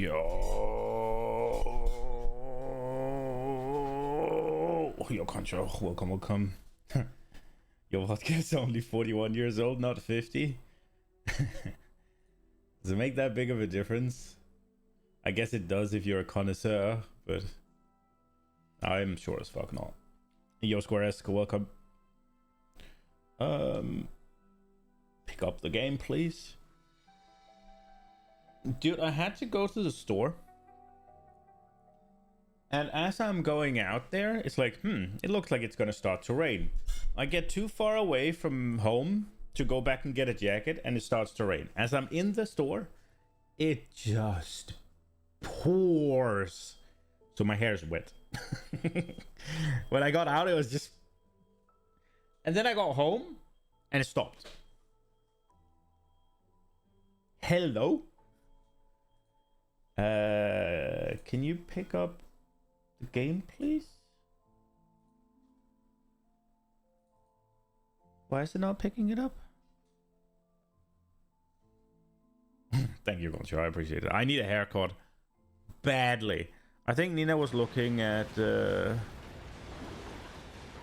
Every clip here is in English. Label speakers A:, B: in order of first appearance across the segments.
A: Yo, Contra, welcome. Your podcast's only 41 years old, not 50. Does it make that big of a difference? I guess it does if you're a connoisseur, but I'm sure as fuck not. Yo, Squaresque, welcome. Pick up the game, please. Dude, I had to go to the store. And as I'm going out there, it's like, it looks like it's gonna start to rain. I get too far away from home to go back and get a jacket, and it starts to rain. As I'm in the store, it just pours. So my hair's wet. When I got out, it was just... And then I got home, and it stopped. Hello? Can you pick up the game, please? Why is it not picking it up? Thank you, Goncho. I appreciate it. I need a haircut badly. I think Nina was looking at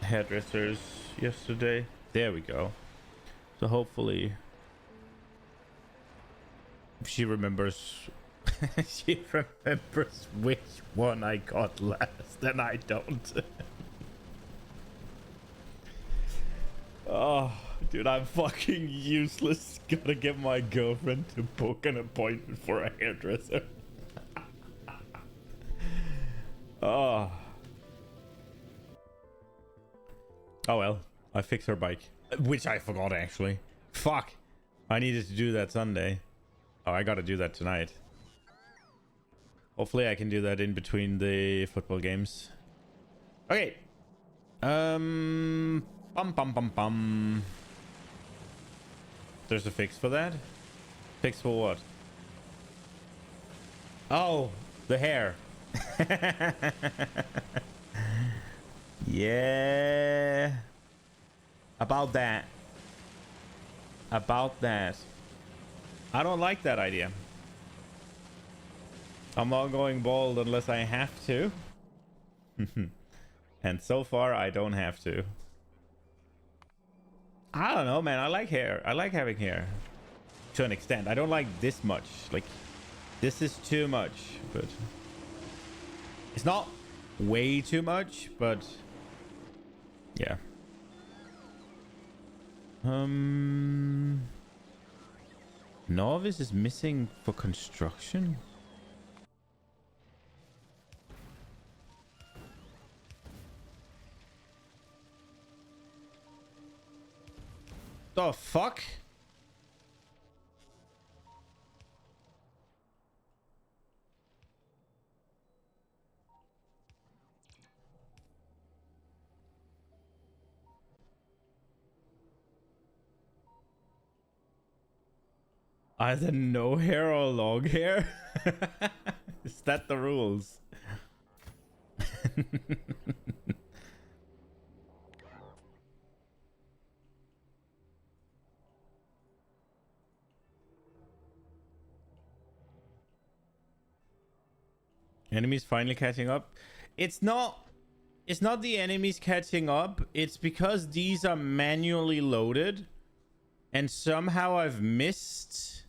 A: hairdressers yesterday. There we go. So hopefully she remembers. She remembers which one I got last, and I don't. Oh, dude, I'm fucking useless. Gotta get my girlfriend to book an appointment for a hairdresser. Oh. Oh well, I fixed her bike, which I forgot actually. Fuck, I needed to do that Sunday. Oh, I gotta do that tonight. Hopefully I can do that in between the football games. Okay. Bum bum bum bum. There's a fix for that? Fix for what? Oh, the hair. Yeah. About that. About that. I don't like that idea. I'm not going bald unless I have to. And so far, I don't have to. I don't know, man. I like hair. I like having hair. To an extent. I don't like this much. Like, this is too much. But it's not way too much, but... Yeah. Novice is missing for construction? The fuck? Either no hair or long hair? Is that the rules? Enemies finally catching up. It's not the enemies catching up. It's because these are manually loaded. And somehow I've missed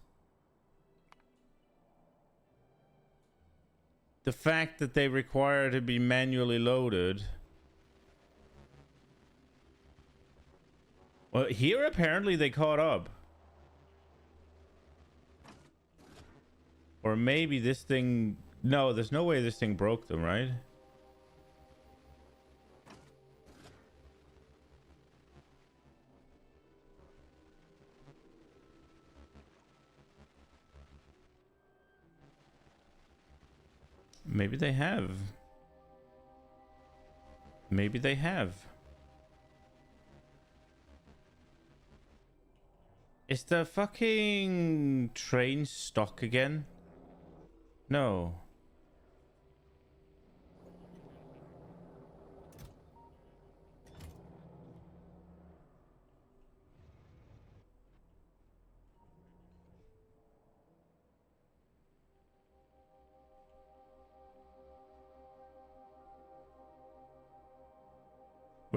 A: the fact that they require to be manually loaded. Well, here apparently they caught up. Or maybe this thing... No, there's no way this thing broke them, right? Maybe they have. Maybe they have. Is the fucking train stuck again? No.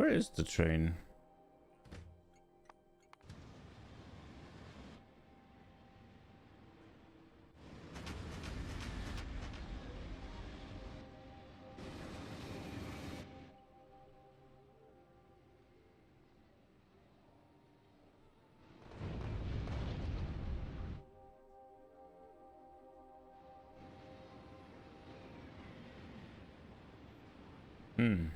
A: Where is the train? Hmm.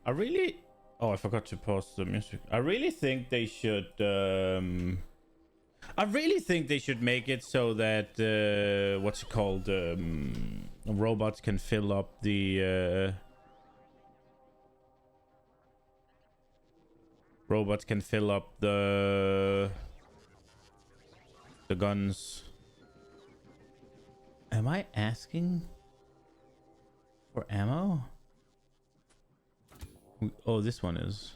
A: I really... Oh, I forgot to pause the music. I really think they should... I really think they should make it so that... what's it called? Robots can fill up the... robots can fill up the guns. Am I asking for ammo? Oh, this one is.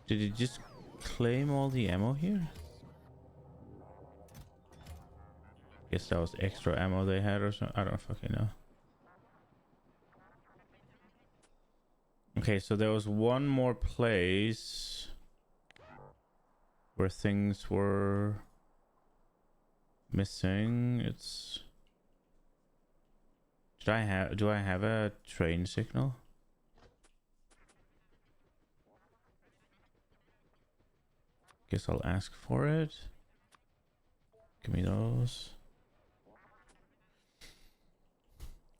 A: Did it just claim all the ammo here? Guess that was extra ammo they had or something. I don't fucking know. Okay, so there was one more place where things were missing. It's... do I have a train signal? Guess I'll ask for it. Give me those.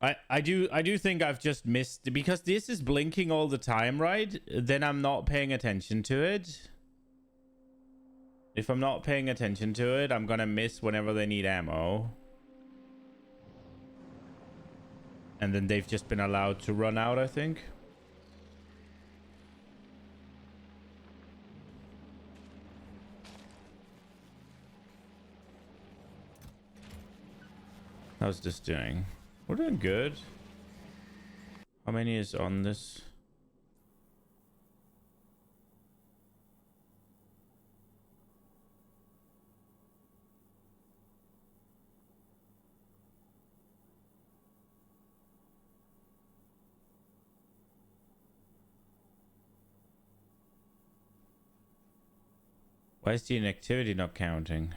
A: I do think I've just missed, because this is blinking all the time, right? Then I'm not paying attention to it. If I'm not paying attention to it, I'm gonna miss whenever they need ammo. And then they've just been allowed to run out, I think. How's this doing? We're doing good. How many is on this? Why is the inactivity not counting?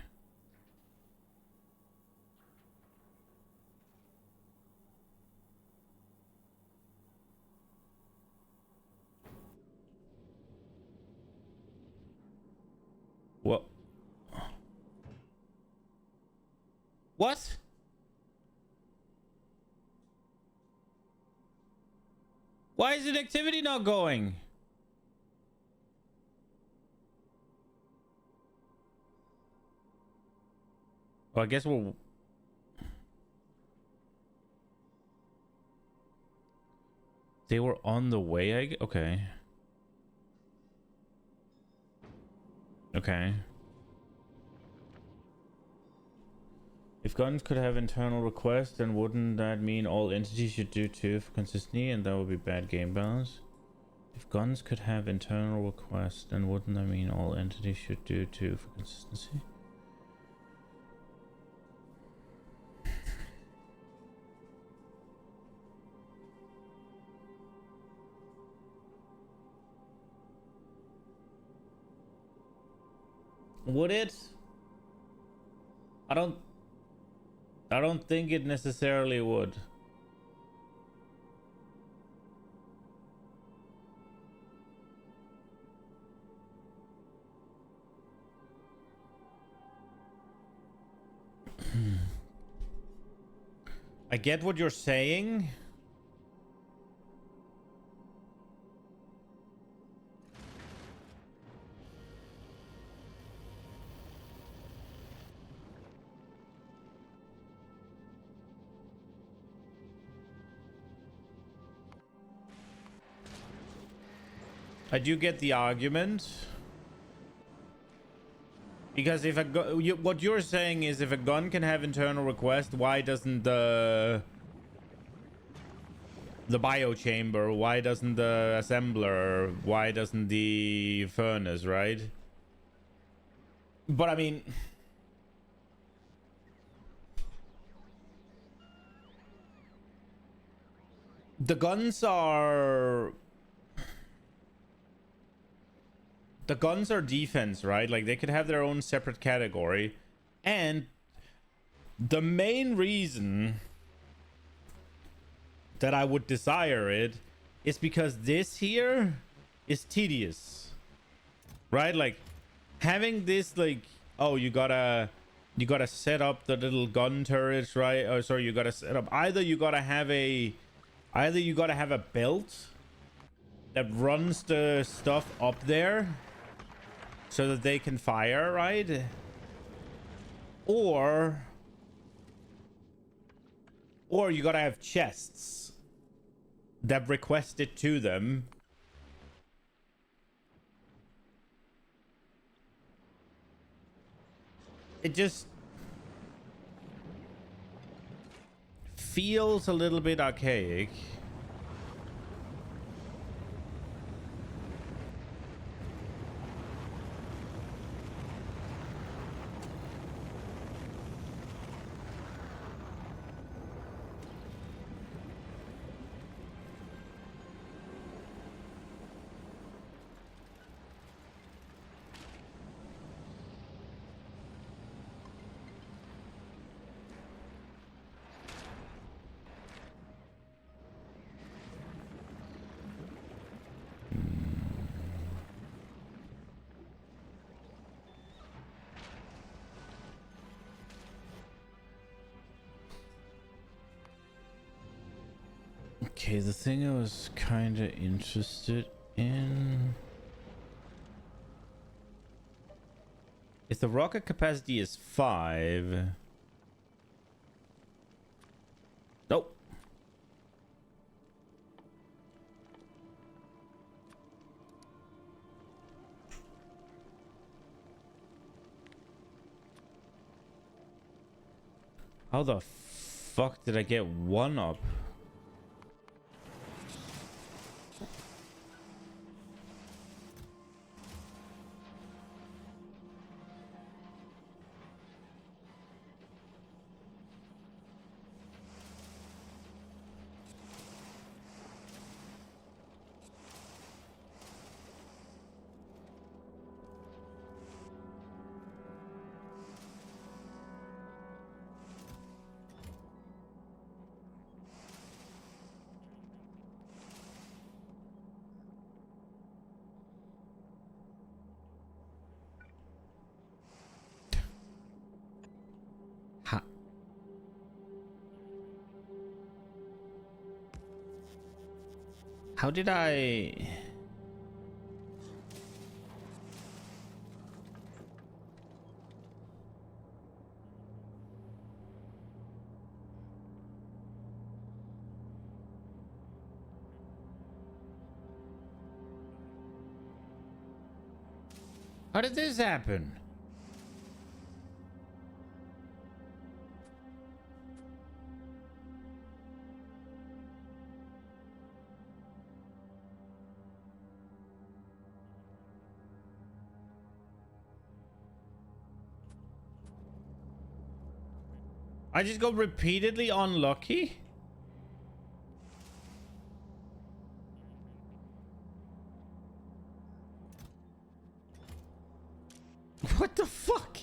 A: What? What? Why is inactivity not going? Well, I guess we'll... they were on the way, okay. Okay. If guns could have internal requests, then wouldn't that mean all entities should do too for consistency, and that would be bad game balance? If guns could have internal requests, then wouldn't that mean all entities should do too for consistency? Would it? I don't think it necessarily would. I get what you're saying. I do get the argument. Because if a what you're saying is if a gun can have internal request, why doesn't the biochamber, why doesn't the assembler, why doesn't the furnace, right? But I mean, the guns are defense, right? Like they could have their own separate category. And the main reason that I would desire it is because this here is tedious, right? Like having this, like, oh, you gotta set up the little gun turrets, right? Oh, sorry, you gotta set up, either you gotta have a belt that runs the stuff up there so that they can fire, right? Or you gotta have chests that request it to them. It just feels a little bit archaic. Okay, the thing I was kind of interested in, if the rocket capacity is 5. Nope. How the fuck did I get 1 up? How did I... How did this happen? I just got repeatedly unlucky? What the fuck?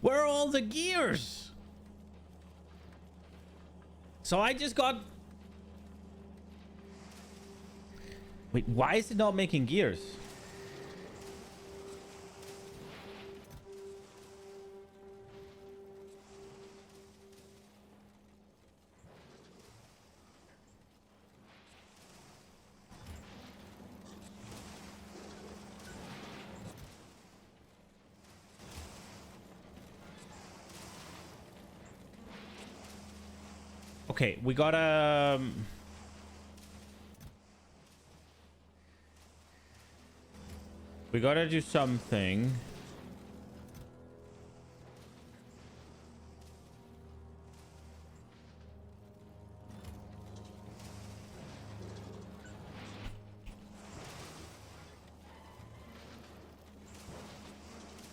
A: Where are all the gears? So I just got... Wait, why is it not making gears? Okay, we gotta... we gotta do something.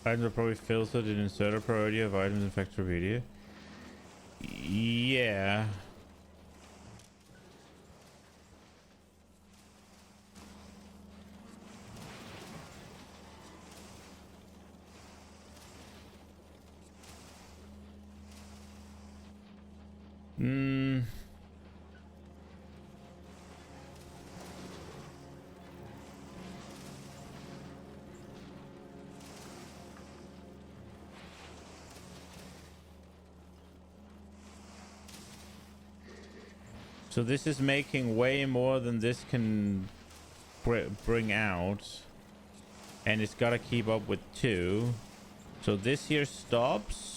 A: Items are probably filtered in inserter priority of items in Factorio. Yeah. Hmm. So this is making way more than this can bring out. And it's got to keep up with 2. So this here stops.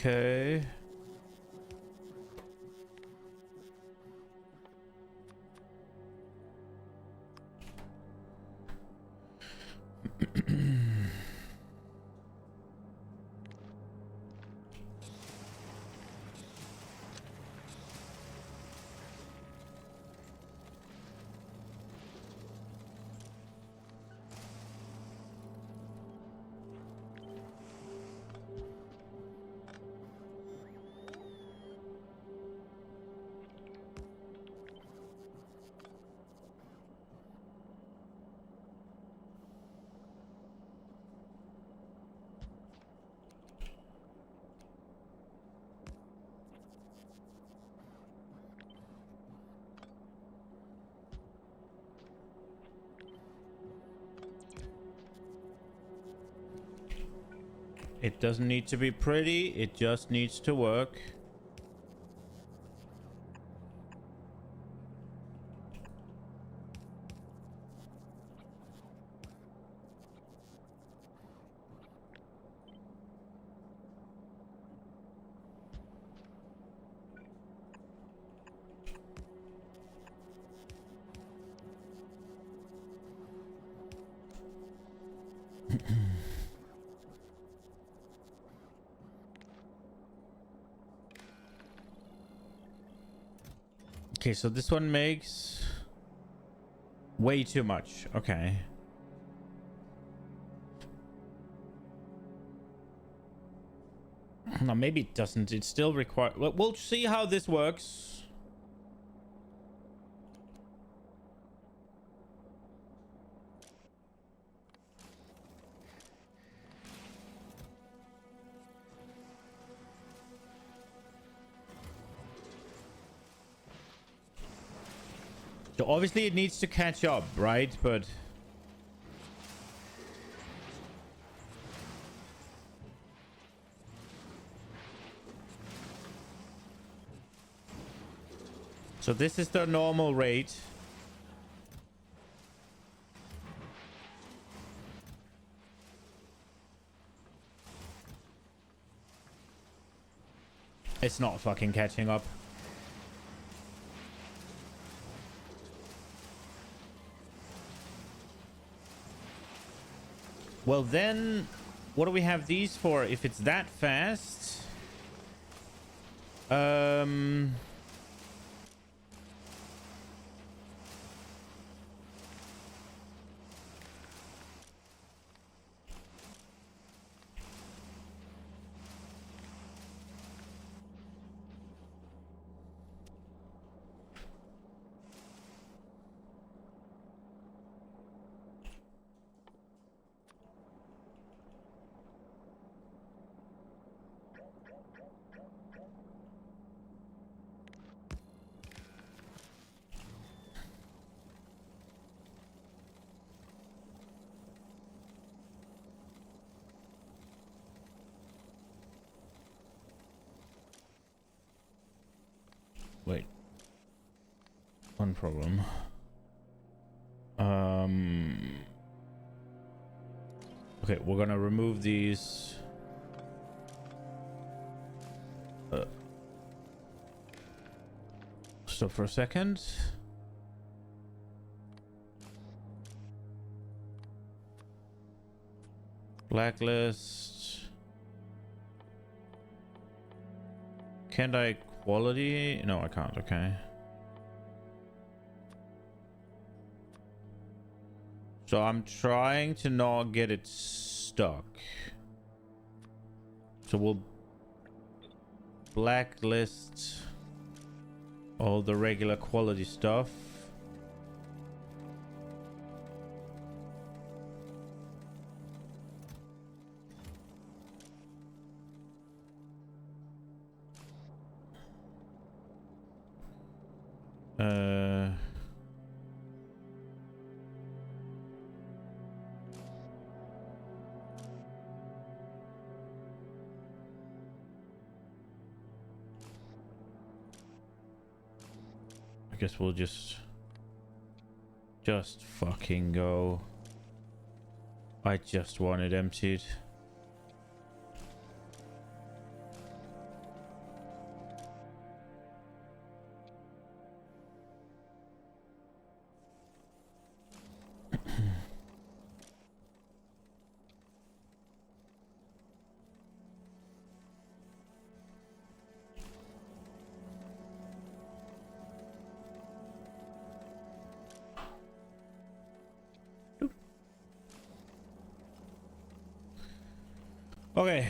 A: Okay. It doesn't need to be pretty. It just needs to work. Okay, so this one makes way too much. Okay. No, maybe it doesn't. It still requires... Well, we'll see how this works. So obviously it needs to catch up, right? But... so this is the normal rate. It's not fucking catching up. Well then, what do we have these for if it's that fast? Wait. One problem. Okay, we're gonna remove these. Stop for a second. Blacklist. Can't I quality? No, I can't. Okay. So I'm trying to not get it stuck. So we'll blacklist all the regular quality stuff. I guess we'll just fucking go. I just want it emptied. Okay.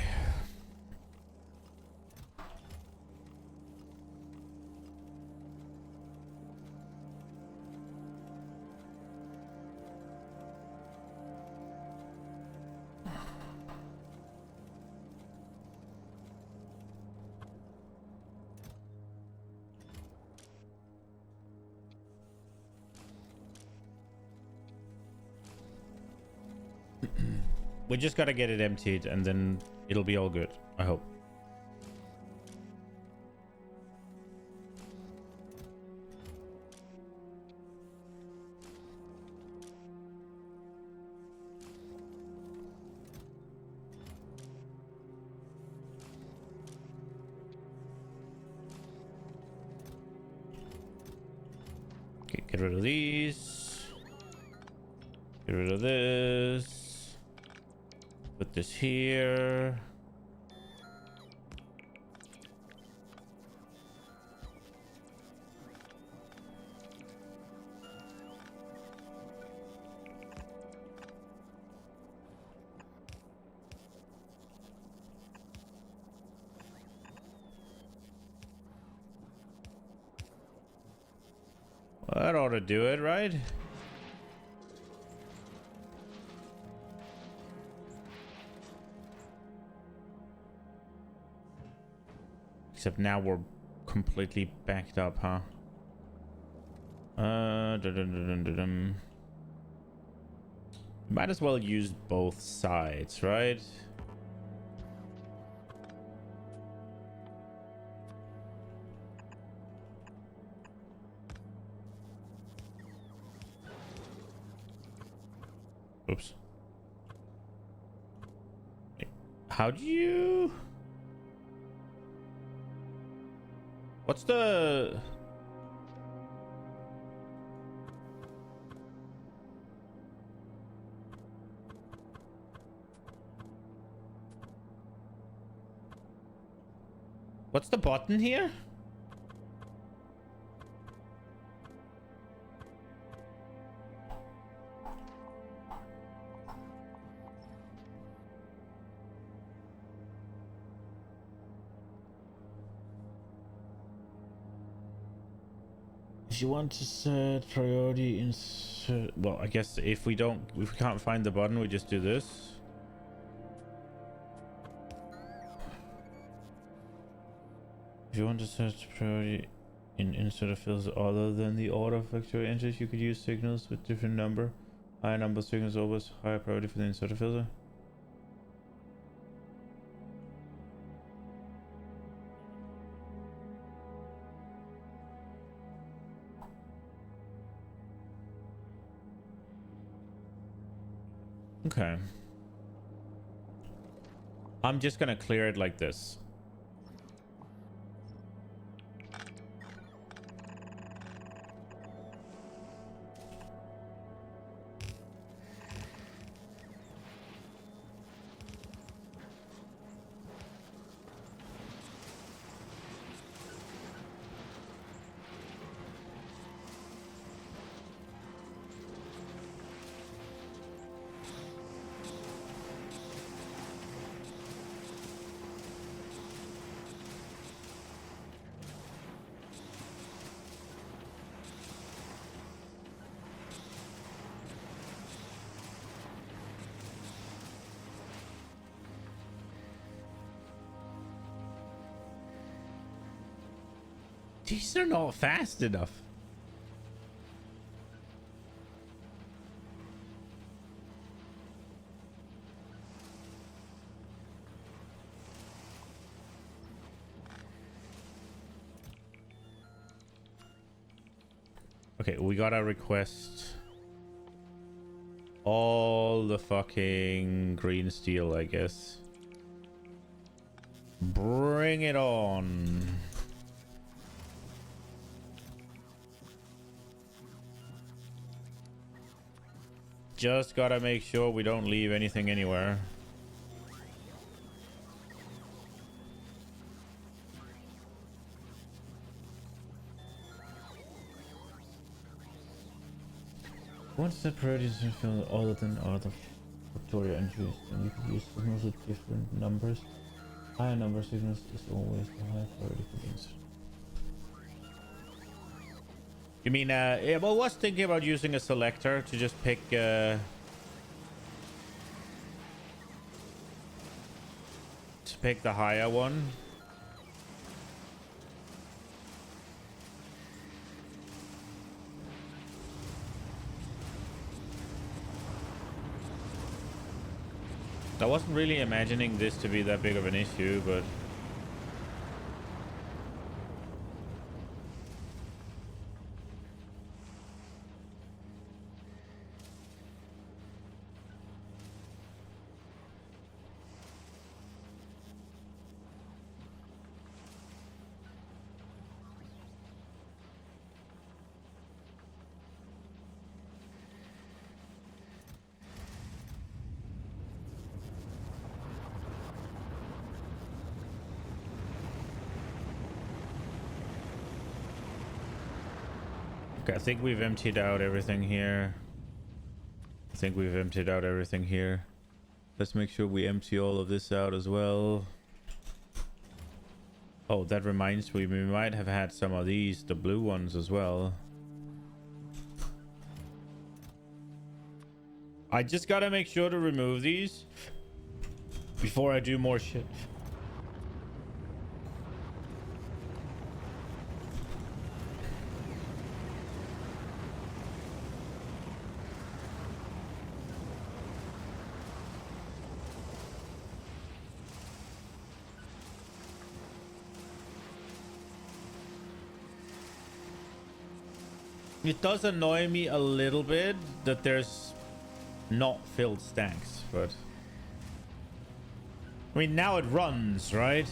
A: We just gotta get it emptied and then it'll be all good, I hope. Okay, get rid of these. Get rid of this. Put this here. Well, that ought to do it, right? Except now we're completely backed up, huh? Might as well use both sides, right? Oops. How'd you... What's the... What's the button here? If you want to set priority insert, well, I guess if we can't find the button, we just do this. If you want to set priority in insert fields other than the order Factorio enters, you could use signals with different number. Higher number of signals always higher priority for the insert filter. Okay. I'm just gonna clear it like this. These are not fast enough. Okay, we gotta request all the fucking green steel, I guess. Bring it on. Just gotta make sure we don't leave anything anywhere. Once the priorities are filled other than other Factorio entries, then you can use signals with different numbers. Higher number of signals is always the higher priority for the insert. You mean, yeah, well, I was thinking about using a selector to just pick, to pick the higher one. I wasn't really imagining this to be that big of an issue, but... Okay, I think we've emptied out everything here. Let's make sure we empty all of this out as well. Oh, that reminds me, we might have had some of these, the blue ones as well. I just gotta make sure to remove these before I do more shit. It does annoy me a little bit that there's not filled stacks, but I mean, now it runs, right?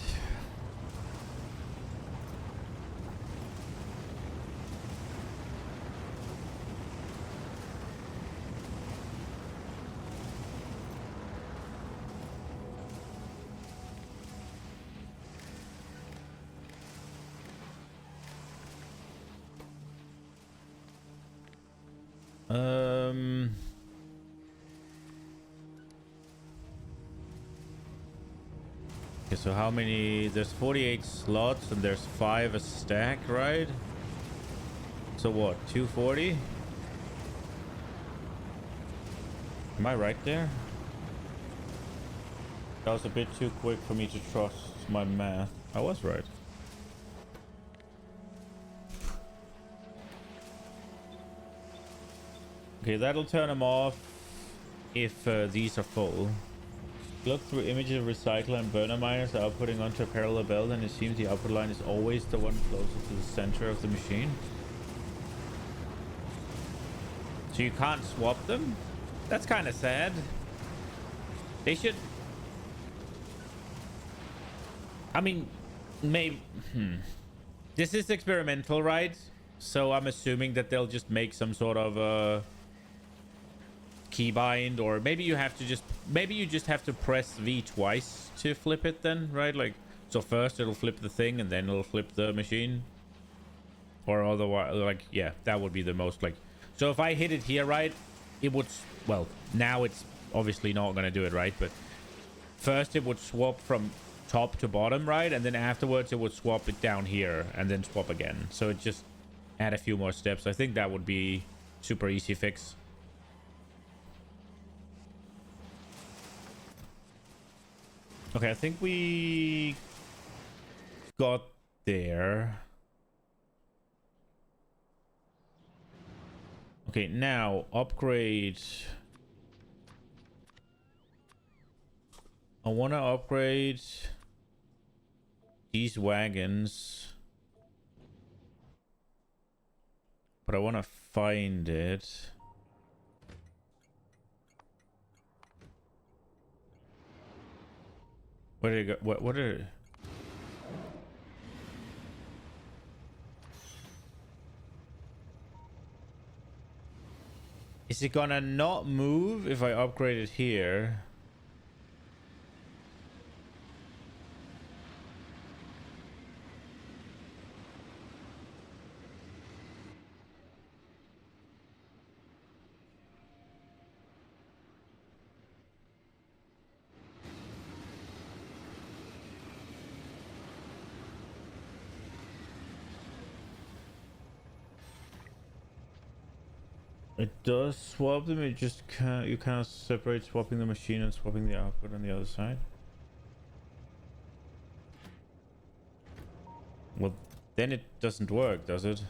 A: Um. Okay, so how many? There's 48 slots and there's 5 a stack, right? So what? 240? Am I right there? That was a bit too quick for me to trust my math. I was right. Okay, that'll turn them off if these are full. Look through images of recycler and burner miners are outputting onto a parallel belt, and it seems the output line is always the one closest to the center of the machine. So you can't swap them? That's kind of sad. They should... I mean, maybe... This is experimental, right? So I'm assuming that they'll just make some sort of keybind, or maybe you have to just... Maybe you just have to press V twice to flip it then, right? Like, so first it'll flip the thing and then it'll flip the machine. Or otherwise, like, yeah, that would be the most, like... So if I hit it here, right, it would... Well, now it's obviously not going to do it, right? But first it would swap from top to bottom, right? And then afterwards it would swap it down here and then swap again. So it just add a few more steps. I think that would be super easy fix. Okay, I think we got there. Okay, now upgrade. I want to upgrade these wagons, but I want to find it. Where did it go? What are... Is it gonna not move if I upgrade it here? It does swap them, it just can't... You cannot separate swapping the machine and swapping the output on the other side. Well, then it doesn't work, does it?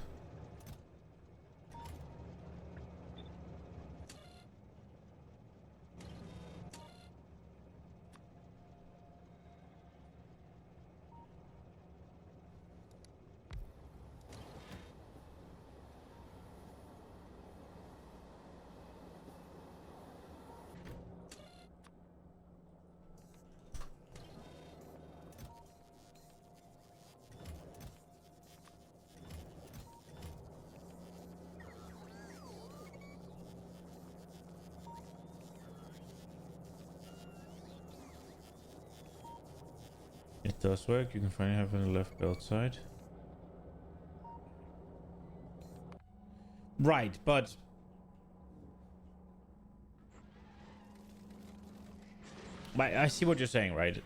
A: It does work. You can finally have it on the left belt side. Right, but... I see what you're saying, right?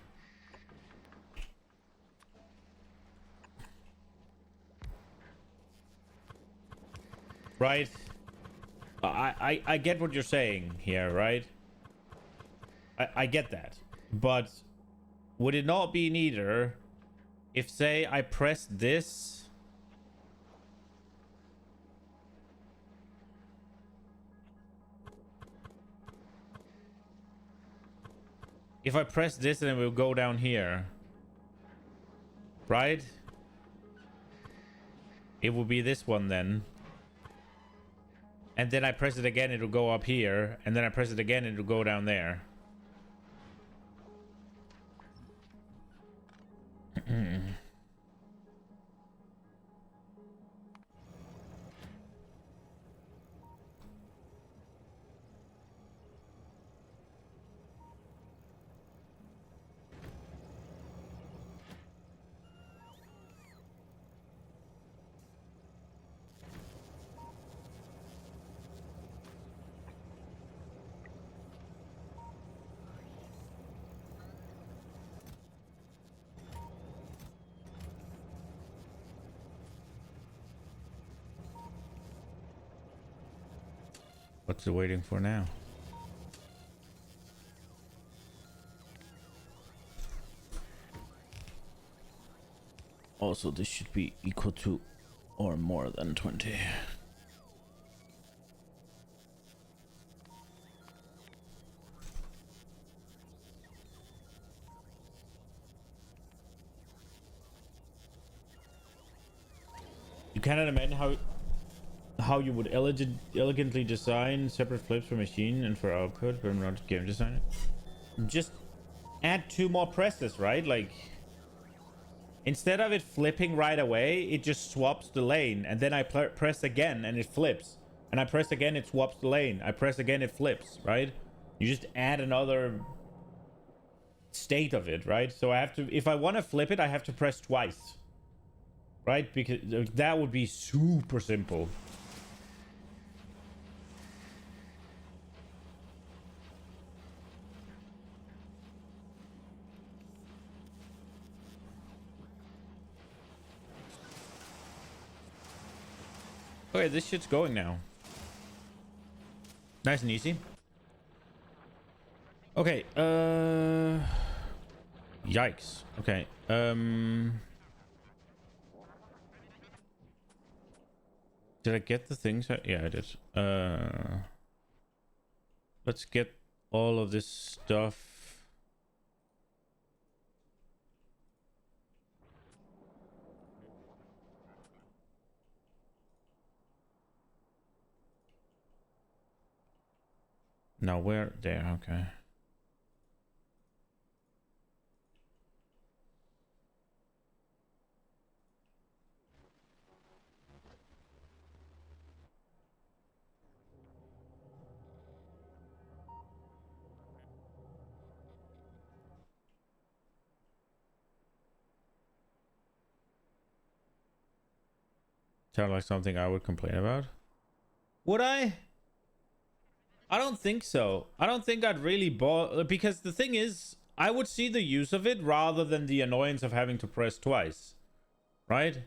A: Right? I get what you're saying here, right? I get that. But would it not be neater if, say, I press this... If I press this, then it will go down here. Right? It will be this one then. And then I press it again, it'll go up here. And then I press it again, it'll go down there. What's it waiting for now? Also, this should be equal to or more than 20. You cannot imagine how you would elegantly design separate flips for machine and for output, but not game designer. Just add 2 more presses, right? Like, instead of it flipping right away, it just swaps the lane, and then I press again and it flips, and I press again, it swaps the lane, I press again, it flips, right? You just add another state of it, right? So I have to, if I want to flip it, I have to press twice, right? Because that would be super simple. Okay, this shit's going now. Nice and easy. Okay, yikes. Okay, did I get the things? Yeah, I did. Let's get all of this stuff. Now where? There, okay. Sound like something I would complain about? Would I? I don't think so. I don't think I'd really bother, because the thing is, I would see the use of it rather than the annoyance of having to press twice, right?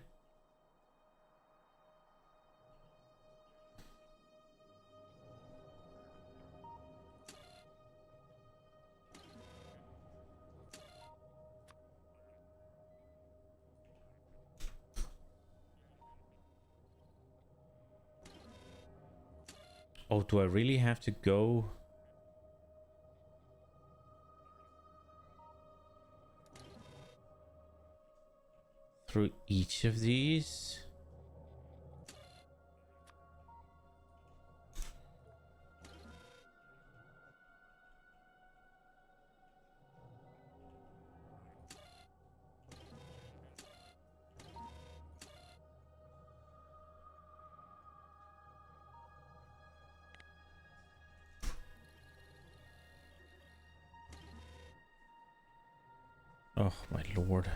A: Oh, do I really have to go? Through each of these? Oh, my lord.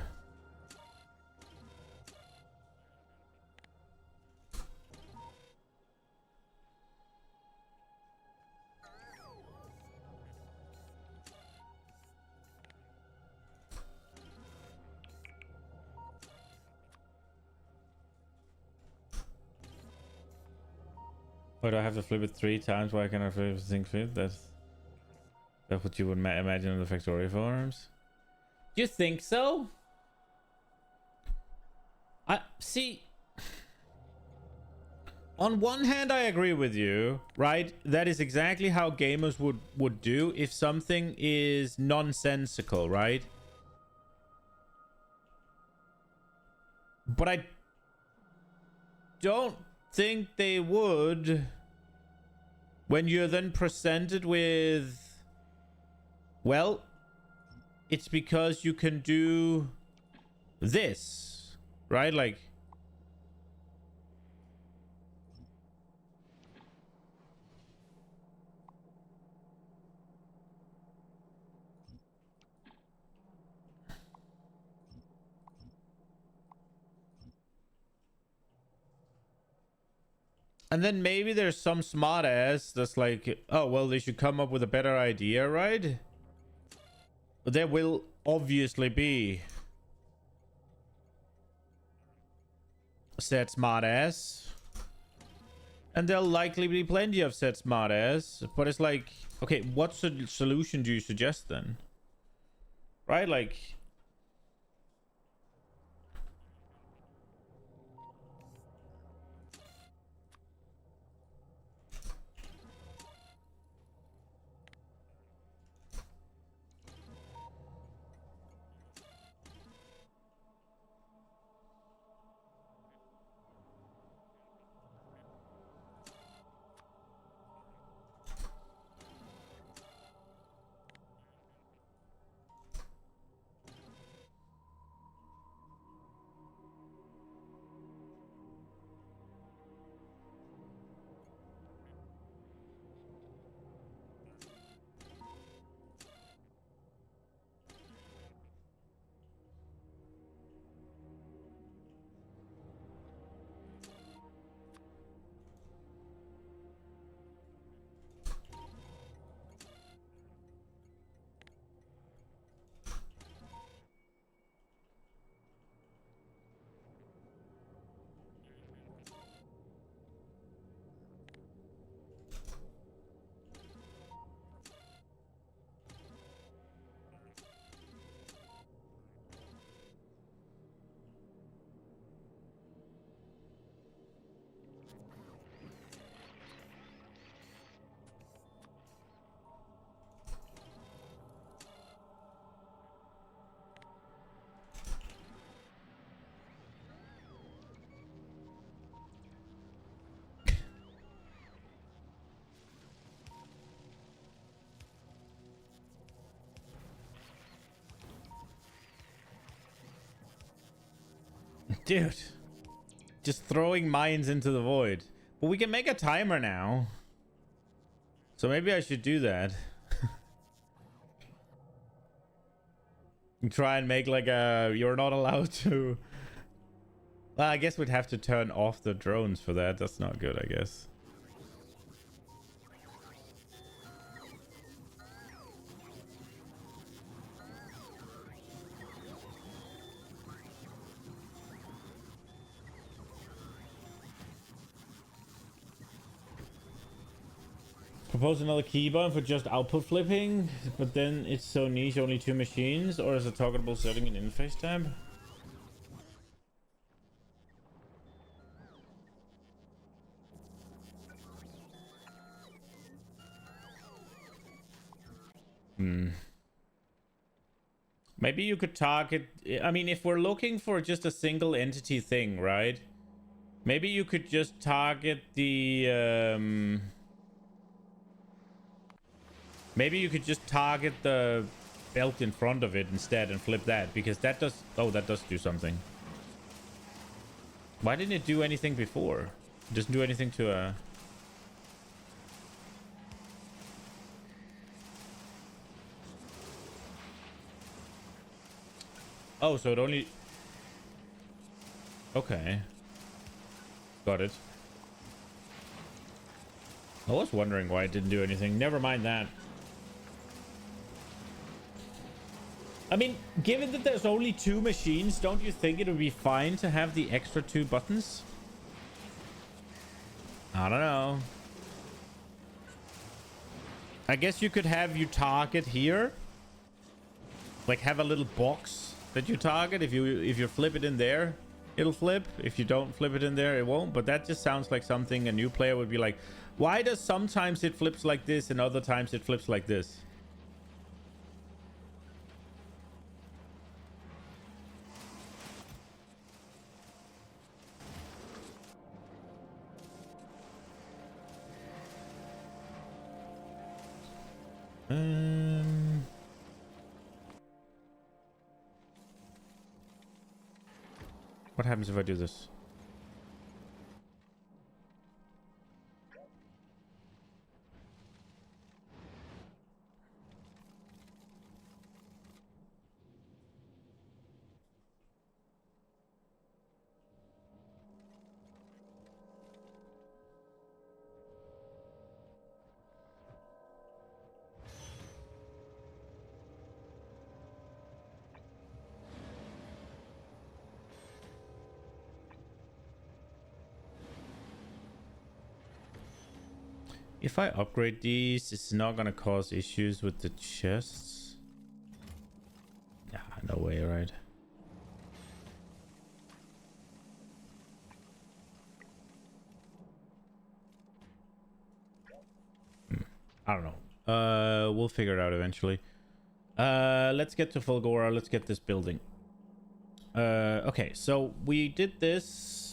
A: Why do I have to flip it 3 times? Why can't I flip everything fit? That's what you would imagine in the Factorio forums. You think so? I see. On one hand, I agree with you, right? That is exactly how gamers would do if something is nonsensical, right? But I don't think they would when you're then presented with, well, it's because you can do this, right? Like, and then maybe there's some smart ass that's like, oh, well, they should come up with a better idea, right? There will obviously be said smart ass. And there'll likely be plenty of said smart ass. But it's like, okay, what solution do you suggest then? Right? Like, dude, just throwing mines into the void. But we can make a timer now. So maybe I should do that. Try and make like a, you're not allowed to. Well, I guess we'd have to turn off the drones for that. That's not good, I guess. Propose another keybind for just output flipping, but then it's so niche, only 2 machines, or is a targetable setting in interface tab? Maybe you could target, I mean, if we're looking for just a single entity thing, right? Maybe you could just target the, maybe you could just target the belt in front of it instead and flip that, because that does, oh, that does do something. Why didn't it do anything before? It doesn't do anything to, oh, so it only... Okay. Got it. I was wondering why it didn't do anything. Never mind that. I mean, given that there's only 2 machines, don't you think it would be fine to have the extra 2 buttons? I don't know. I guess you could have you target here. Like have a little box that you target. If you flip it in there, it'll flip. If you don't flip it in there, it won't. But that just sounds like something a new player would be like, why does sometimes it flips like this and other times it flips like this? What happens if I do this? If I upgrade these, it's not gonna cause issues with the chests. Yeah, no way, right? I don't know. We'll figure it out eventually. Let's get to Fulgora. Let's get this building. Okay, so we did this.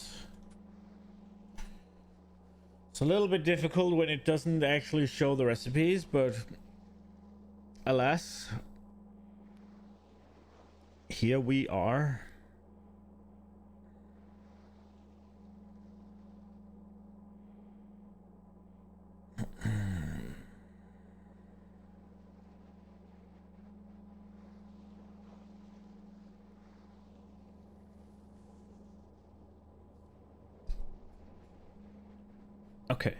A: It's a little bit difficult when it doesn't actually show the recipes, but alas, here we are. Okay.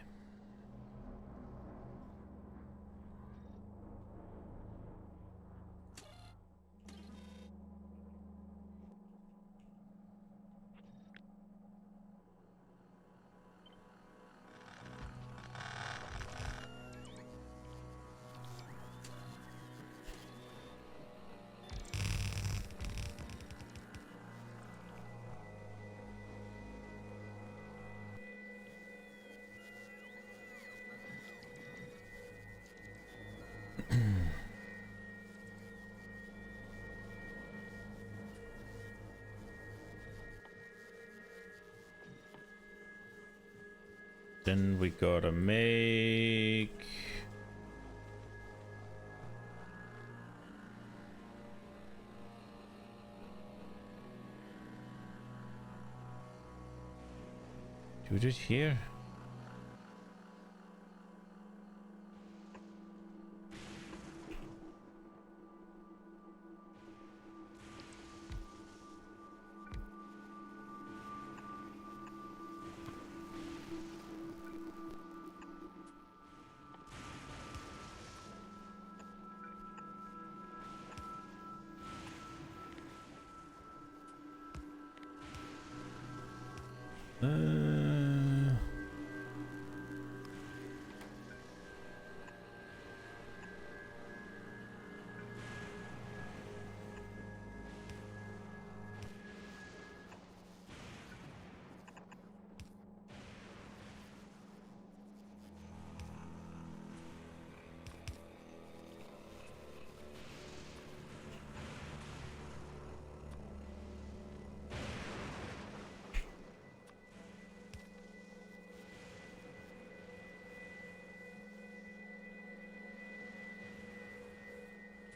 A: Then we gotta make... Do it here.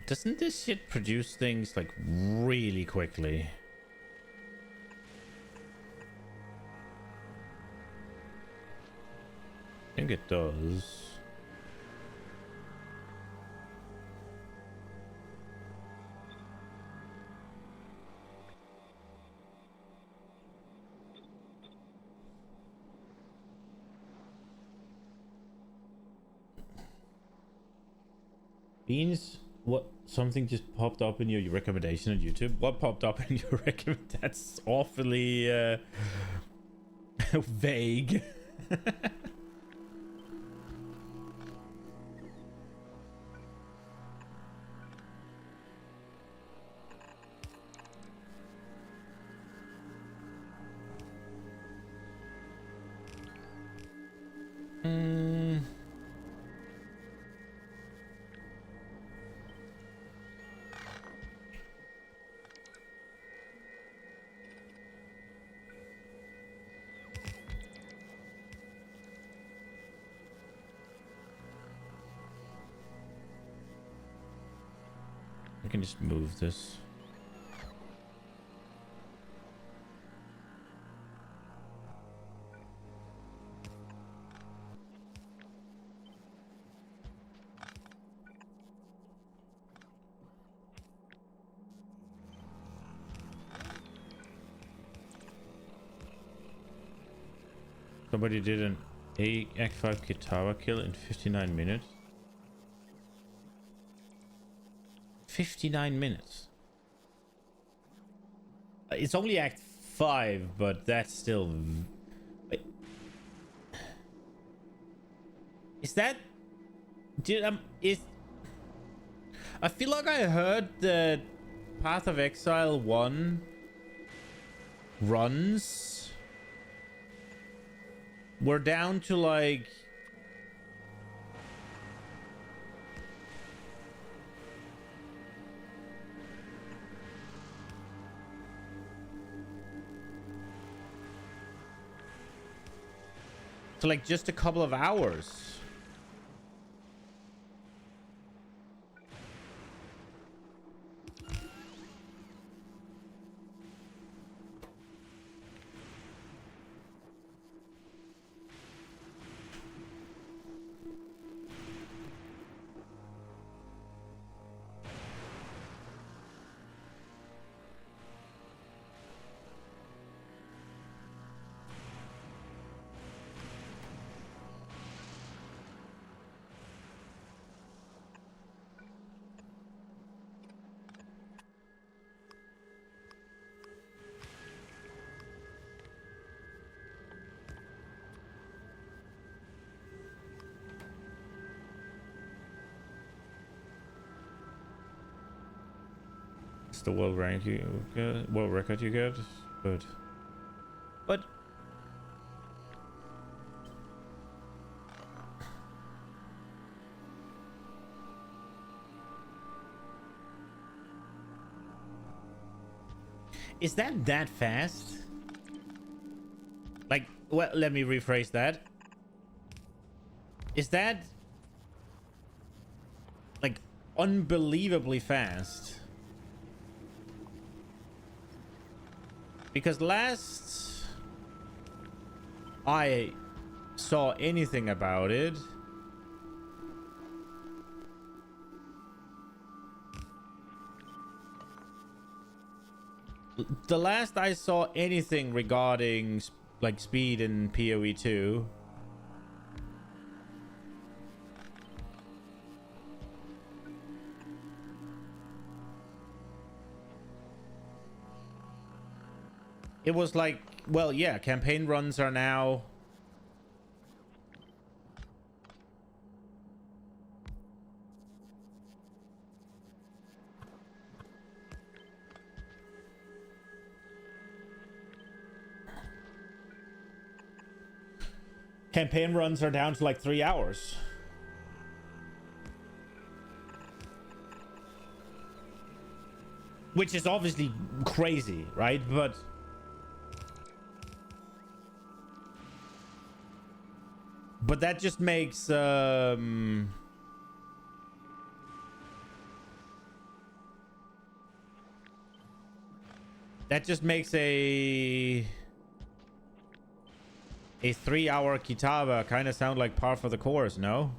A: Doesn't this shit produce things like really quickly? I think it does. Beans, what? Something just popped up in your recommendation on YouTube? What popped up in your recommend? That's awfully vague. I can just move this. Somebody did an Act 5 Kitawa kill in 59 minutes. 59 minutes. It's only Act 5, but that's still... Is that... Did is... I feel like I heard that Path of Exile 1 runs were down to like... to like just a couple of hours. The world rank you get, world record you get, but is that fast? Like, well, let me rephrase that. Is that like unbelievably fast? Because last I saw anything about it, the last I saw anything regarding like speed in PoE 2, it was like, well, yeah, campaign runs are now down to like 3 hours. Which is obviously crazy, right? But that just makes that just makes a 3-hour Kitava kind of sound like par for the course, no?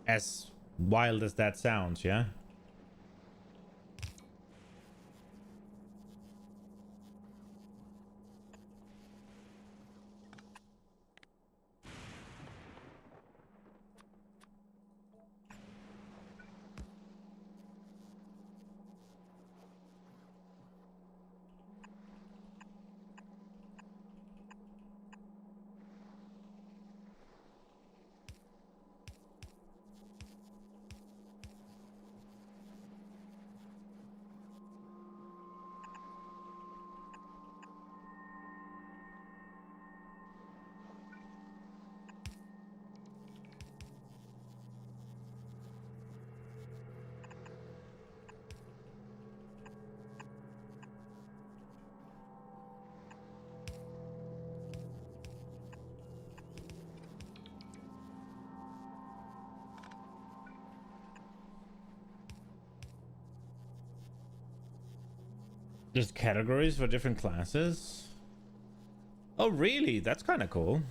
A: As wild as that sounds, yeah? There's categories for different classes. Oh, really? That's kind of cool.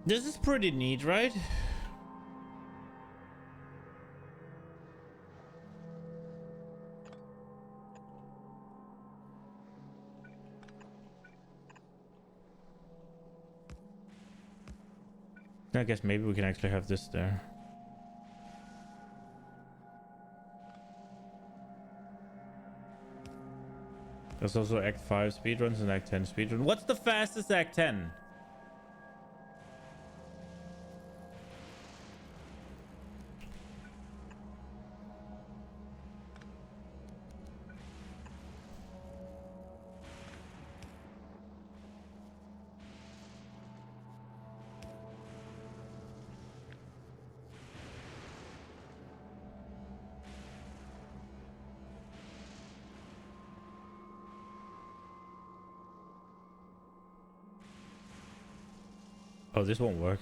A: This is pretty neat, right? I guess maybe we can actually have this there. There's also Act 5 speedruns and Act 10 speedrun. What's the fastest Act 10? Oh, this won't work.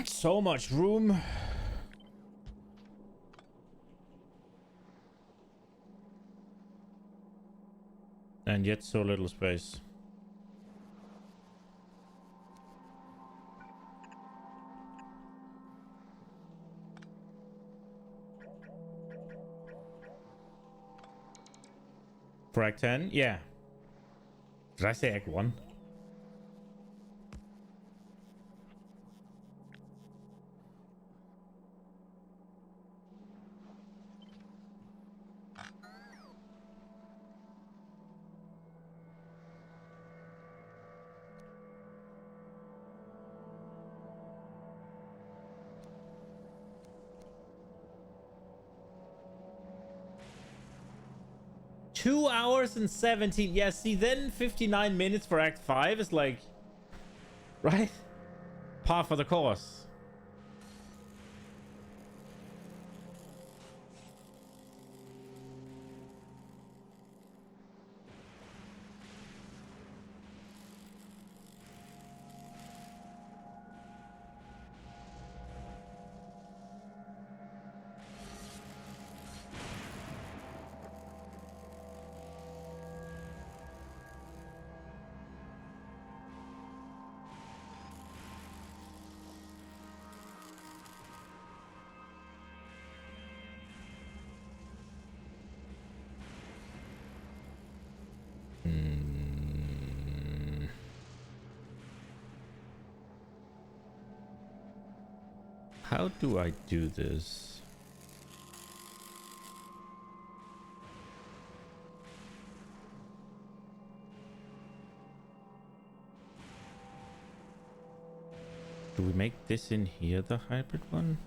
A: So much room. And yet so little space. For Act 10? Yeah. Did I say Act 1? Two hours and 17. Yeah, see, then 59 minutes for Act 5 is like... Right? Par for the course. How do I do this? Do we make this in here, the hybrid one?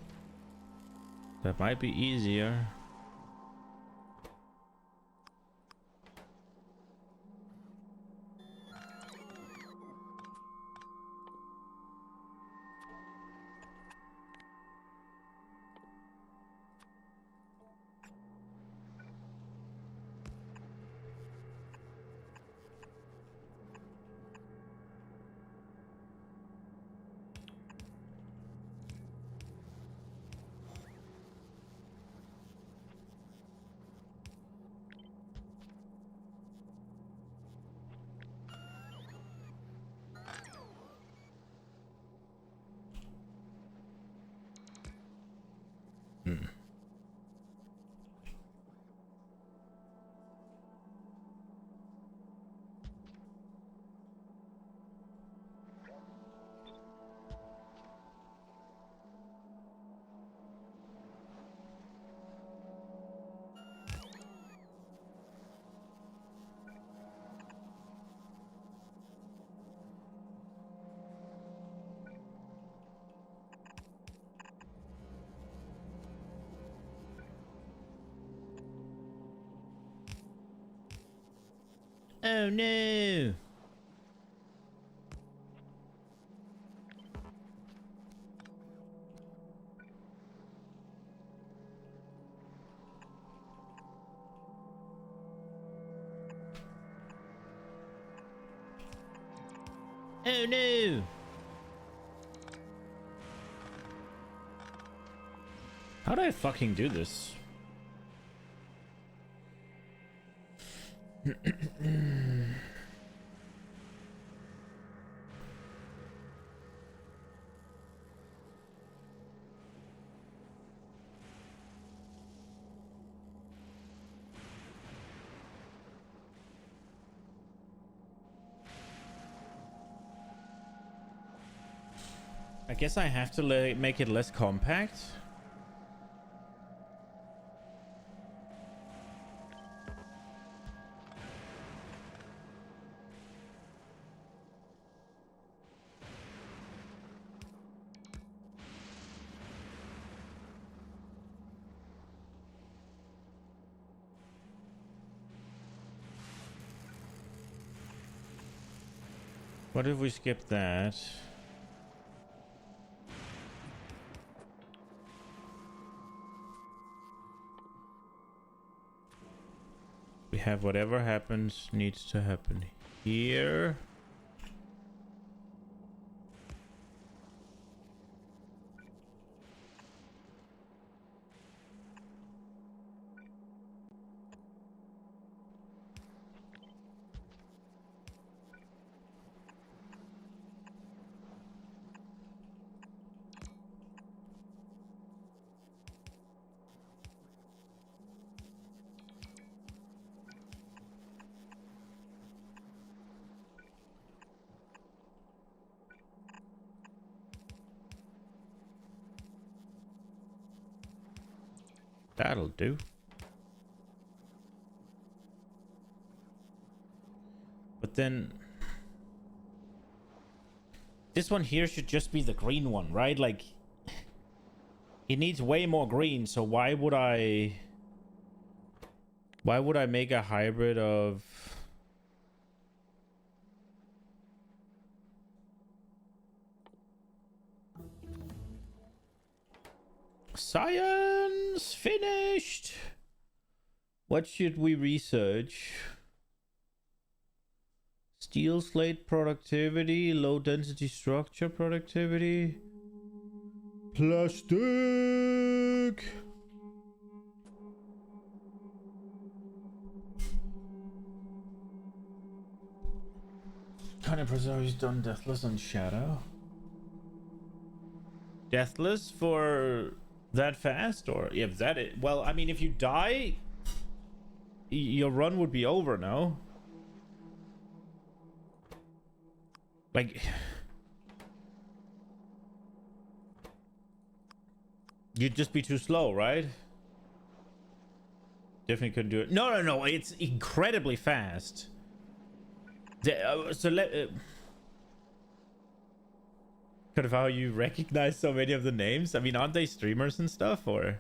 A: That might be easier. Oh no! Oh no! How do I fucking do this? I guess I have to make it less compact. What if we skip that? We have whatever happens needs to happen here. That'll do. But then this one here should just be the green one, right? Like it needs way more green, so why would I make a hybrid of science finished? What should we research? Steel slate productivity, low density structure productivity, plastic. Kind of preserves done deathless on shadow. Deathless for that fast, or if that is, well, I mean, if you die, your run would be over, no? Like, you'd just be too slow, right? Definitely couldn't do it. No, it's incredibly fast. So let Kind of how you recognize so many of the names. I mean, aren't they streamers and stuff, or?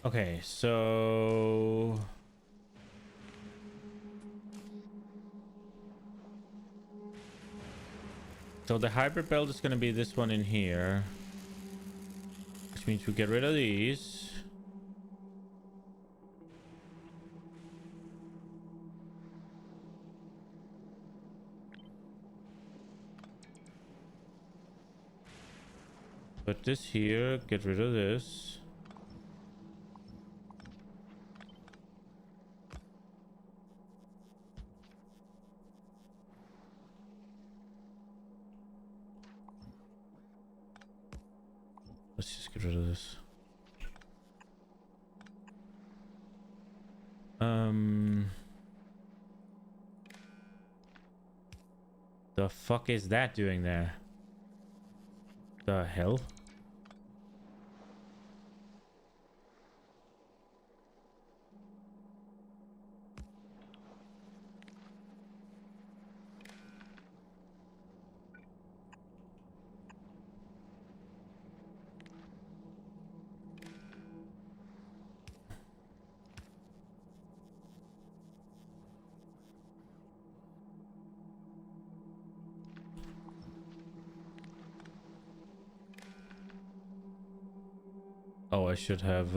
A: Okay, so the hybrid belt is going to be this one in here, which means we get rid of these. Put this here, get rid of this. Let's just get rid of this. The fuck is that doing there? The hell? Oh, I should have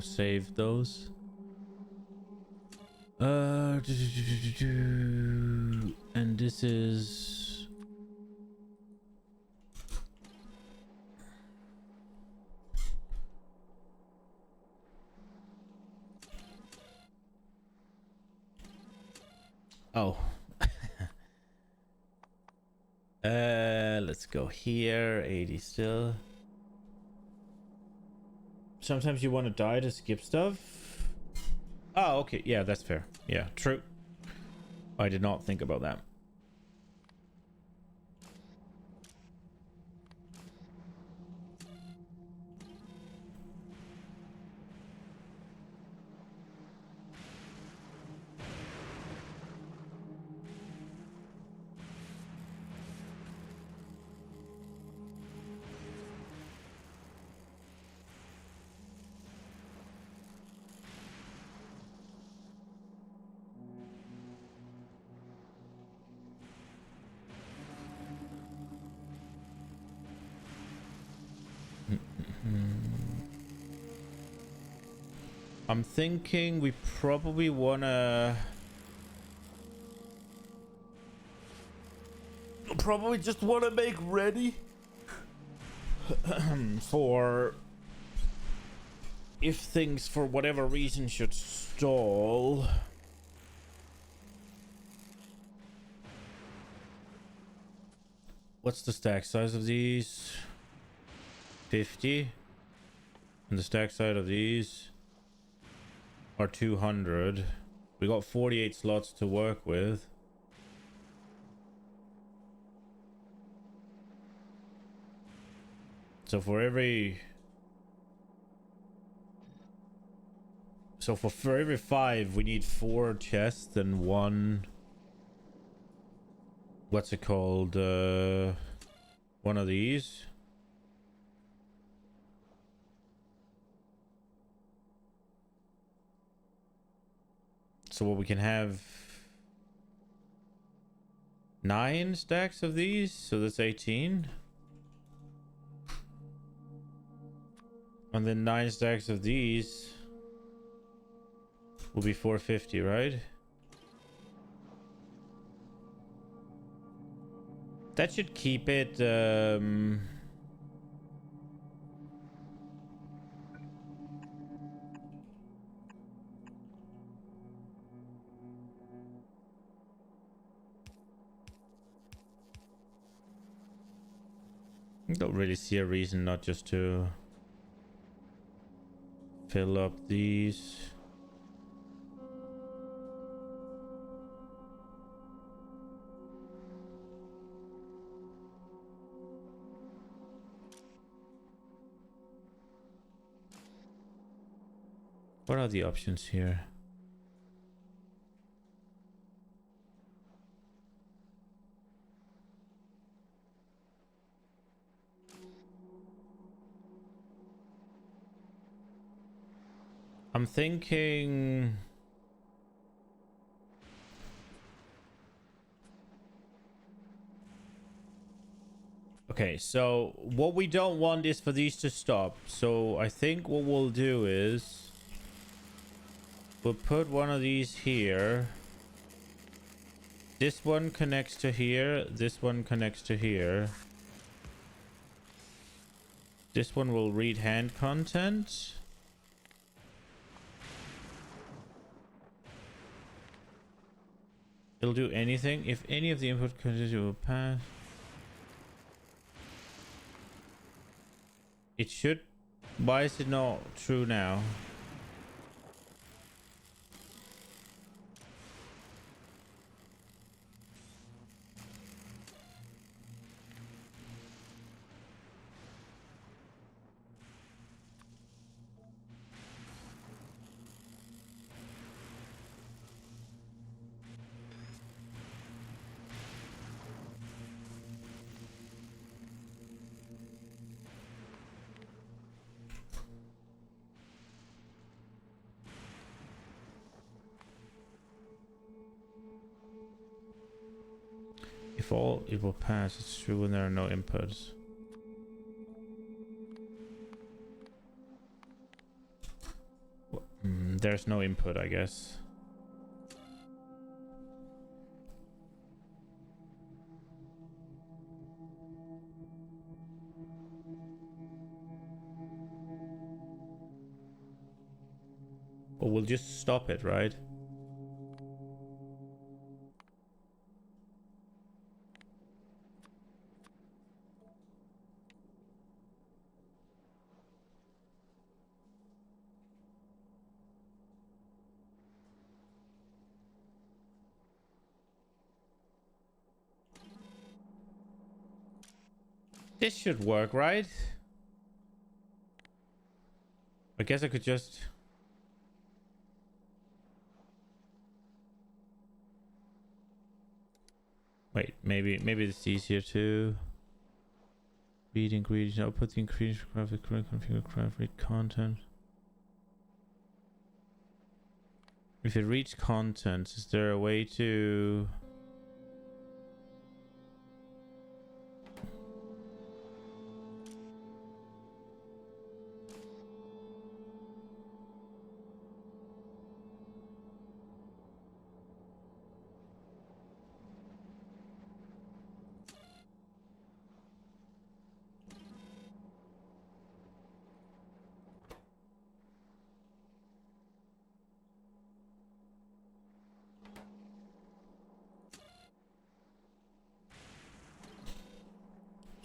A: saved those. And this is oh. Let's go here. 80 still. Sometimes you want to die to skip stuff. Oh, okay. Yeah, that's fair. Yeah, true. I did not think about that. I'm thinking we probably wanna just wanna make ready for if things for whatever reason should stall. What's the stack size of these? 50. And the stack size of these are 200. We got 48 slots to work with. So for every for every 5 we need 4 chests and 1, what's it called, one of these. So what we can have 9 stacks of these, so that's 18. And then 9 stacks of these will be 450, right? That should keep it I don't really see a reason not just to fill up these. What are the options here? I'm thinking... Okay, so what we don't want is for these to stop. So I think what we'll do is... we'll put one of these here. This one connects to here. This one connects to here. This one will read hand content. It'll do anything. If any of the input content will pass. It should... Why is it not true now? If all it will pass, it's true when there are no inputs. There's no input, I guess. Or we'll just stop it, right? This should work, right? I guess I could just... Wait, maybe it's easier to... Read ingredients, output the ingredients, graphic, configure, craft, read content. If it reads content, is there a way to...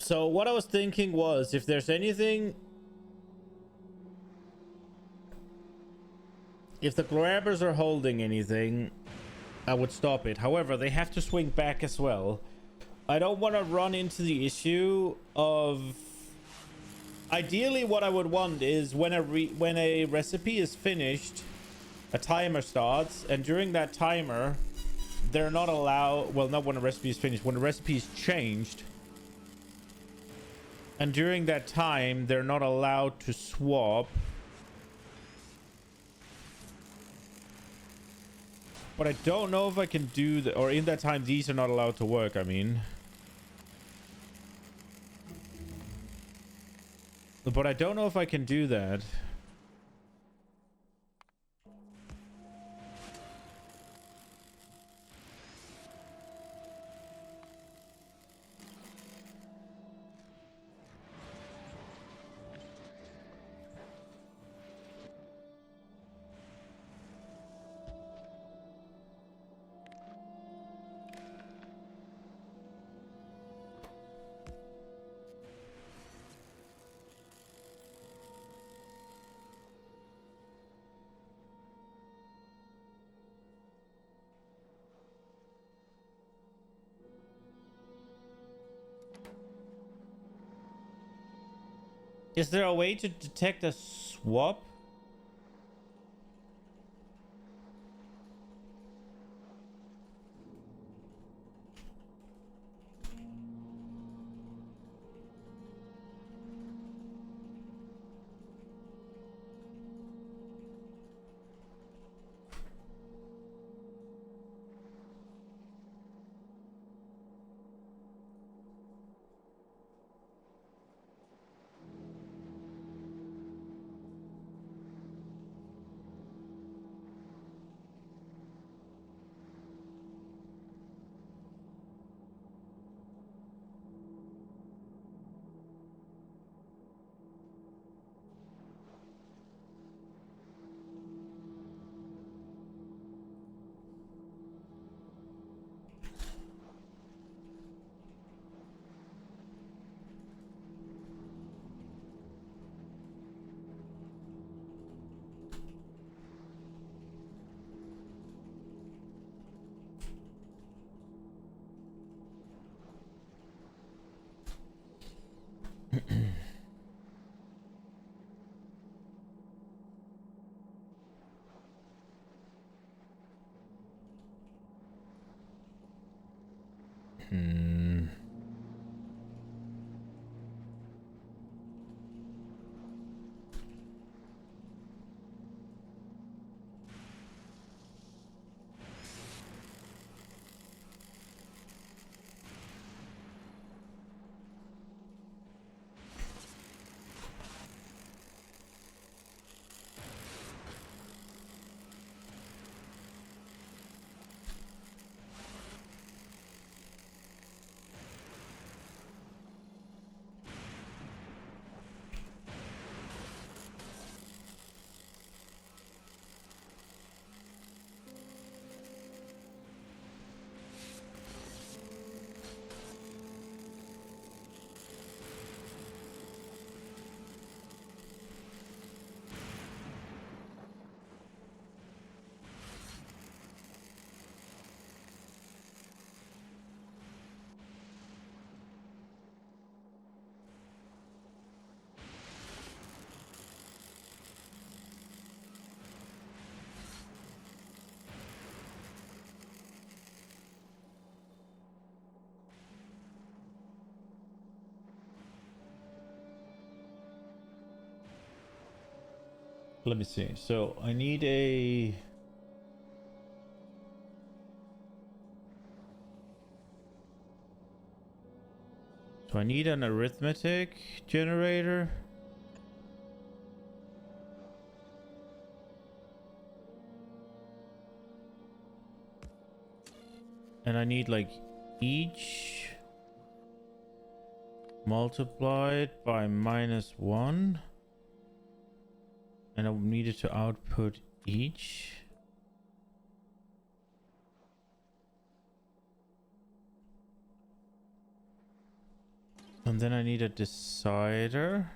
A: So what I was thinking was, if there's anything... If the grabbers are holding anything, I would stop it. However, they have to swing back as well. I don't want to run into the issue of... Ideally, what I would want is when a recipe is finished, a timer starts, and during that timer, they're not allowed... Well, not when a recipe is finished. When a recipe is changed... And during that time, they're not allowed to swap. But I don't know if I can do that. Or in that time, these are not allowed to work, I mean. But I don't know if I can do that. Is there a way to detect a swap? Let me see. So I need a... So I need an arithmetic generator. And I need like each multiplied by -1. And I needed to output each. And then I need a decider.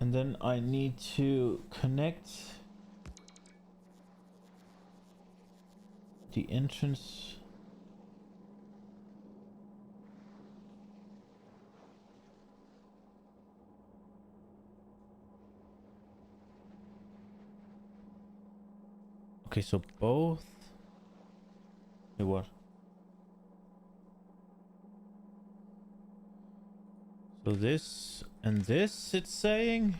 A: And then I need to connect the entrance. Okay, so both. Hey, what? So this and this, it's saying.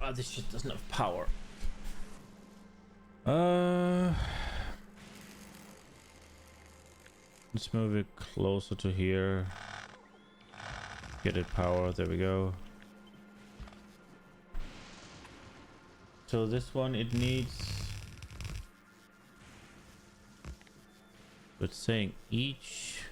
A: Oh, this shit doesn't have power. Let's move it closer to here. Get it power. There we go. So this one, it needs... It's saying each...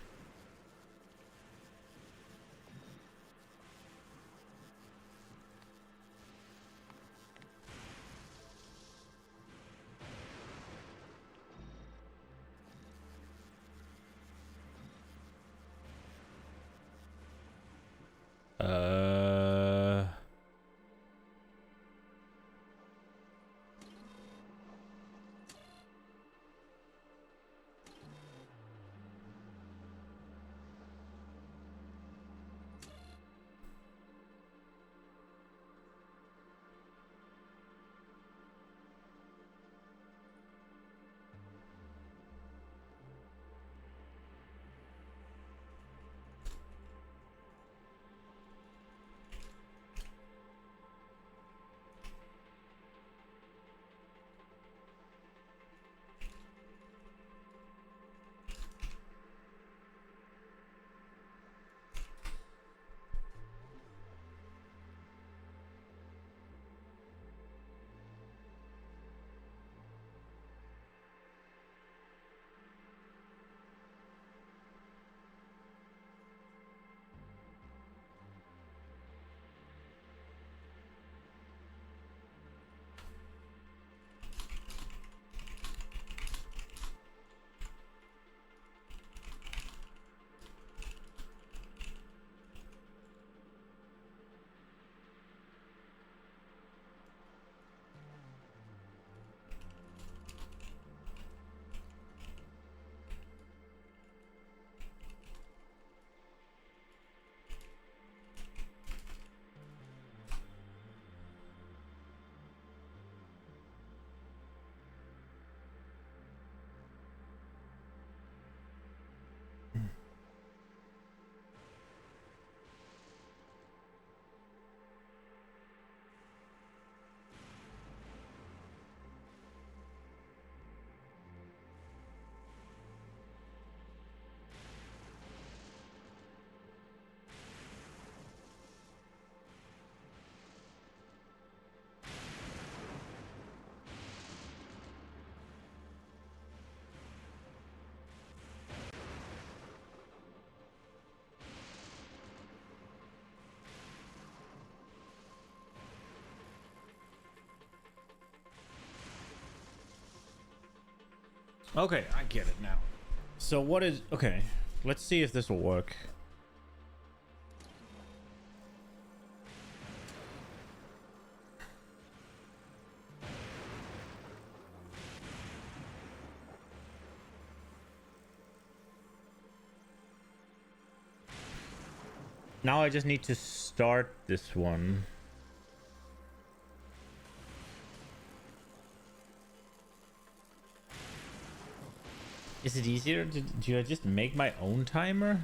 A: Okay, I get it now. So what is... Okay, let's see if this will work. Now I just need to start this one. Is it easier? Do I just make my own timer?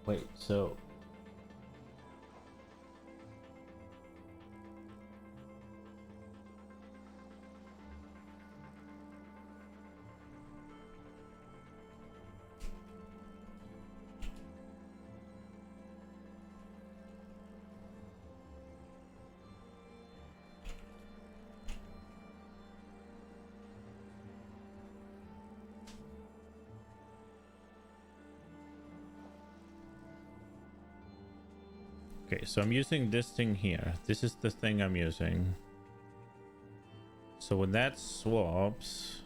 A: Wait, so... Okay, so I'm using this thing here. This is the thing I'm using. So when that swaps...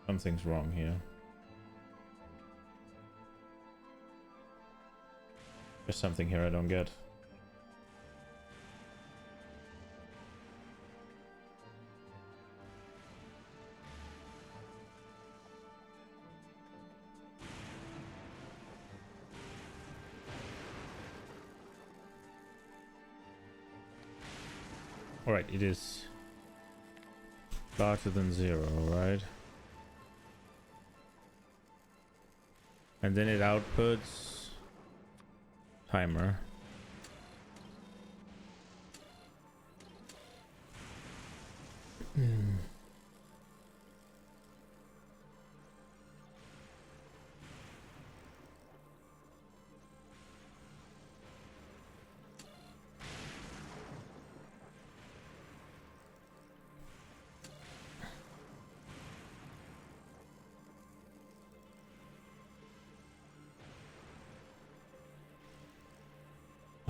A: Something's wrong here. There's something here I don't get. Alright, it is larger than 0, right? And then it outputs timer.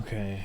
A: Okay.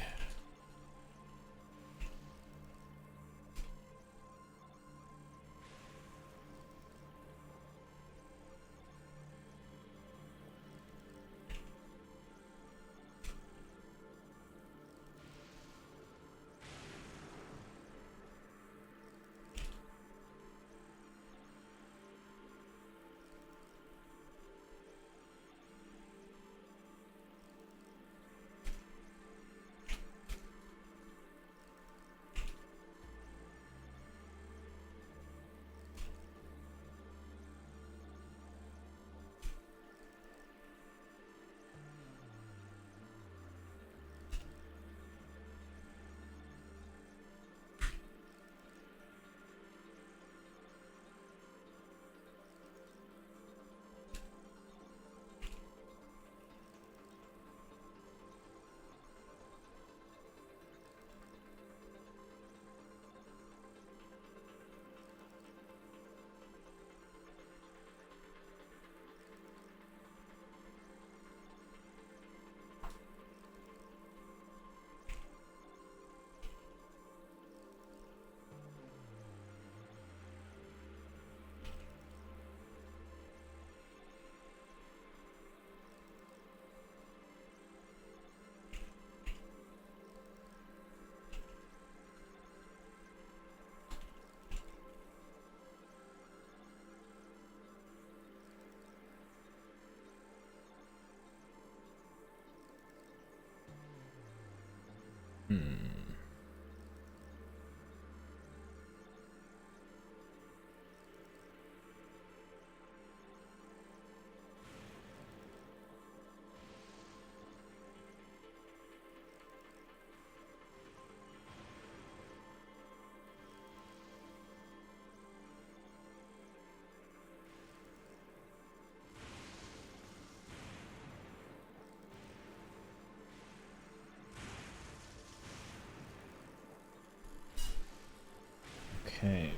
A: Okay.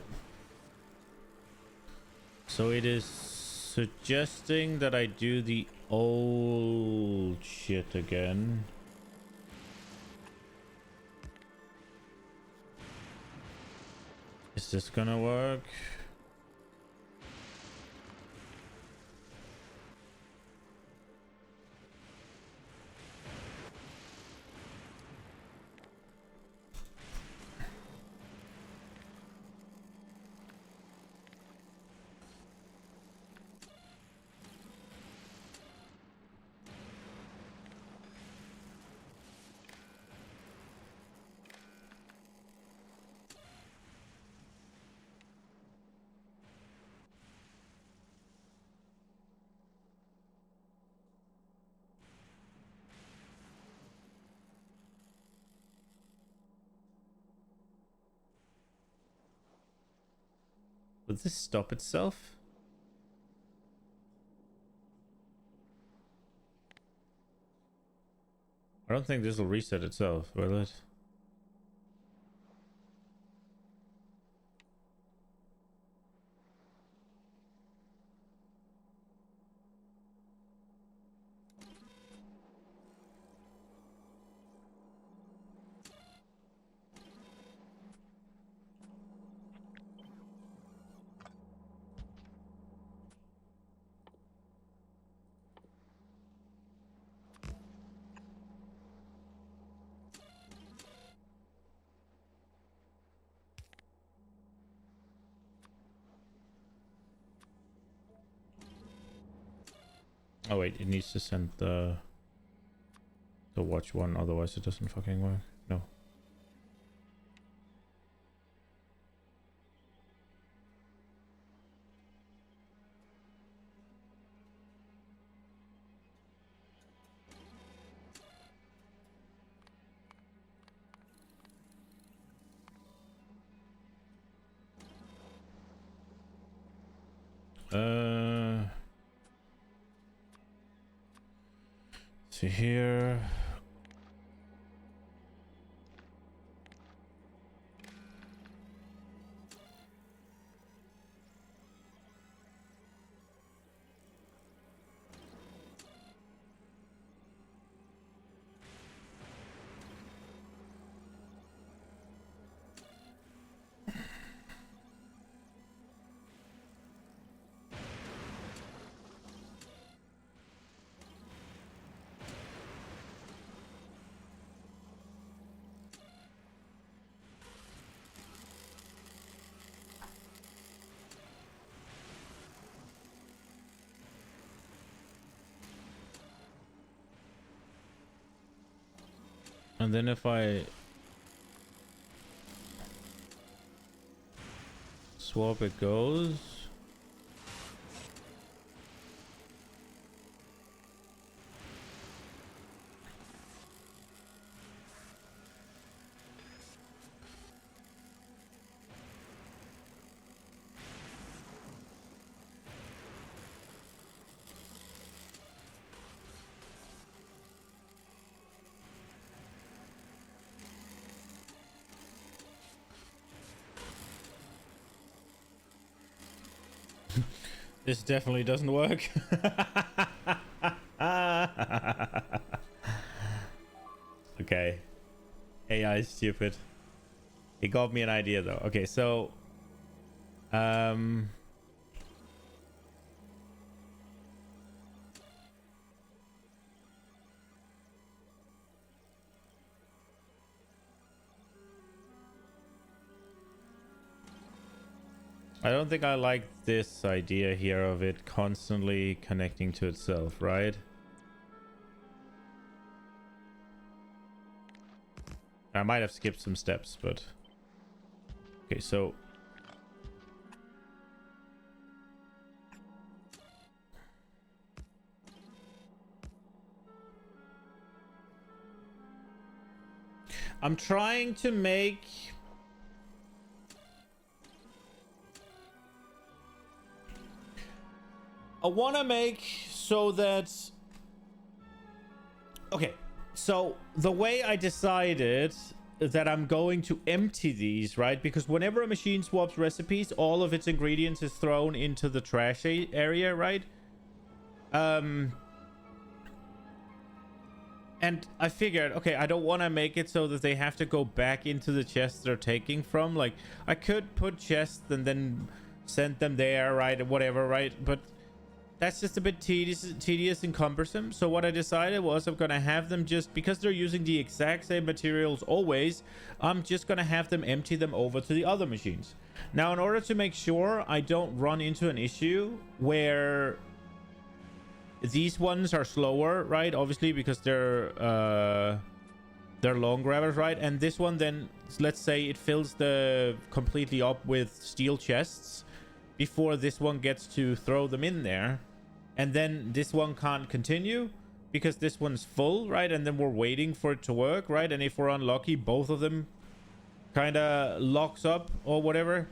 A: So it is suggesting that I do the old shit again. Is this gonna work? Will this stop itself? I don't think this will reset itself, will it? Oh wait, it needs to send the watch one, otherwise it doesn't fucking work. No. See here. And then if I swap, it goes. This definitely doesn't work. Okay. AI is stupid. It got me an idea though. Okay, so I don't think I like this idea here of it constantly connecting to itself, right? I might have skipped some steps, but okay, so I'm trying to make I want to make so that okay, so the way I decided that I'm going to empty these, right? Because whenever a machine swaps recipes, all of its ingredients is thrown into the trash area, right? And I figured, okay, I don't want to make it so that they have to go back into the chests they're taking from. Like, I could put chests and then send them there, right? Whatever, right? But that's just a bit tedious and cumbersome. So what I decided was I'm going to have them just, because they're using the exact same materials always, I'm just going to have them empty them over to the other machines. Now, in order to make sure I don't run into an issue where these ones are slower, right? Obviously, because they're long grabbers, right? And this one then, let's say it fills the completely up with steel chests before this one gets to throw them in there. And then this one can't continue because this one's full, right? And then we're waiting for it to work, right? And if we're unlucky, both of them kind of locks up or whatever.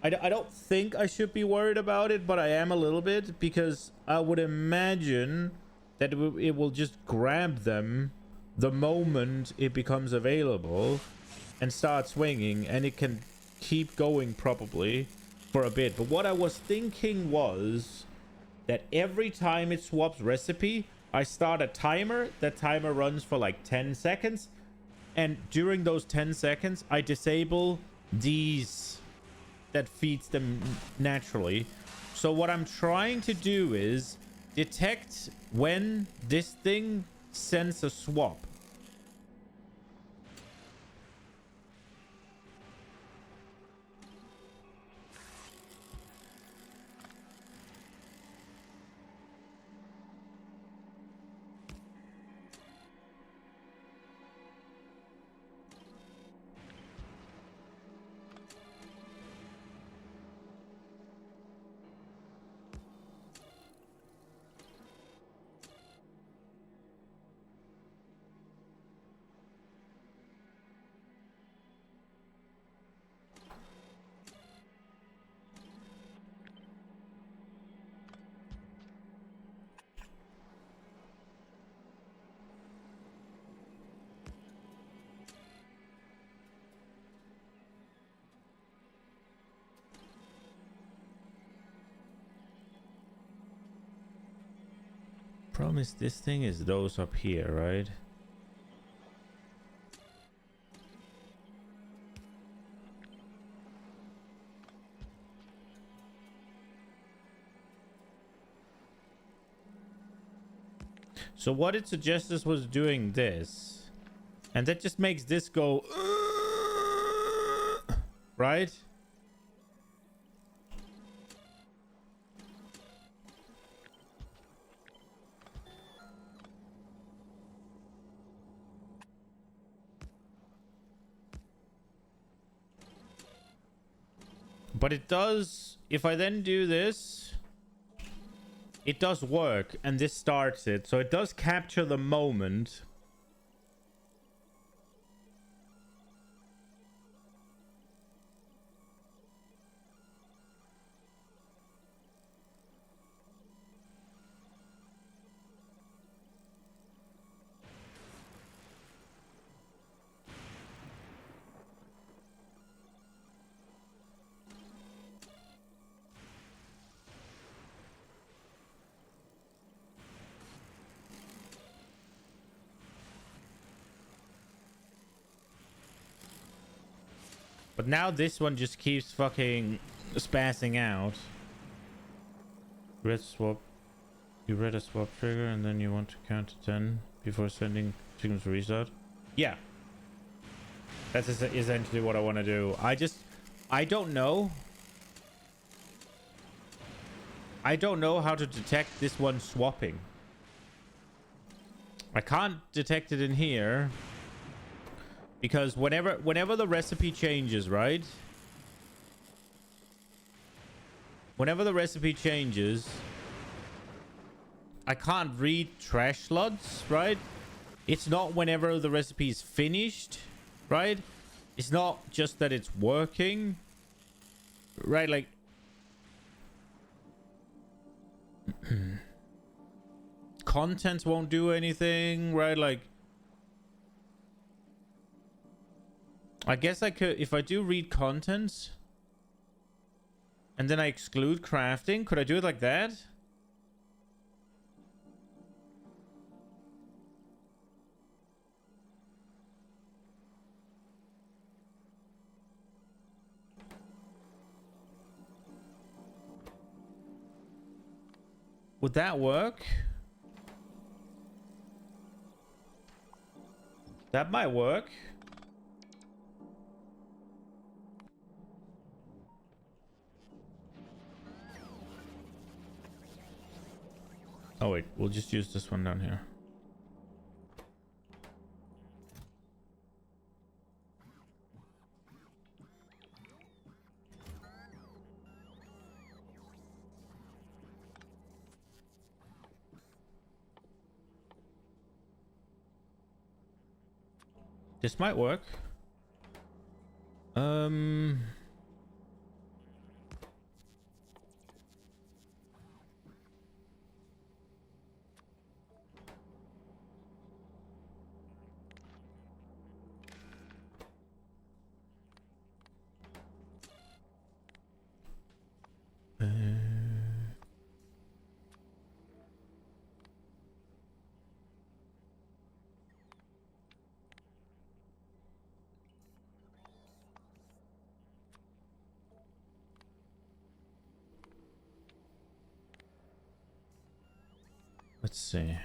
A: I don't think I should be worried about it, but I am a little bit, because I would imagine that it will just grab them the moment it becomes available and start swinging, and it can keep going probably for a bit. But what I was thinking was that every time it swaps recipe, I start a timer. That timer runs for like 10 seconds. And during those 10 seconds, I disable these that feeds them naturally. So what I'm trying to do is detect when this thing sends a swap. Problem is, this thing is those up here, right? So what it suggested was doing this, and that just makes this go right? But it does, if I then do this, it does work, and this starts it. So it does capture the moment. But now this one just keeps fucking spazzing out. Red swap. You read a swap trigger and then you want to count to 10 before sending signals to restart. Yeah. That's essentially what I want to do. I don't know. I don't know how to detect this one swapping. I can't detect it in here. Because whenever the recipe changes, right? Whenever the recipe changes, I can't read trash slots, right? It's not whenever the recipe is finished, right? It's not just that it's working, right? Like, contents won't do anything, right? Like, I guess I could, if I do read contents and then I exclude crafting, could I do it like that? Would that work? That might work. Oh wait, we'll just use this one down here. This might work. Let's see.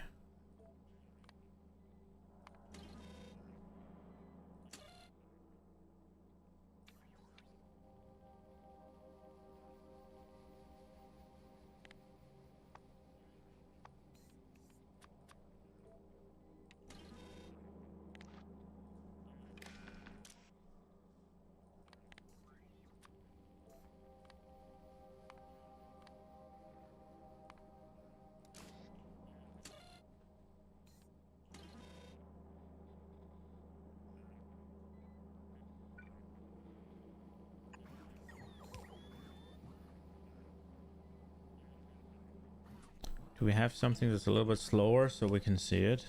A: Do we have something that's a little bit slower so we can see it?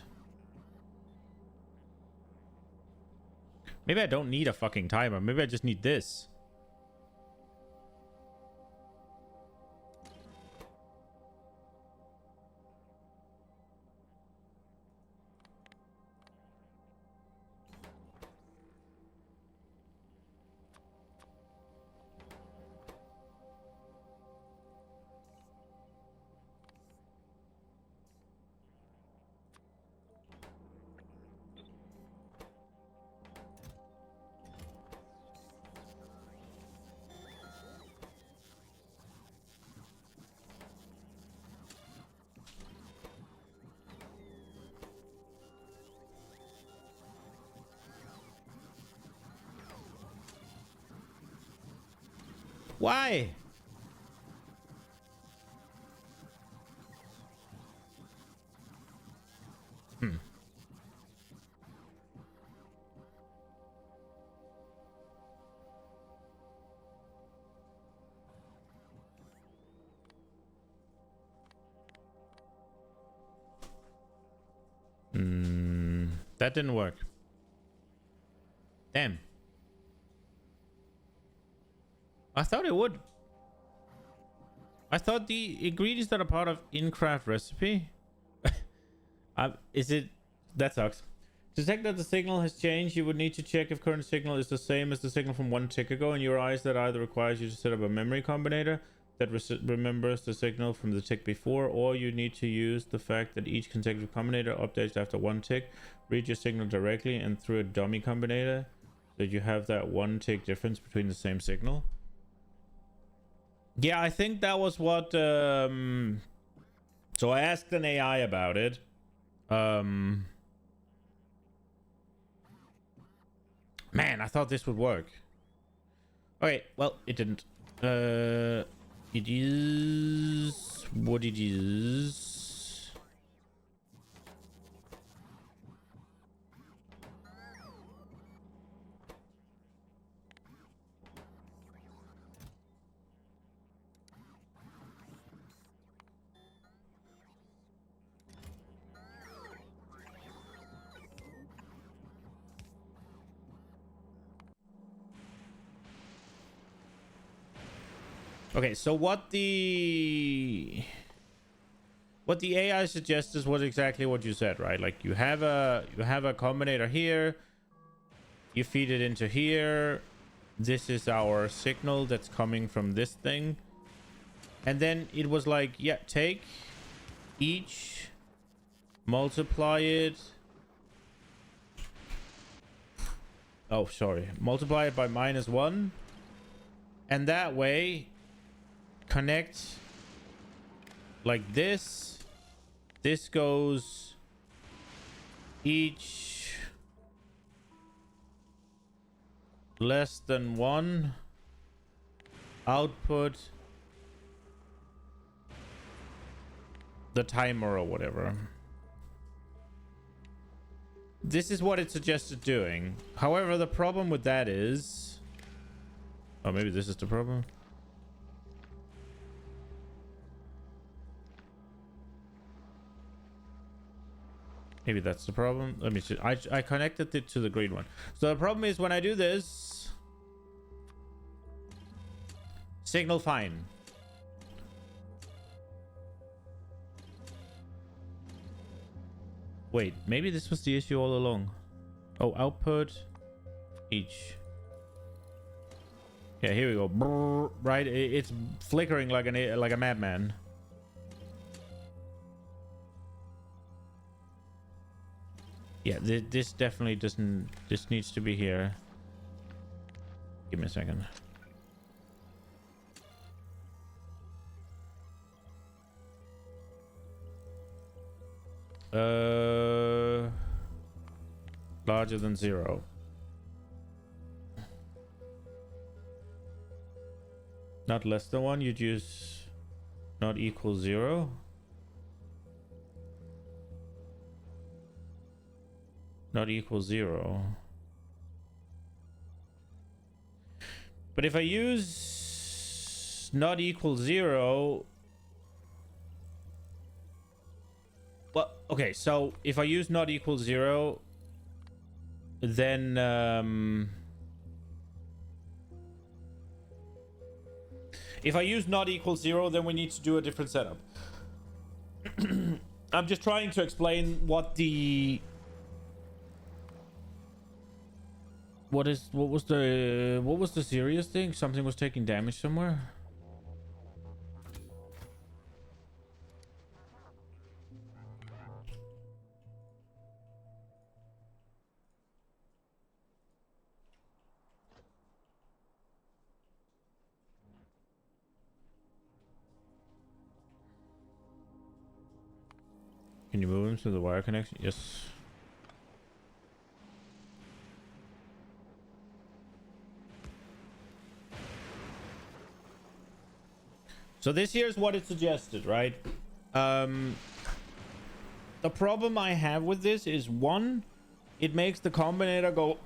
A: Maybe I don't need a fucking timer. Maybe I just need this. Why? That didn't work. Damn. I thought it would. I thought the ingredients that are part of in-craft recipe. Is it? That sucks. To detect that the signal has changed, you would need to check if current signal is the same as the signal from 1 tick ago. In your eyes, that either requires you to set up a memory combinator that remembers the signal from the tick before, or you need to use the fact that each consecutive combinator updates after 1 tick. Read your signal directly and through a dummy combinator, so that you have that 1 tick difference between the same signal. Yeah, I think that was what. So I asked an AI about it. Man, I thought this would work. Okay, well, it didn't. It is what it is. Okay, so what the AI suggests is what exactly what you said, right? Like you have a combinator here, you feed it into here. This is our signal that's coming from this thing. And then it was like, yeah, take each, multiply it. Oh, sorry. Multiply it by -1. And that way, connect like this. This goes each less than 1. Output the timer or whatever. This is what it suggested doing. However, the problem with that is... Oh, maybe this is the problem. Maybe that's the problem. Let me see. I connected it to the green one. So the problem is when I do this... Signal fine. Wait, maybe this was the issue all along. Oh, output each. Yeah, here we go. Brrr, right, it's flickering like a madman. Yeah, this definitely doesn't... This needs to be here. Give me a second. Larger than 0. Not less than 1, you'd use not equal 0. Not equal 0. But if I use not equal 0... Well, okay, so if I use not equal 0, then... If I use not equal 0, then we need to do a different setup. I'm just trying to explain what the... What was the serious thing? Something was taking damage somewhere? Can you move him to the wire connection? Yes. So this here is what it suggested, right? The problem I have with this is, one, it makes the combinator go,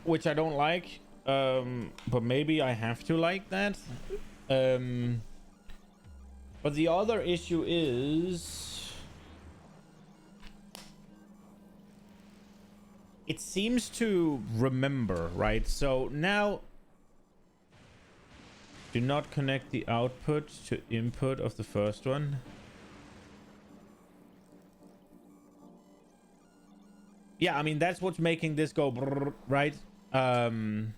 A: which I don't like. But maybe I have to like that. But the other issue is, it seems to remember, right? So now, do not connect the output to input of the first one. Yeah, I mean, that's what's making this go brrr, right? And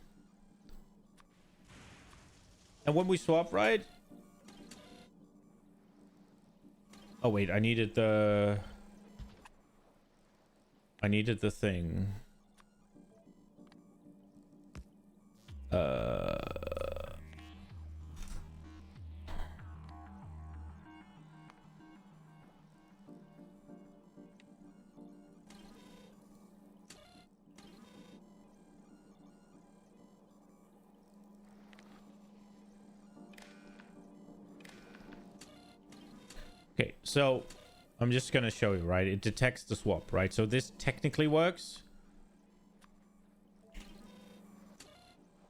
A: when we swap, right? Oh, wait, I needed the thing. Okay, so I'm just gonna show you, right? It detects the swap, right? So this technically works.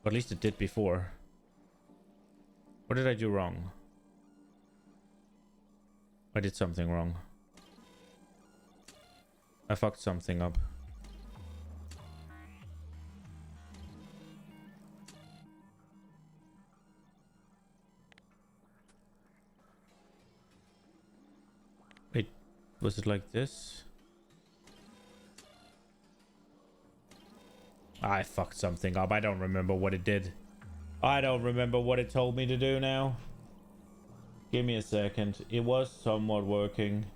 A: Or at least it did before. What did I do wrong? I did something wrong. I fucked something up. Wait, was it like this? I fucked something up. I don't remember what it did. I don't remember what it told me to do now. Give me a second. It was somewhat working.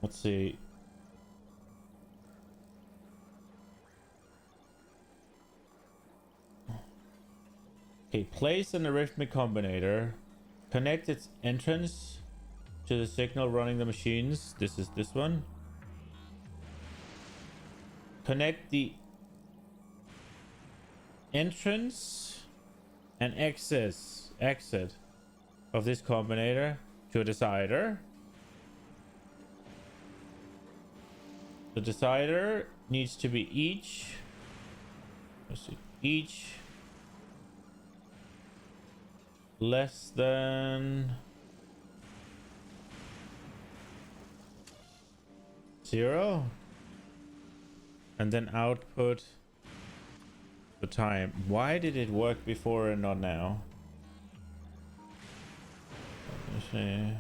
A: Let's see. Okay, place an arithmetic combinator. Connect its entrance to the signal running the machines. This is this one. Connect the entrance and exit of this combinator to a decider. The decider needs to be each. Let's see, each less than 0, and then output the time. Why did it work before and not now? Let me see.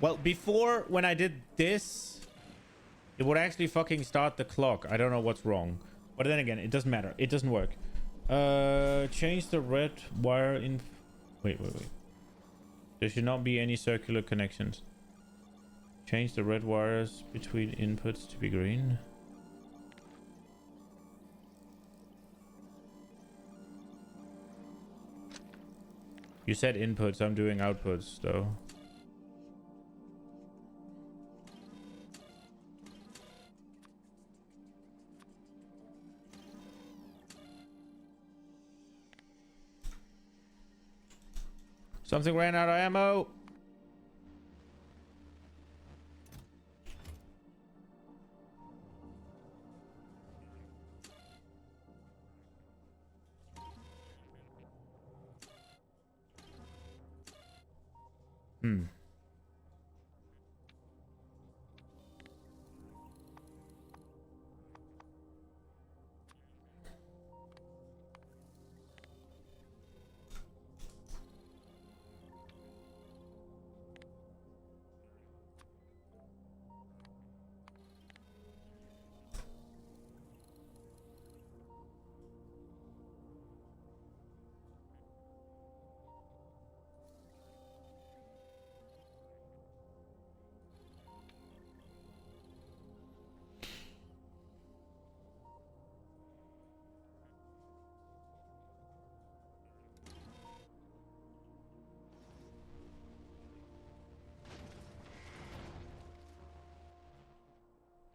A: Well, before, when I did this, it would actually fucking start the clock. I don't know what's wrong. But then again, it doesn't matter. It doesn't work. Change the red wire in... Wait. There should not be any circular connections. Change the red wires between inputs to be green. You said inputs. I'm doing outputs, though. Something ran out of ammo.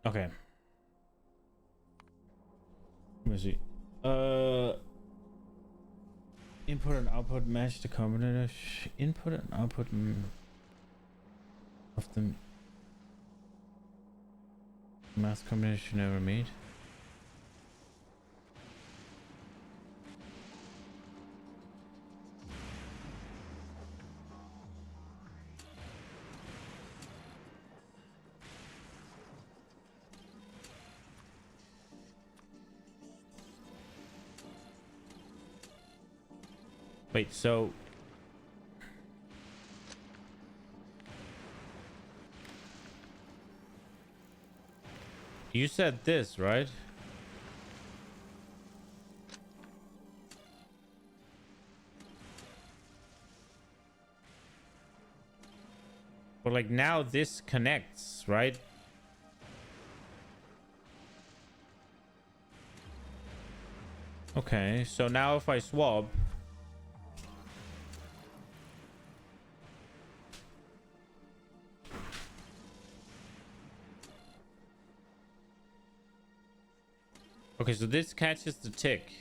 A: Okay. Let me see. Input and output match the combination. Input and output of the math combination never made. Wait, so you said this, right? But like now this connects, right? Okay, so now if I swap, okay, so this catches the tick.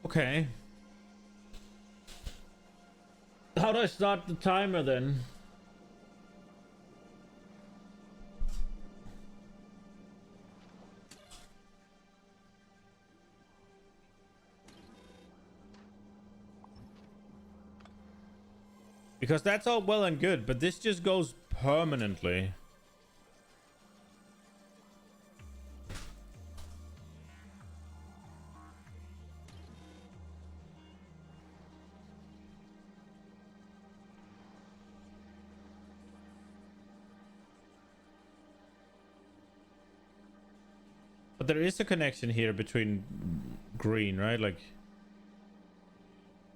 A: Okay. How do I start the timer then? Because that's all well and good, but this just goes permanently. But there is a connection here between green, right? Like,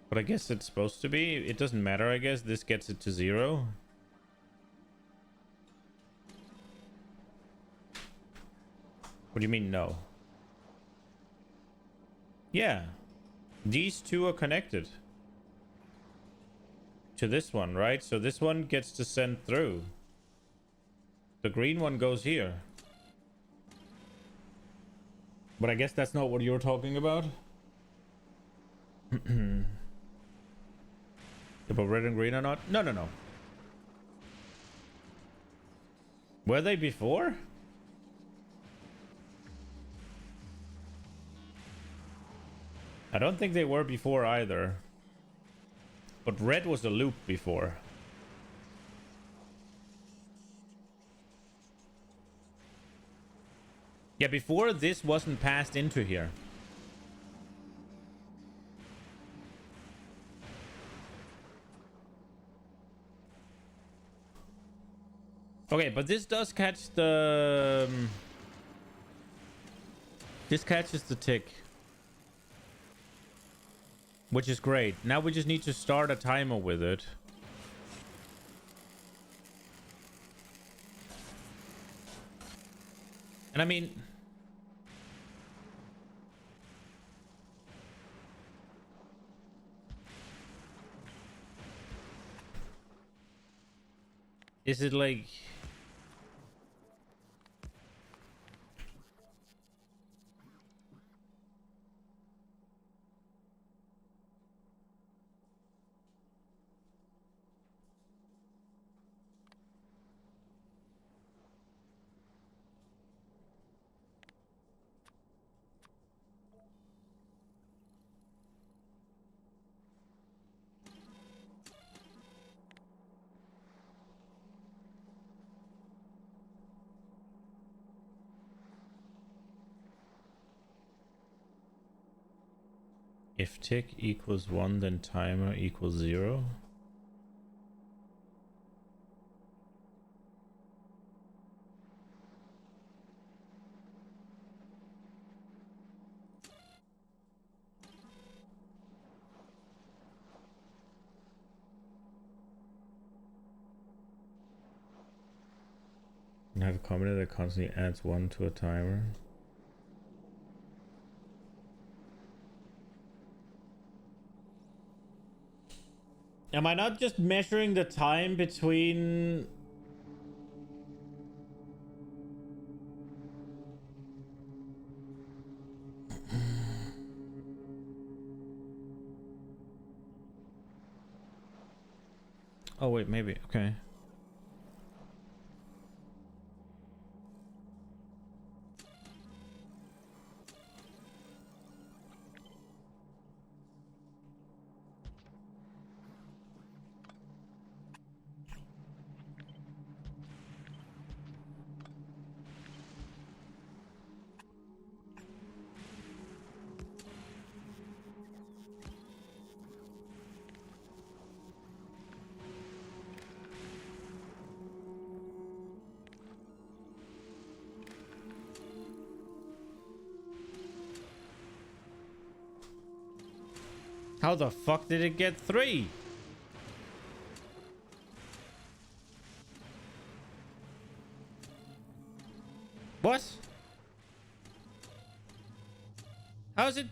A: but I guess it's supposed to be. It doesn't matter, I guess. This gets it to 0. What do you mean, no? Yeah. These two are connected to this one, right? So this one gets to send through. The green one goes here. But I guess that's not what you're talking about. About red and green or not? No, no, no. Were they before? I don't think they were before either. But red was a loop before. Yeah, before this wasn't passed into here. Okay, but this does catch the... this catches the tick. Which is great. Now we just need to start a timer with it. And I mean... is it like... if tick equals 1, then timer equals 0. And have a commenter that constantly adds 1 to a timer. Am I not just measuring the time between... oh wait, maybe. Okay. How the fuck did it get 3? What? How's it?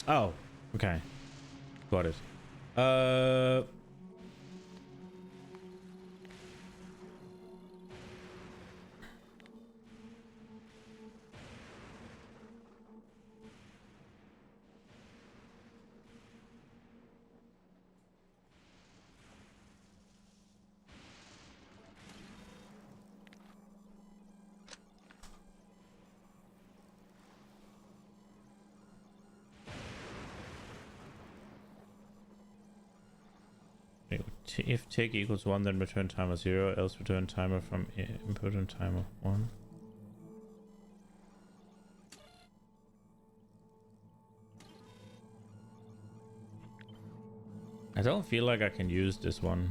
A: Oh, okay. Got it. If tick equals 1, then return timer 0, else return timer from input and timer 1. I don't feel like I can use this one.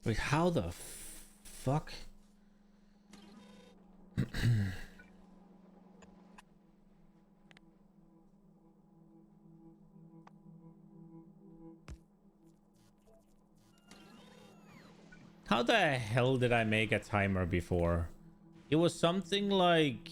A: Wait, how the fuck? How the hell did I make a timer before? It was something like...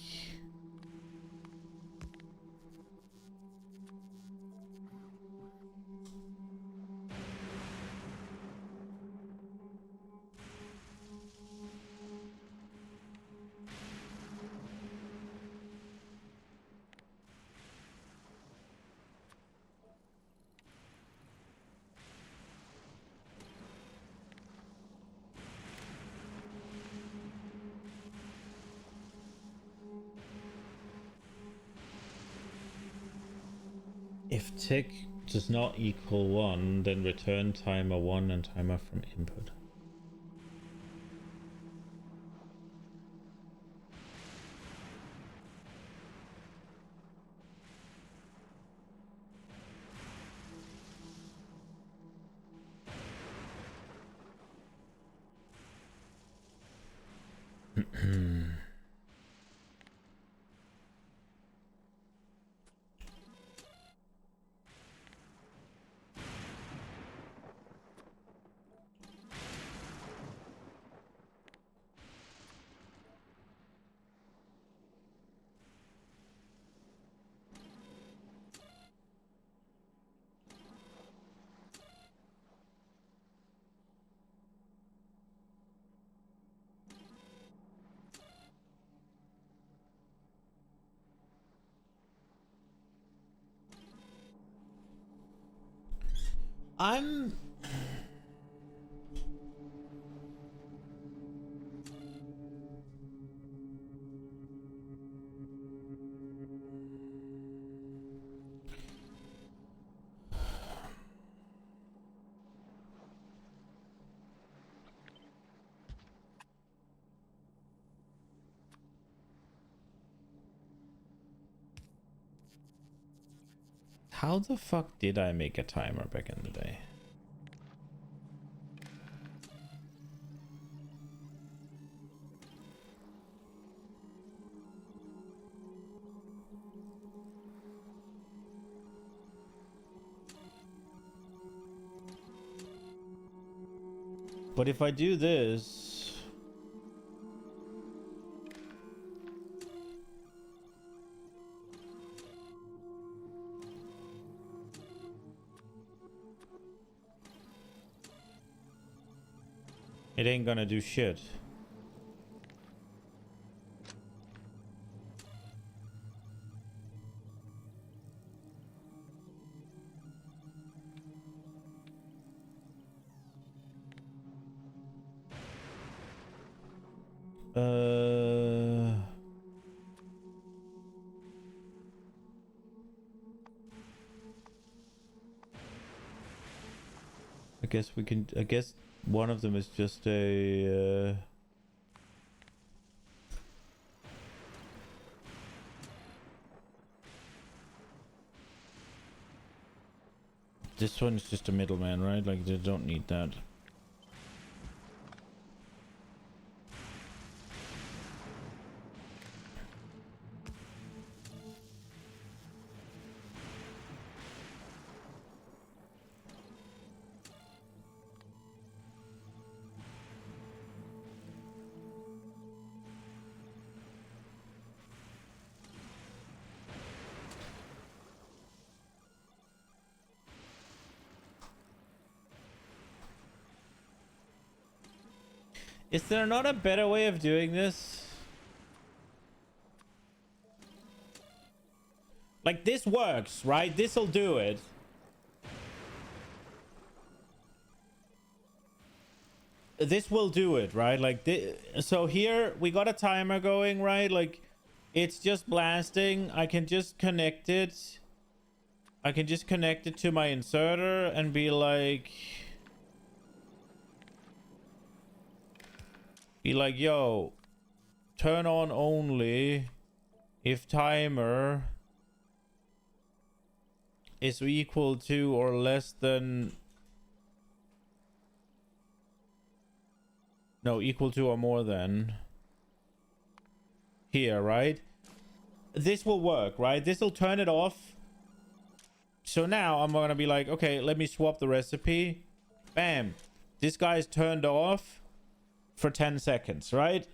A: If tick does not equal 1, then return timer 1 and timer from input. I'm... How the fuck did I make a timer back in the day? But if I do this... it ain't gonna do shit. I guess we can... I guess one of them is just a... This one is just a middleman, right? Like, they don't need that. Is there not a better way of doing this? Like, this works, right? This'll do it. This will do it, right? Like, so here we got a timer going, right? Like, it's just blasting. I can just connect it. I can just connect it to my inserter and be like... yo, turn on only if timer is equal to or less than No, equal to or more than. Here, right? This will work, right? This will turn it off. So now I'm gonna be like, okay, let me swap the recipe. Bam. This guy's turned off for 10 seconds, right?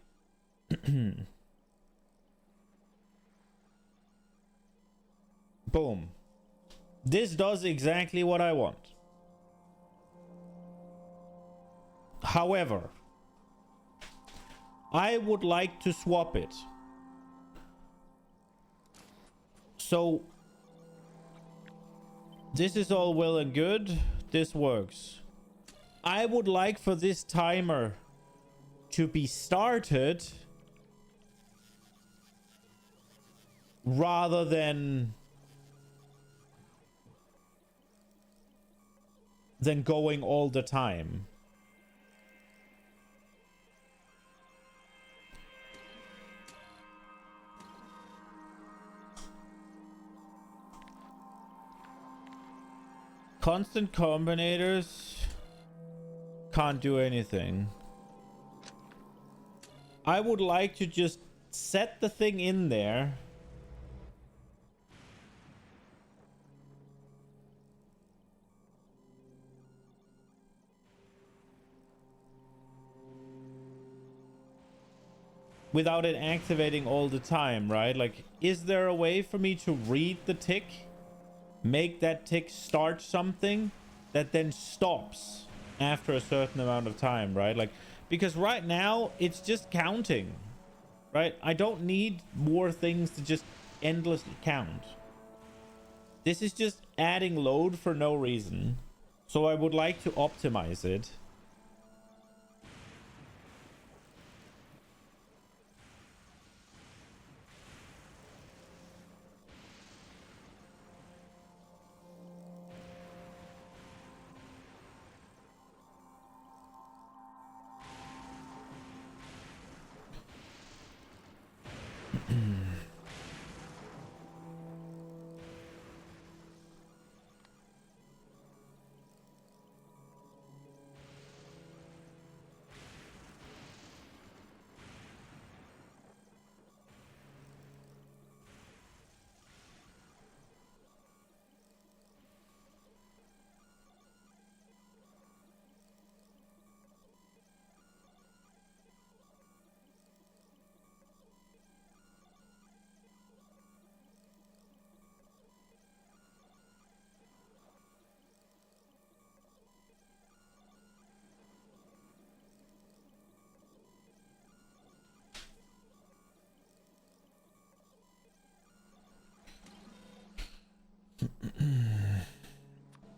A: Boom. This does exactly what I want. However, I would like to swap it. So this is all well and good. This works. I would like for this timer to be started rather than going all the time. Constant combinators can't do anything. I would like to just set the thing in there. Without it activating all the time, right? Like, is there a way for me to read the tick? Make that tick start something that then stops after a certain amount of time, right? Like, because right now it's just counting, right? I don't need more things to just endlessly count. This is just adding load for no reason. So I would like to optimize it.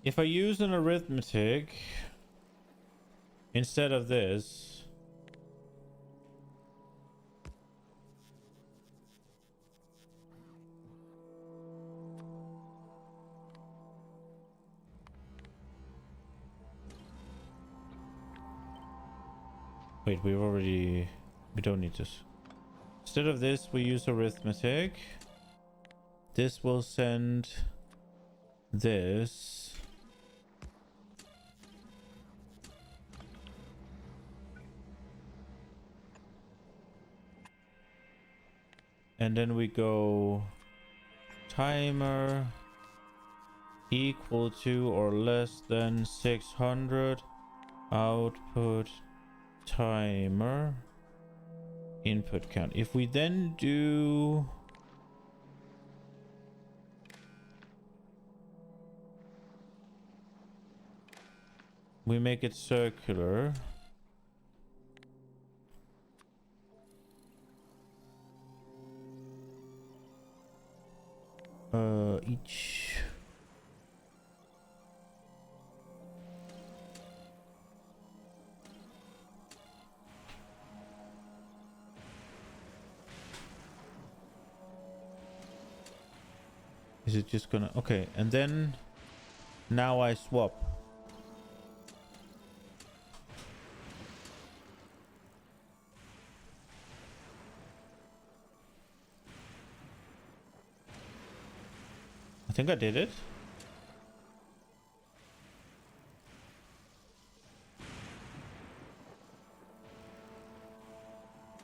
A: If I use an arithmetic instead of this, wait, we don't need this. Instead of this, we use arithmetic. This will send this. And then we go timer equal to or less than 600 output timer input count. If we then do we make it circular. Each. Is it just gonna... Okay, and then now I swap. I think I did it.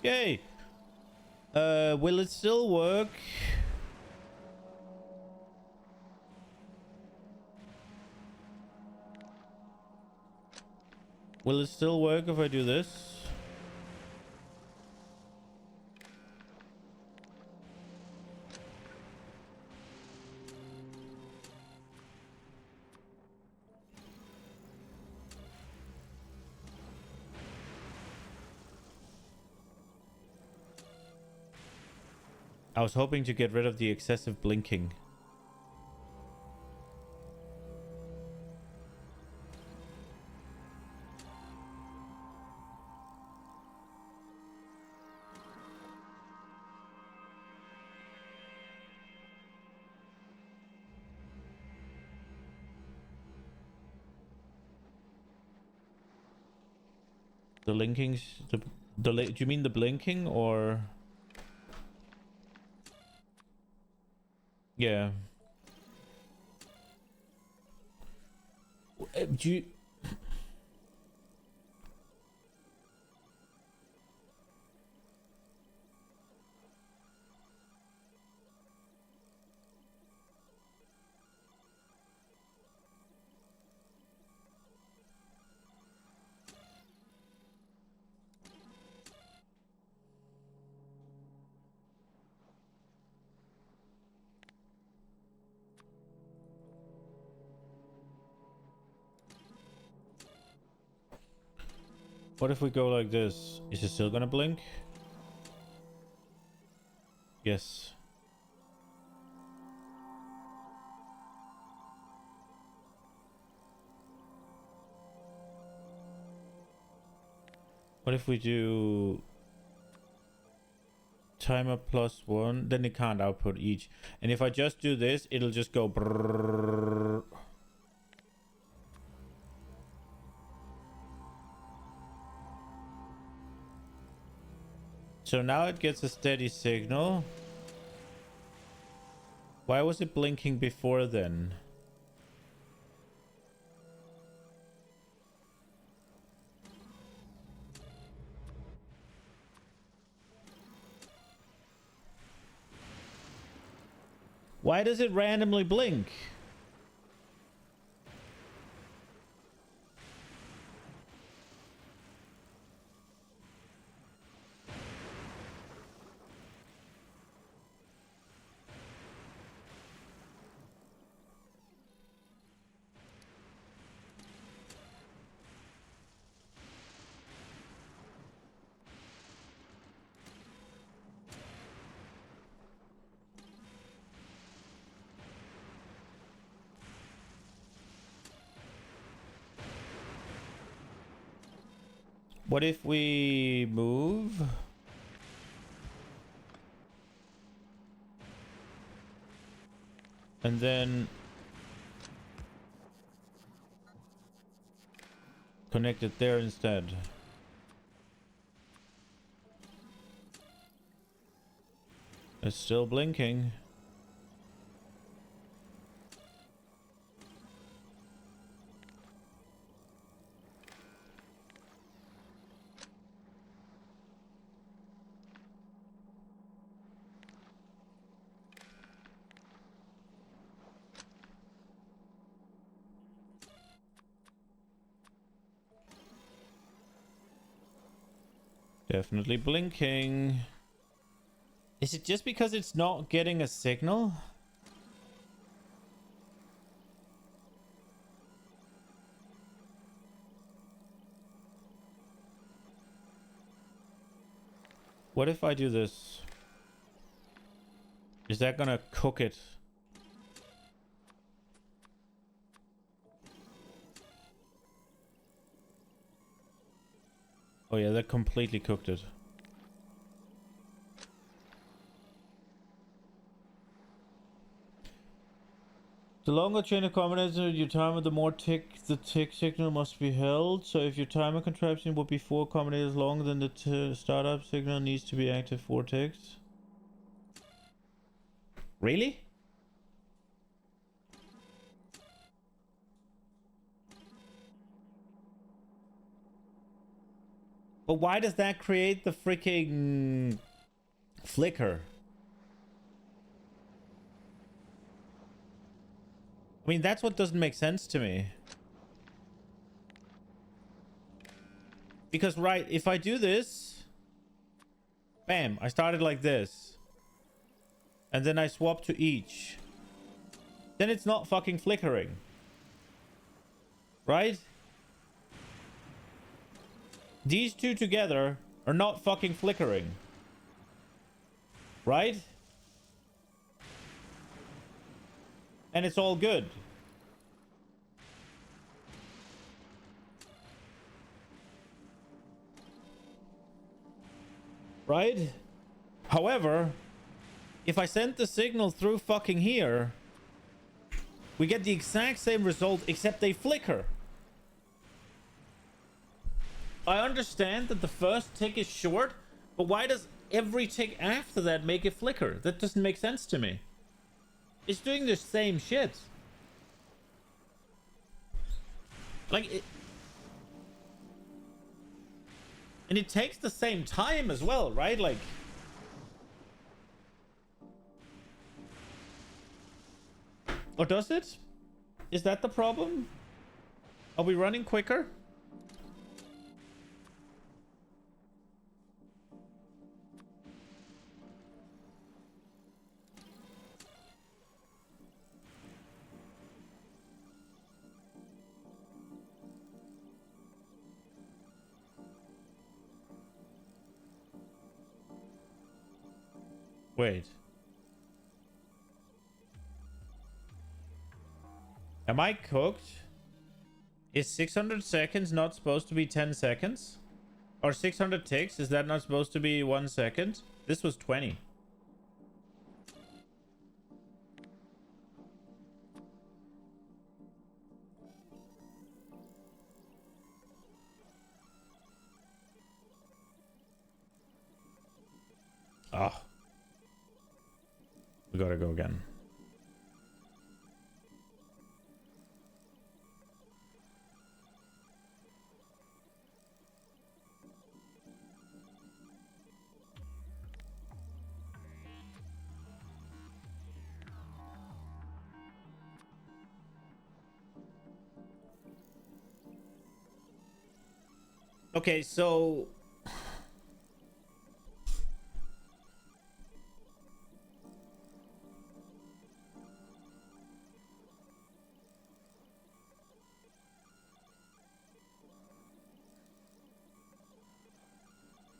A: Yay! Will it still work? Will it still work if I do this? I was hoping to get rid of the excessive blinking. The linkings, do you mean the blinking or? Yeah. Do you? What if we go like this? Is it still gonna blink? Yes. What if we do timer +1? Then it can't output each. And if I just do this, it'll just go brrrr. So now it gets a steady signal. Why was it blinking before then? Why does it randomly blink? What if we move? And then connect it there instead. It's still blinking. Definitely blinking. Is it just because it's not getting a signal? What if I do this? Is that gonna cook it? Oh yeah, that completely cooked it. The longer chain of combinations you timer, the more the tick signal must be held. So if your timer contraption would be 4 combinators long, then the startup signal needs to be active 4 ticks. Really? But why does that create the freaking flicker? I mean, that's what doesn't make sense to me. Because, right, if I do this... Bam, I started like this. And then I swap to each. Then it's not fucking flickering. Right? These two together are not fucking flickering. Right? And it's all good. Right? However, if I send the signal through fucking here, we get the exact same result, except they flicker. I understand that the first tick is short, but why does every tick after that make it flicker? That doesn't make sense to me. It's doing the same shit. Like it... And it takes the same time as well, right? Like... Or does it? Is that the problem? Are we running quicker? Wait. Am I cooked? Is 600 seconds not supposed to be 10 seconds? Or 600 ticks, is that not supposed to be 1 second? This was 20. Ah. We gotta go again. Okay, so...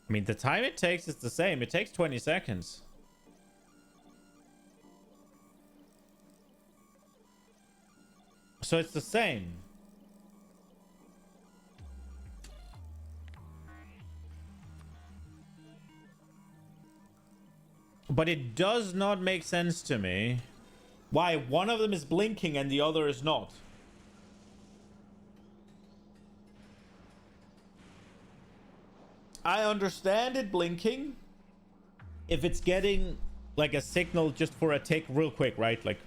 A: I mean, the time it takes is the same. It takes 20 seconds. So it's the same. But it does not make sense to me why one of them is blinking and the other is not. I understand it blinking if it's getting like a signal just for a tick real quick, right? Like,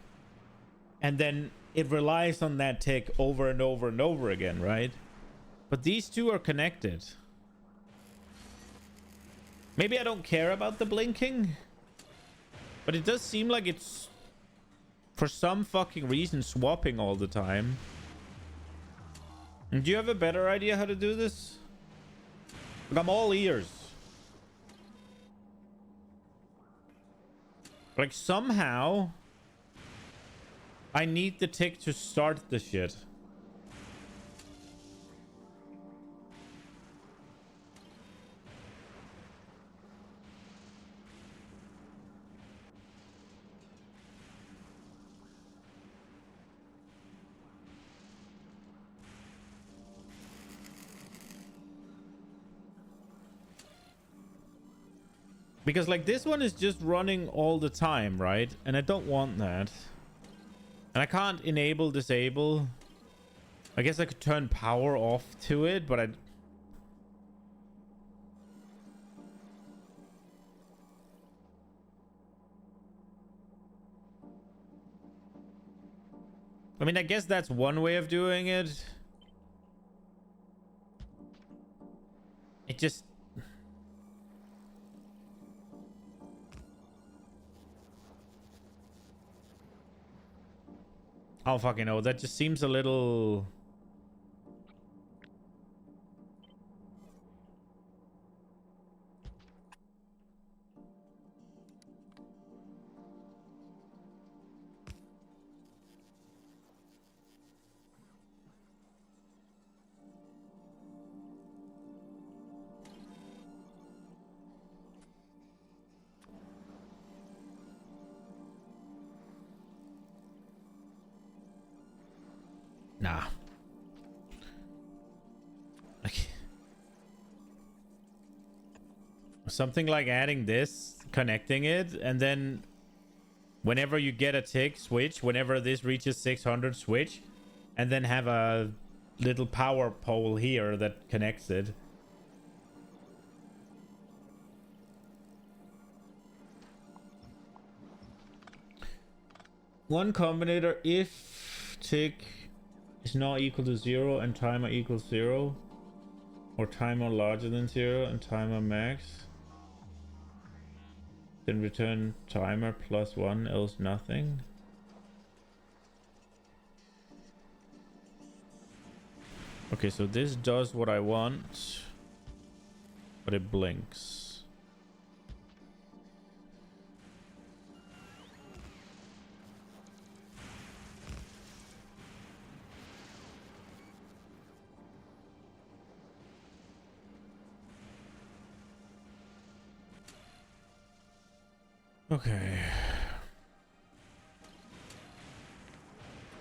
A: and then it relies on that tick over and over and over again, right? But these two are connected. Maybe I don't care about the blinking, but it does seem like it's for some fucking reason swapping all the time. And do you have a better idea how to do this? Like, I'm all ears. Like, somehow I need the tick to start the shit. Because, like, this one is just running all the time, right? And I don't want that. And I can't enable, disable. I guess I could turn power off to it, but I mean, I guess that's one way of doing it. It just... I don't fucking know. That just seems a little... Nah. Like... Something like adding this, connecting it, and then whenever you get a tick, switch. Whenever this reaches 600, switch. And then have a little power pole here that connects it. One combinator if tick is not equal to 0 and timer equals 0. Or timer larger than 0 and timer max. Then return timer +1, else nothing. Okay, so this does what I want, but it blinks. Okay.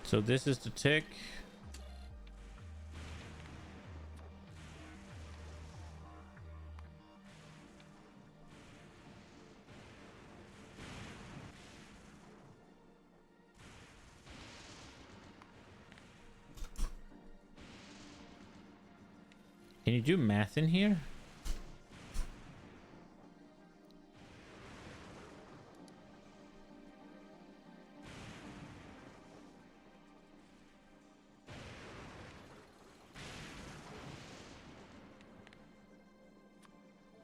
A: So this is the tick. Can you do math in here?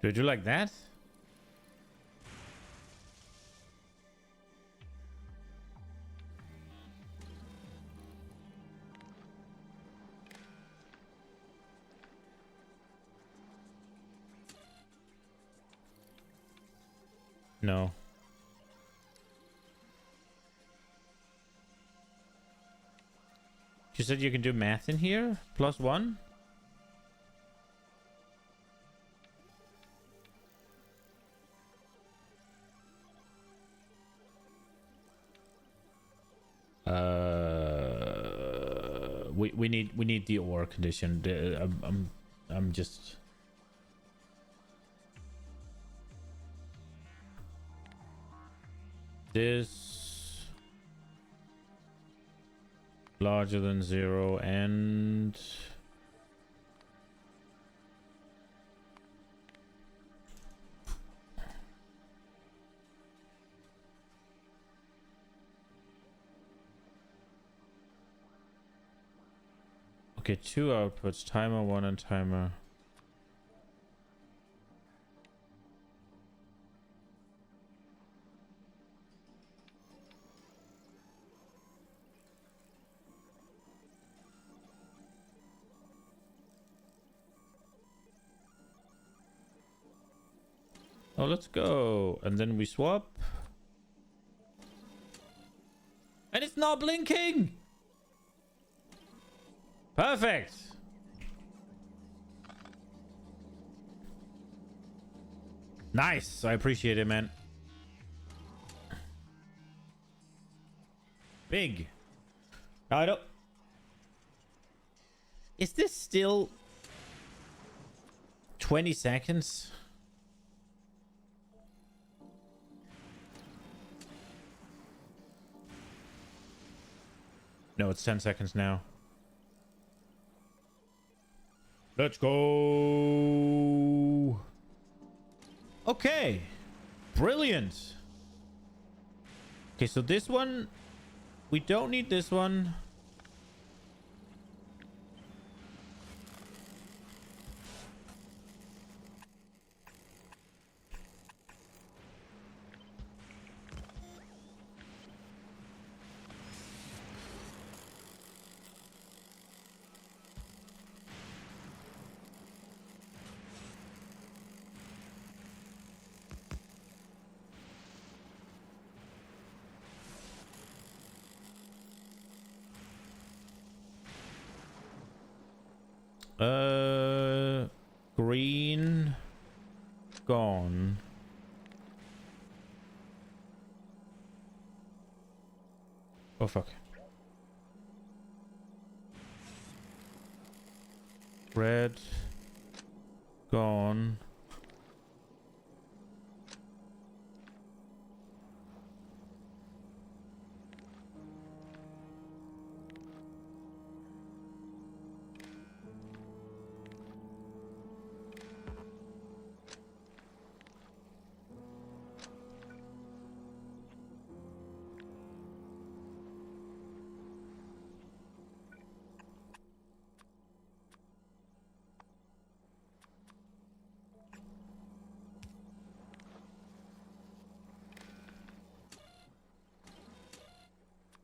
A: Do I do like that? No. You said you can do math in here? +1? We need the ore condition. I'm just... This larger than 0 and okay, 2 outputs, timer 1 and timer. Oh, let's go. And then we swap. And it's not blinking. Perfect. Nice. I appreciate it, man. Big. I don't... Is this still 20 seconds? No, it's 10 seconds now. Let's go. Okay. Brilliant. Okay, so this one, we don't need this one. Green gone. Oh fuck. Red gone.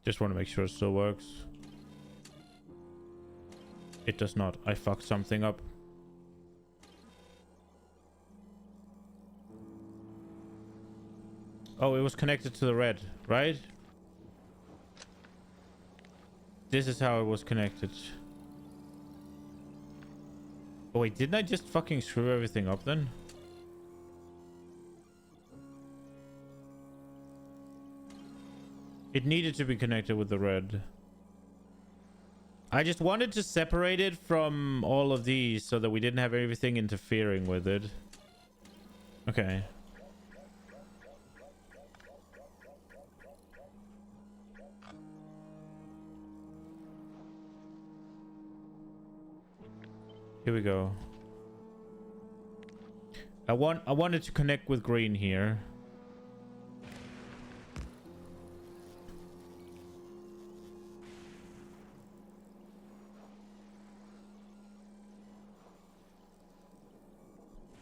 A: Just want to make sure it still works. It does not. I fucked something up. Oh, it was connected to the red, right? This is how it was connected. Oh wait, didn't I just fucking screw everything up then? It needed to be connected with the red. I just wanted to separate it from all of these so that we didn't have everything interfering with it. Okay. Here we go. I wanted to connect with green here.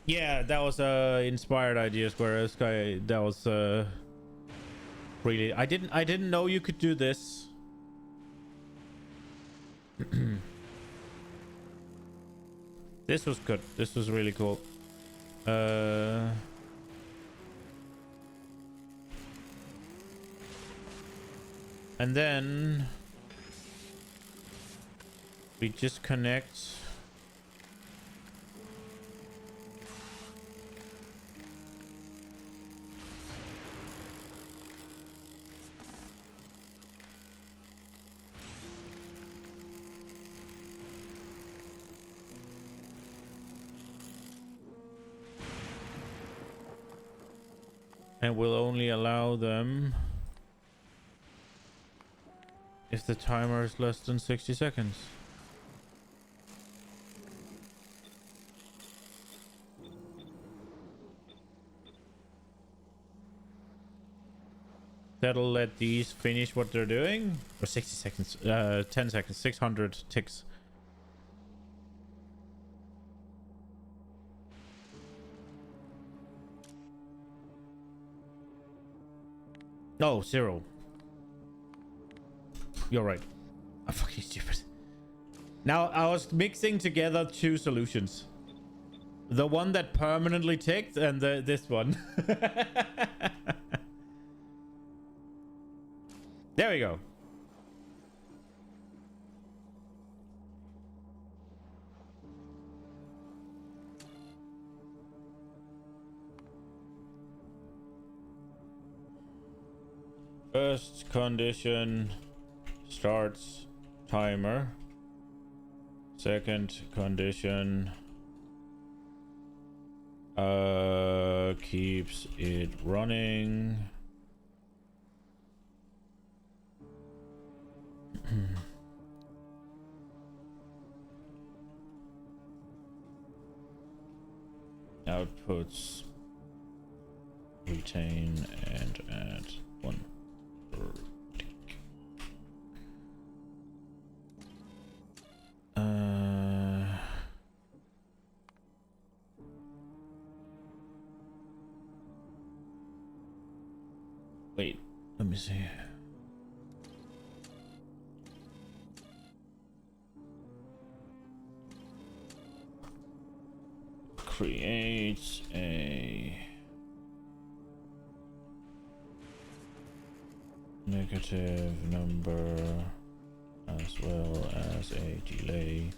A: Yeah, that was inspired idea, Square Sky. That was really I didn't know you could do this. This was good. This was really cool. And then we just connect. And we'll only allow them if the timer is less than 60 seconds. That'll let these finish what they're doing. Or 60 seconds. 10 seconds. 600 ticks. No, 0. You're right. I'm fucking stupid. Now, I was mixing together two solutions. The one that permanently ticked and this one. There we go. First condition starts timer. Second condition keeps it running. Outputs retain and add 1 per tick. Wait, let me see. Creates a negative number as well as a delay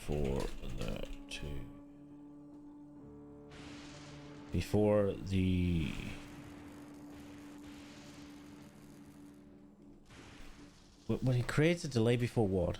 A: before the two. Before the... When he creates a delay before what?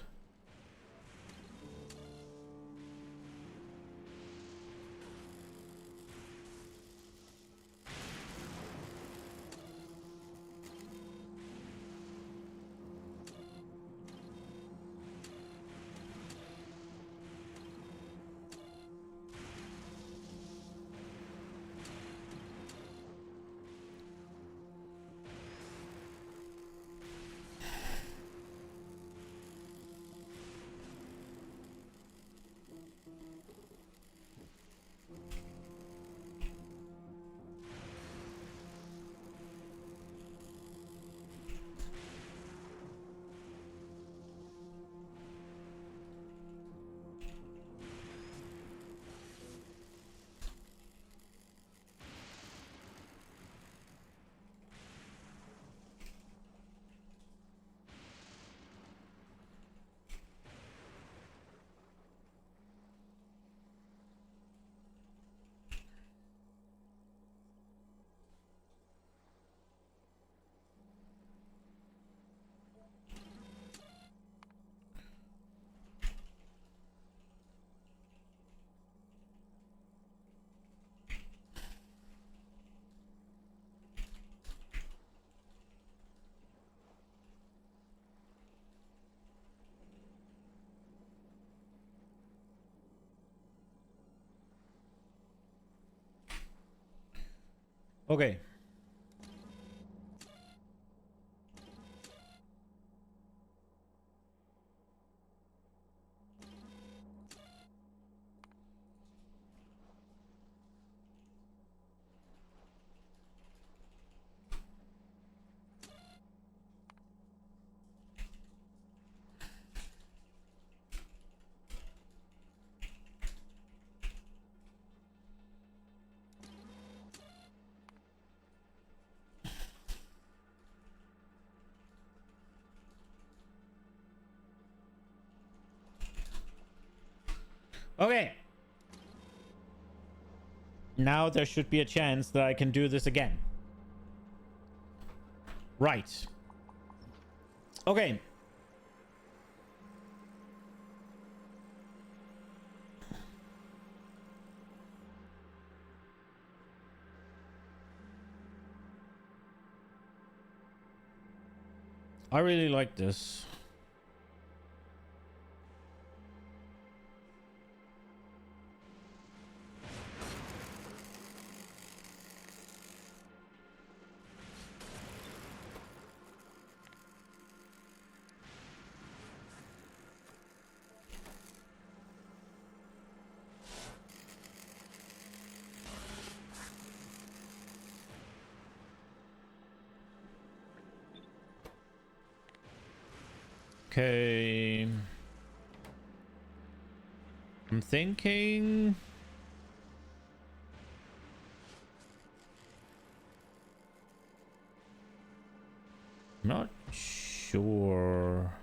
A: Okay. Okay. Now there should be a chance that I can do this again. Right. Okay. I really like this. Okay. I'm thinking... Not sure.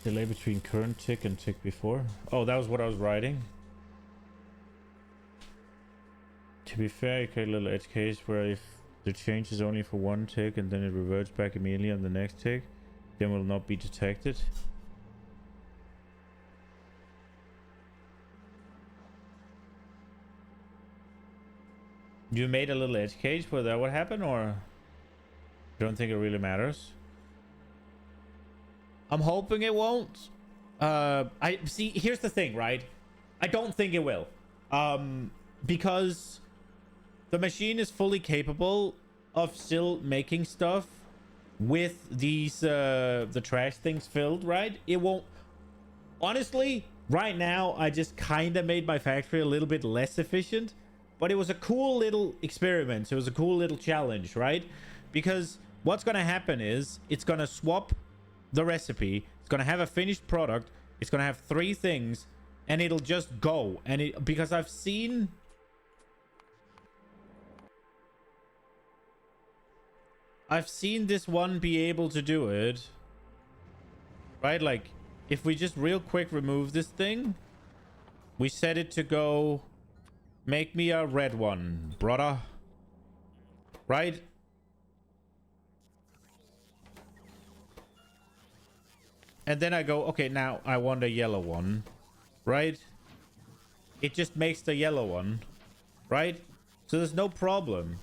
A: Delay between current tick and tick before. Oh, that was what I was writing. To be fair, you create a little edge case where if the change is only for one tick and then it reverts back immediately on the next tick, then will not be detected. You made a little edge case where that would happen, or you don't think it really matters? I'm hoping it won't. I see. Here's the thing, right? I don't think it will. Because the machine is fully capable of still making stuff with these the trash things filled, right? It won't. Honestly, Right now, I just kind of made my factory a little bit less efficient, but it was a cool little experiment. It was a cool little challenge, right? Because what's going to happen is it's going to swap the recipe. It's going to have a finished product. It's going to have 3 things, and it'll just go. And it, because I've seen this one be able to do it, right? Like, if we just real quick remove this thing, we set it to go, make me a red one, brother. Right? And then I go, okay, now I want a yellow one, right? It just makes the yellow one, right? So there's no problem.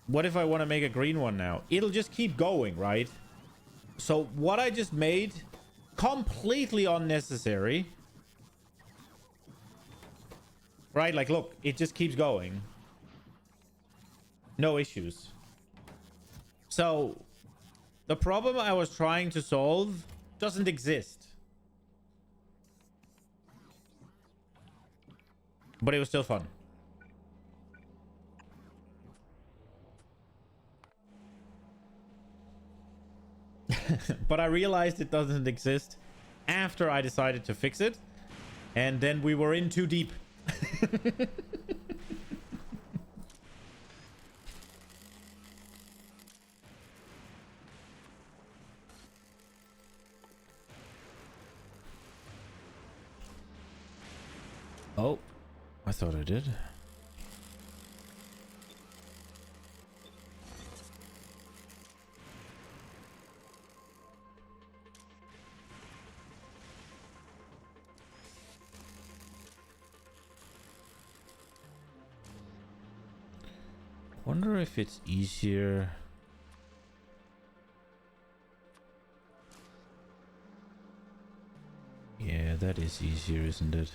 A: What if I want to make a green one now? It'll just keep going, right? So what I just made, completely unnecessary. Right? Like, look, it just keeps going. No issues. So the problem I was trying to solve doesn't exist. But it was still fun. But I realized it doesn't exist after I decided to fix it. And then we were in too deep. Oh, I thought I did. Wonder if it's easier. Yeah, that is easier, isn't it?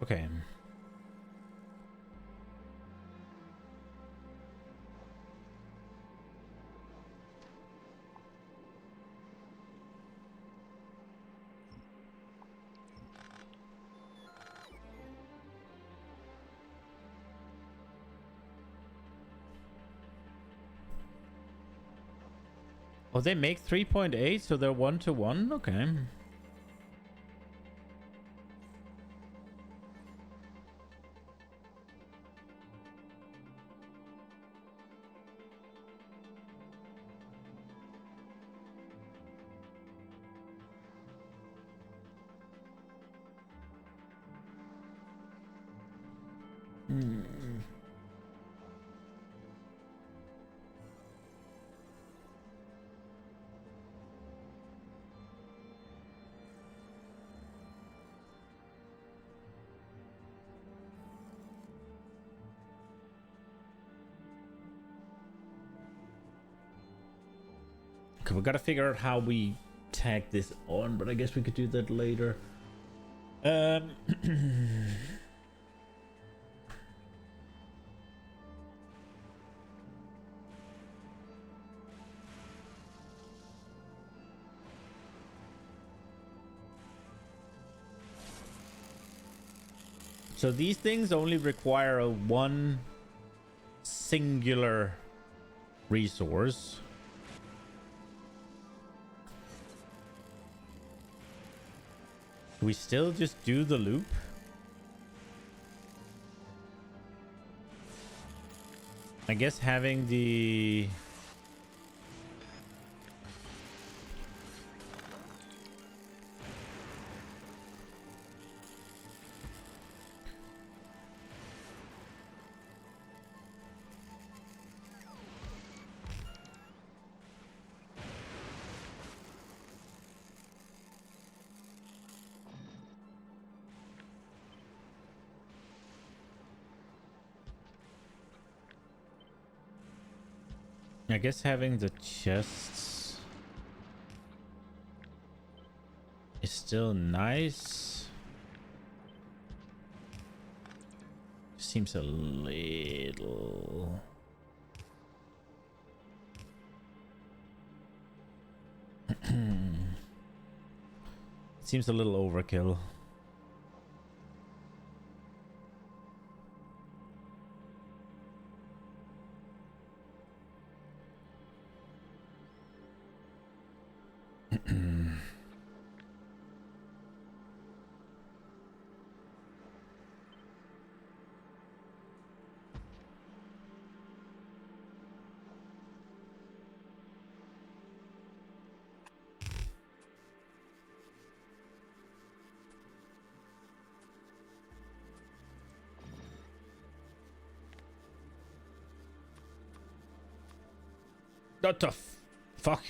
A: Okay. Oh, they make 3.8, so they're 1-to-1? Okay. Okay, we gotta figure out how we tag this on, but I guess we could do that later. So these things only require a one singular resource. Do we still just do the loop? I guess having the... I guess having the chests is still nice. Seems a little... Seems a little overkill. What the fuck?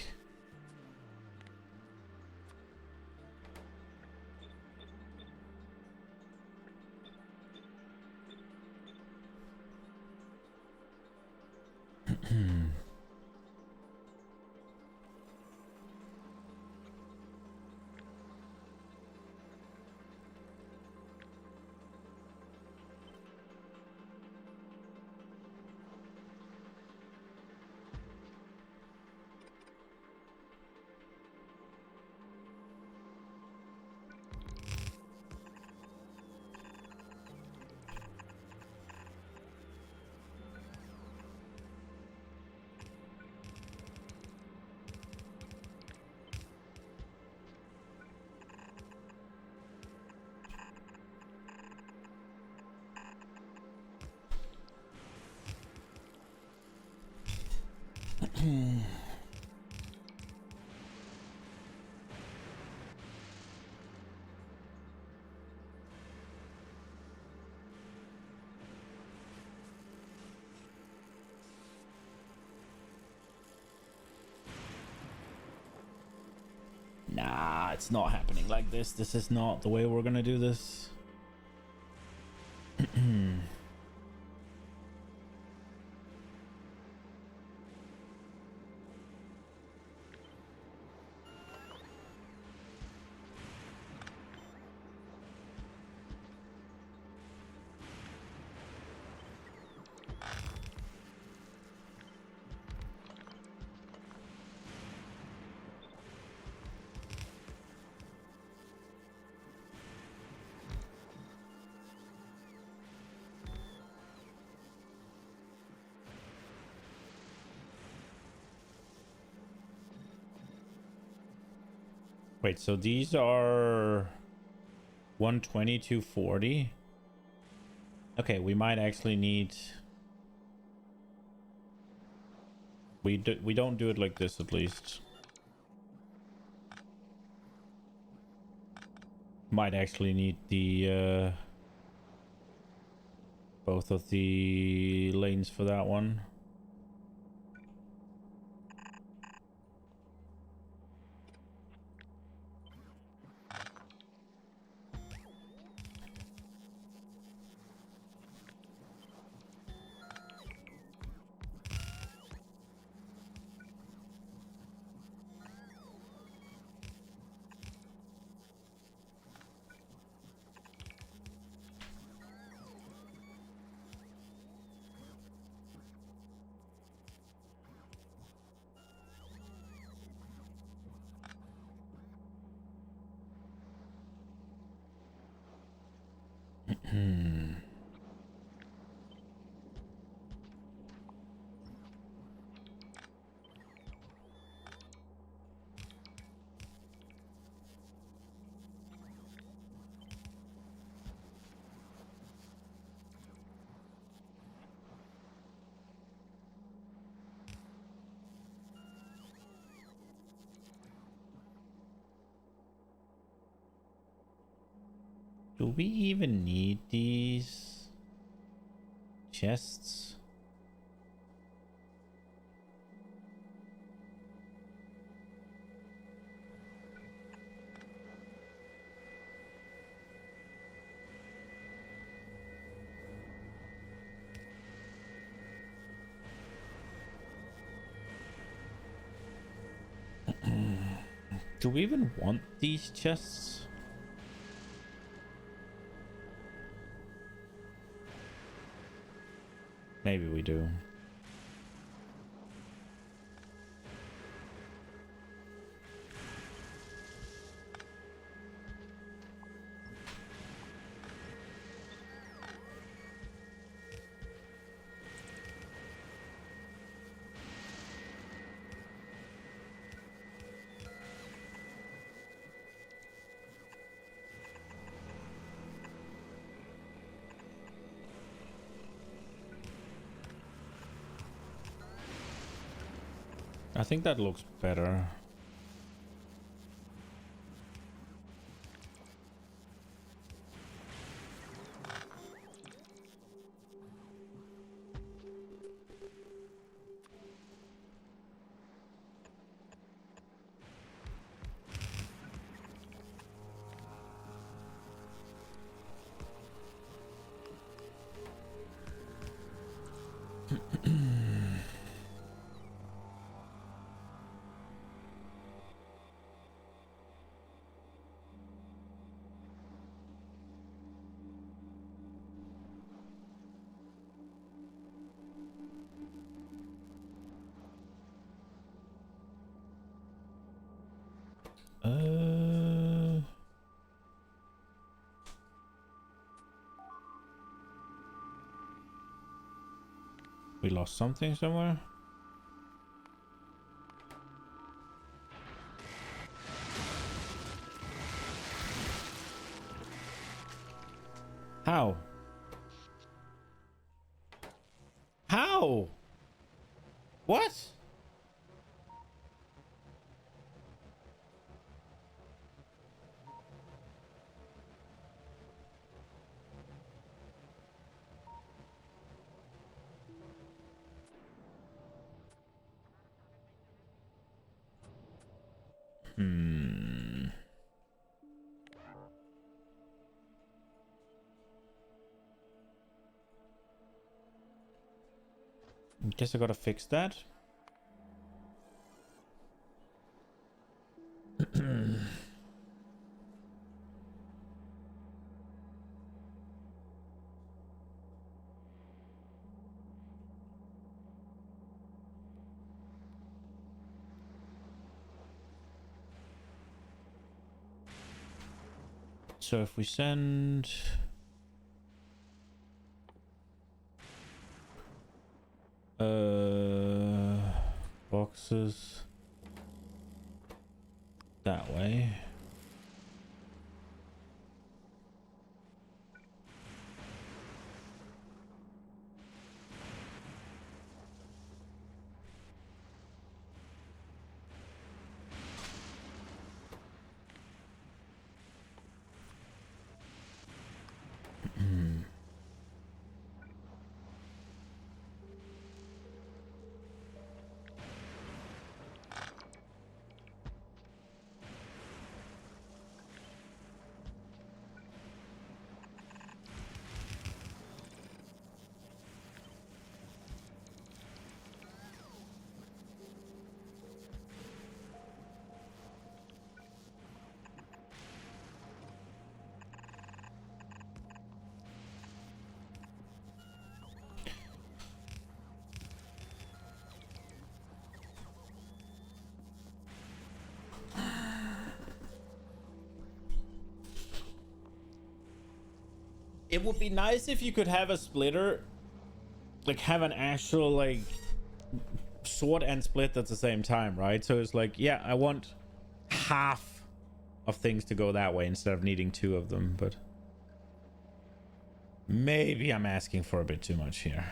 A: Nah, it's not happening like this. This is not the way we're gonna do this. Wait, so these are 120, 240. Okay, we might actually need... We don't do it like this, at least. Might actually need the both of the lanes for that one. Do we even need these chests? Do we even want these chests? Maybe we do. I think that looks better. We lost something somewhere. How? How? What? Guess I gotta fix that. So if we send boxes that way. It would be nice if you could have a splitter, like have an actual like sword and split at the same time, right? So it's like, yeah, I want half of things to go that way instead of needing two of them, but maybe I'm asking for a bit too much here.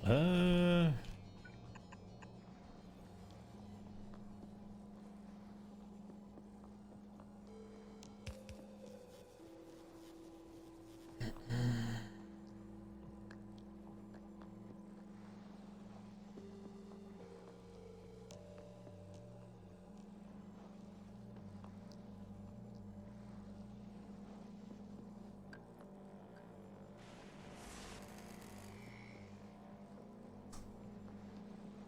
A: Uh...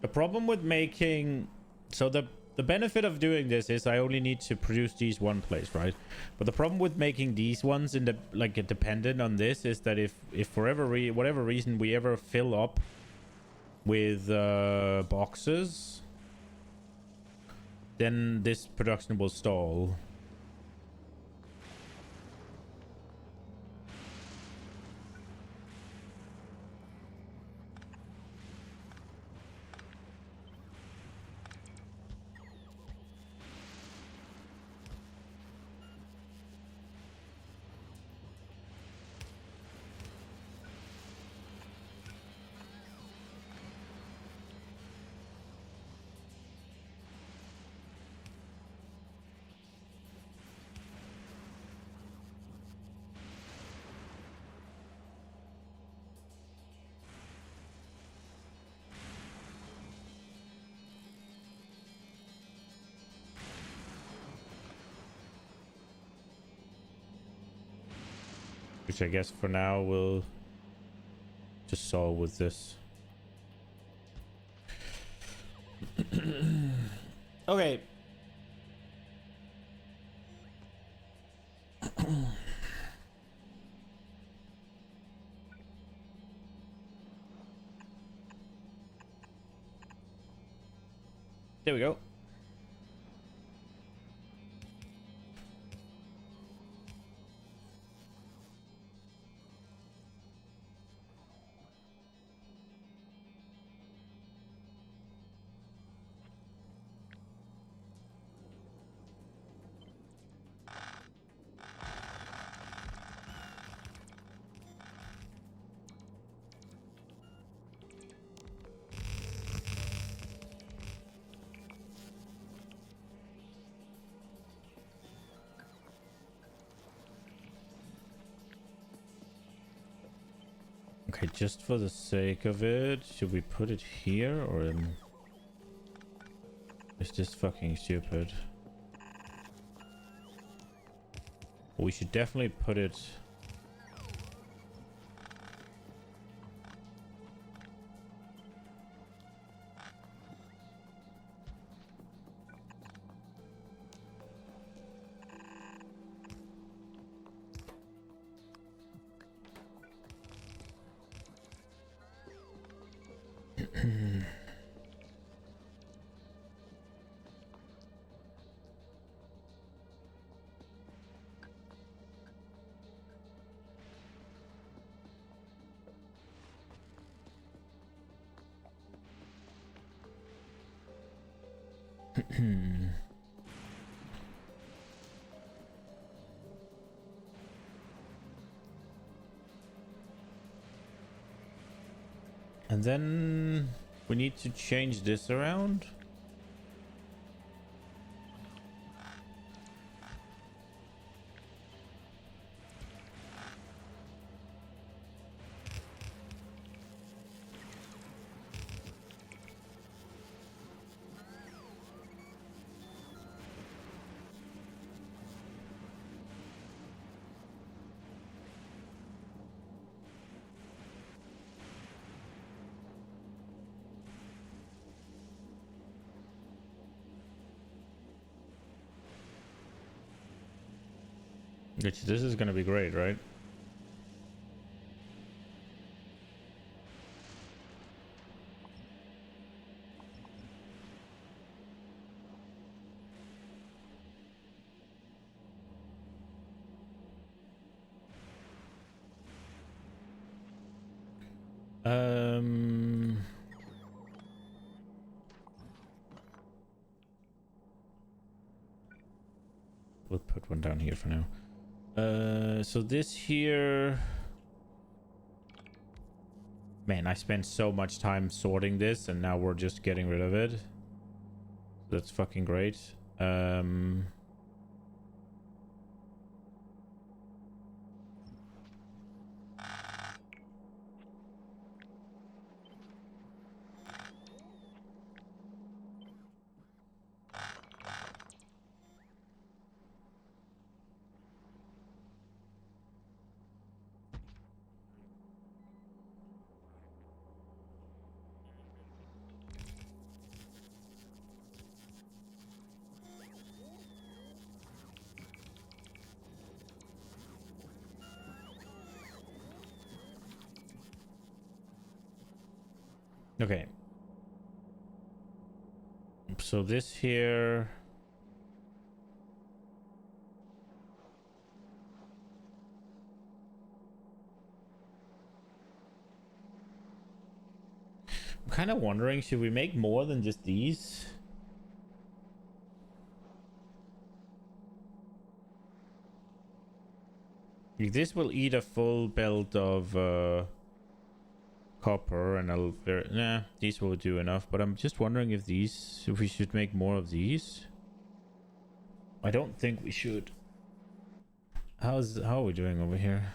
A: The problem with making... So the benefit of doing this is I only need to produce these one place, right? But the problem with making these ones in the like dependent on this is that if for whatever reason we ever fill up with boxes, then this production will stall. Which I guess for now we'll just solve with this. Okay. There we go. Okay, just for the sake of it, should we put it here or is this fucking stupid? We should definitely put it... And then we need to change this around. Which this is going to be great, right? We'll put one down here for now. So this here... Man, I spent so much time sorting this, and now we're just getting rid of it. That's fucking great. Okay. So this here... I'm kind of wondering, should we make more than just these? This will eat a full belt of copper, and nah, these will do enough. But I'm just wondering if we should make more of these. I don't think we should. How are we doing over here?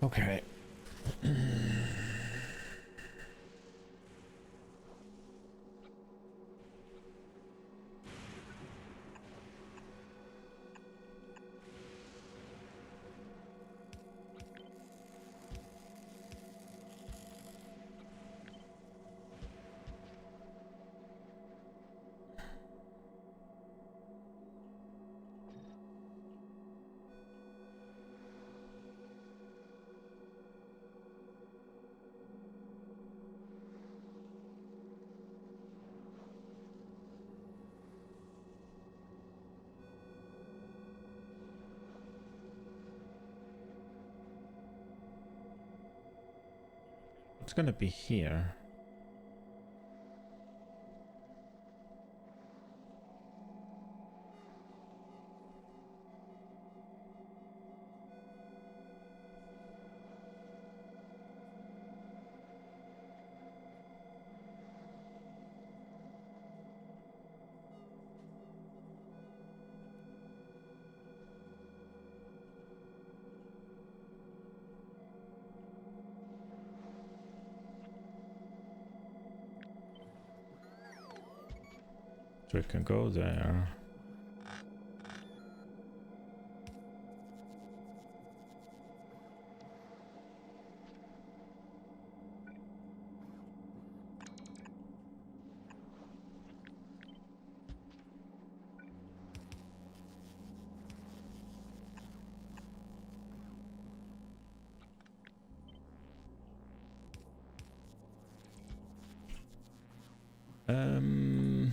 A: Okay. It's gonna be here. So it can go there. Um...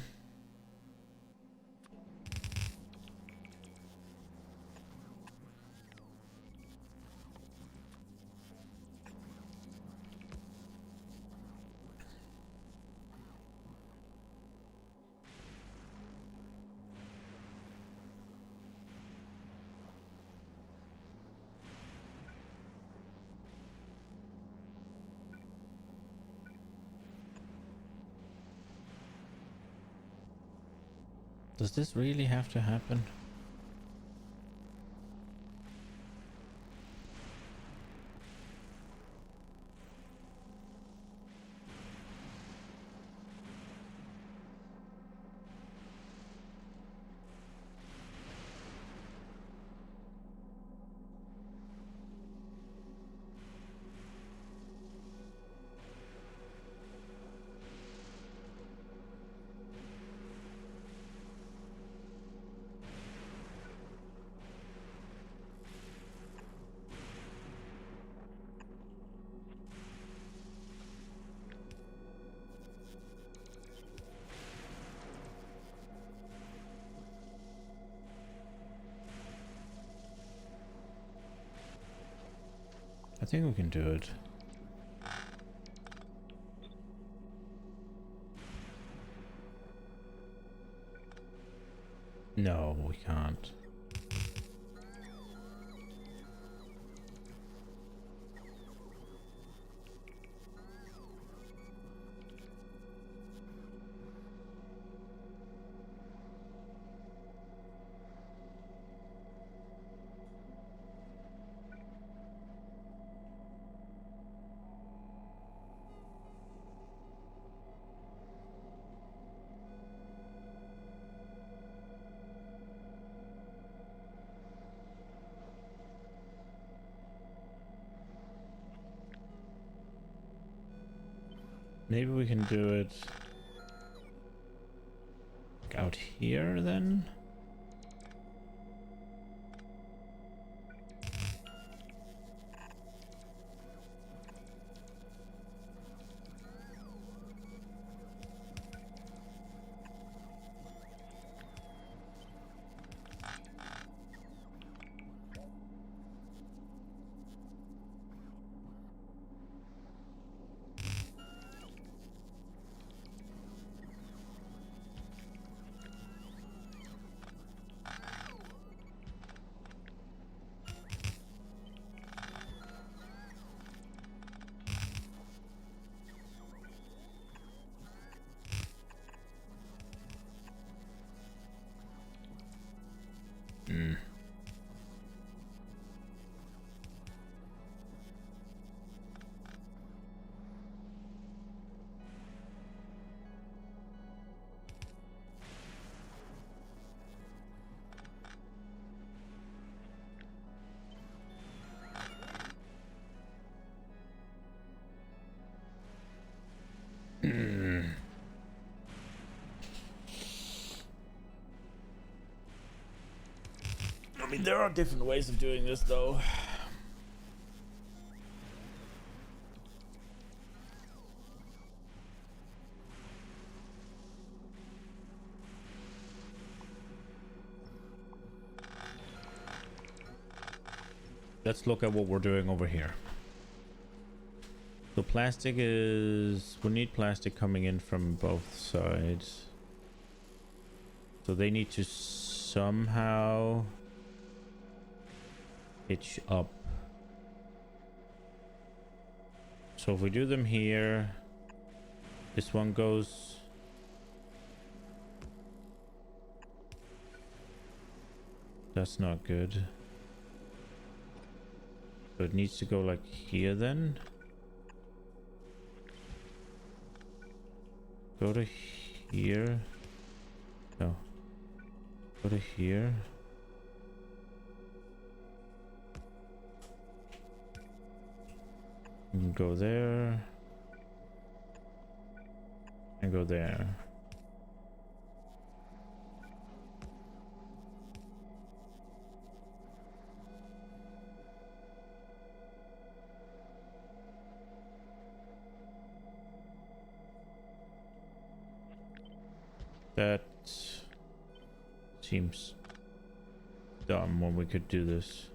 A: Does this really have to happen? I think we can do it. No, we can't. Maybe we can do it out here then? I mean, there are different ways of doing this, though. Let's look at what we're doing over here. So plastic is... we need plastic coming in from both sides. So they need to somehow hitch up. So if we do them here, this one goes... that's not good. So it needs to go like here then. Go to here. No. Go to here. And go there. And go there. That seems dumb when we could do this.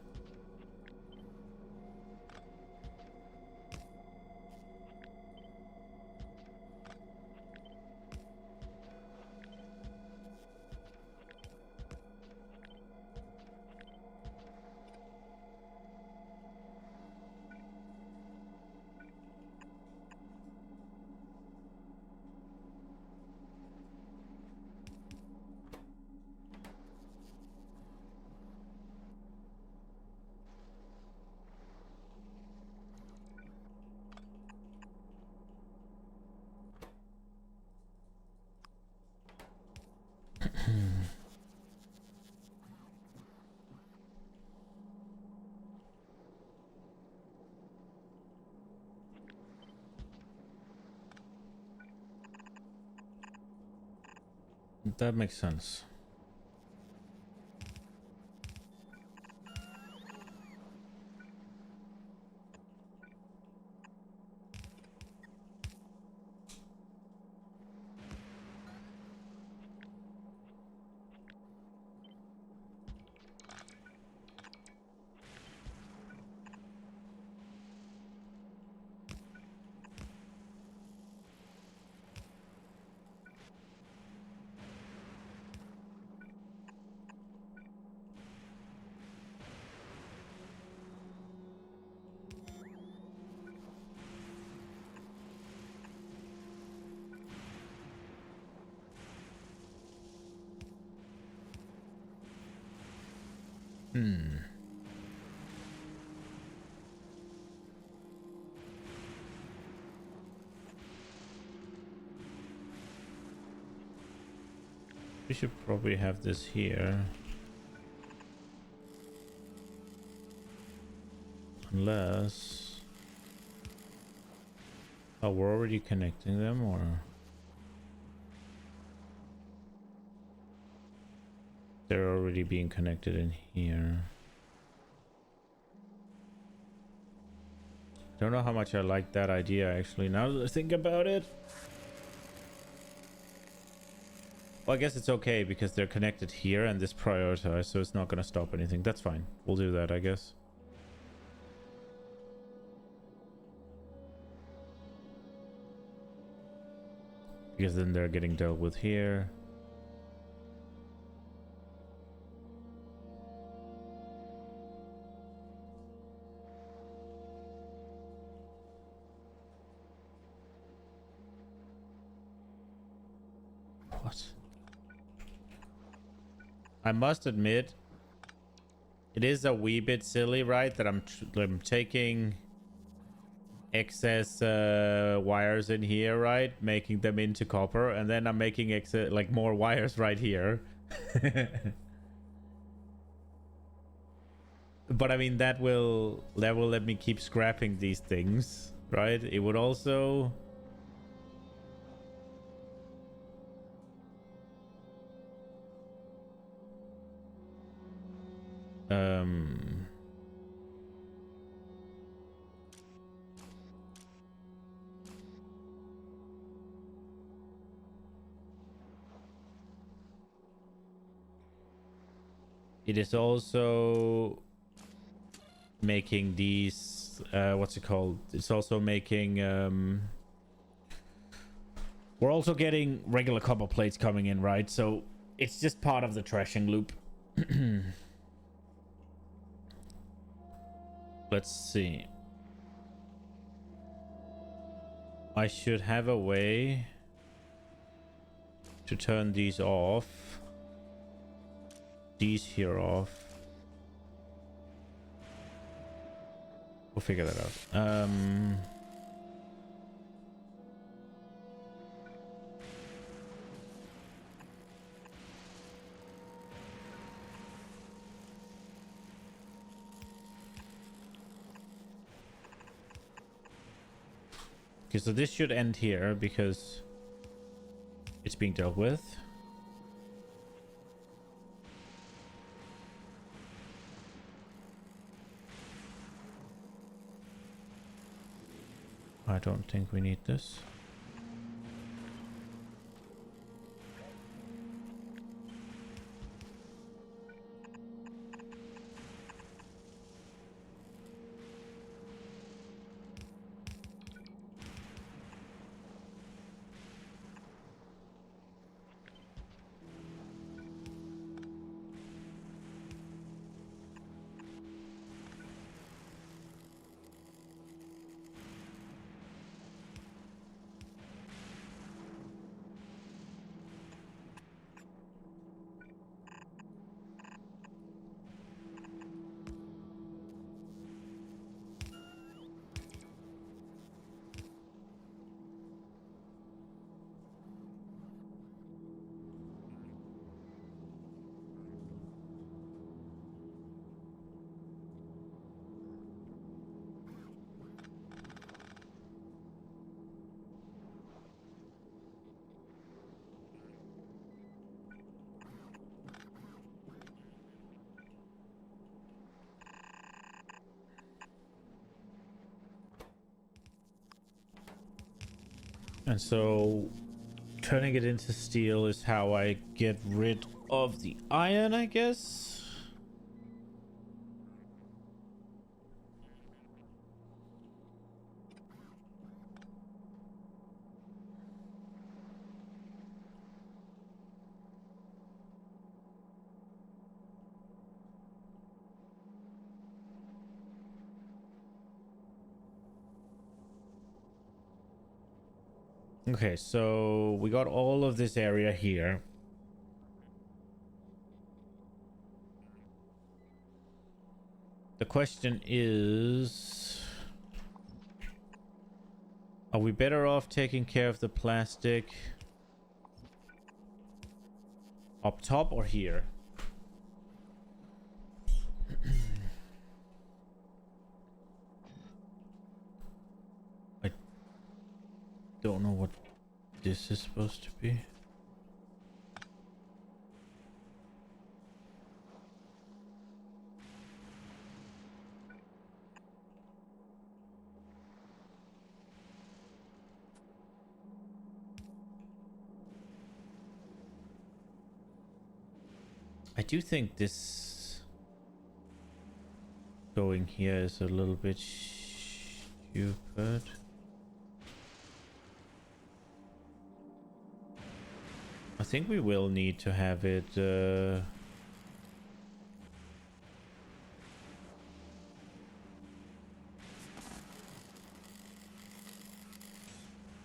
A: That makes sense. We should probably have this here. Unless... Oh, we're already connecting them, or... They're already being connected in here. Don't know how much I like that idea, actually, now that I think about it. Well, I guess it's okay because they're connected here and this prioritized, so it's not going to stop anything. That's fine. We'll do that, I guess. Because then they're getting dealt with here. What? I must admit, it is a wee bit silly, right? That I'm taking excess wires in here, right? Making them into copper, and then I'm making excess, like, more wires right here. But I mean, that will let me keep scrapping these things, right? It would also... It is also making these, what's it called? It's also making, we're also getting regular copper plates coming in, right? So it's just part of the trashing loop. Let's see. I should have a way to turn these off. These here off. We'll figure that out. Okay, so this should end here because it's being dealt with. I don't think we need this. And so turning it into steel is how I get rid of the iron, I guess. Okay, so we got all of this area here. The question is, are we better off taking care of the plastic up top or here? I don't know what this is supposed to be. I do think this going here is a little bit stupid. I think we will need to have it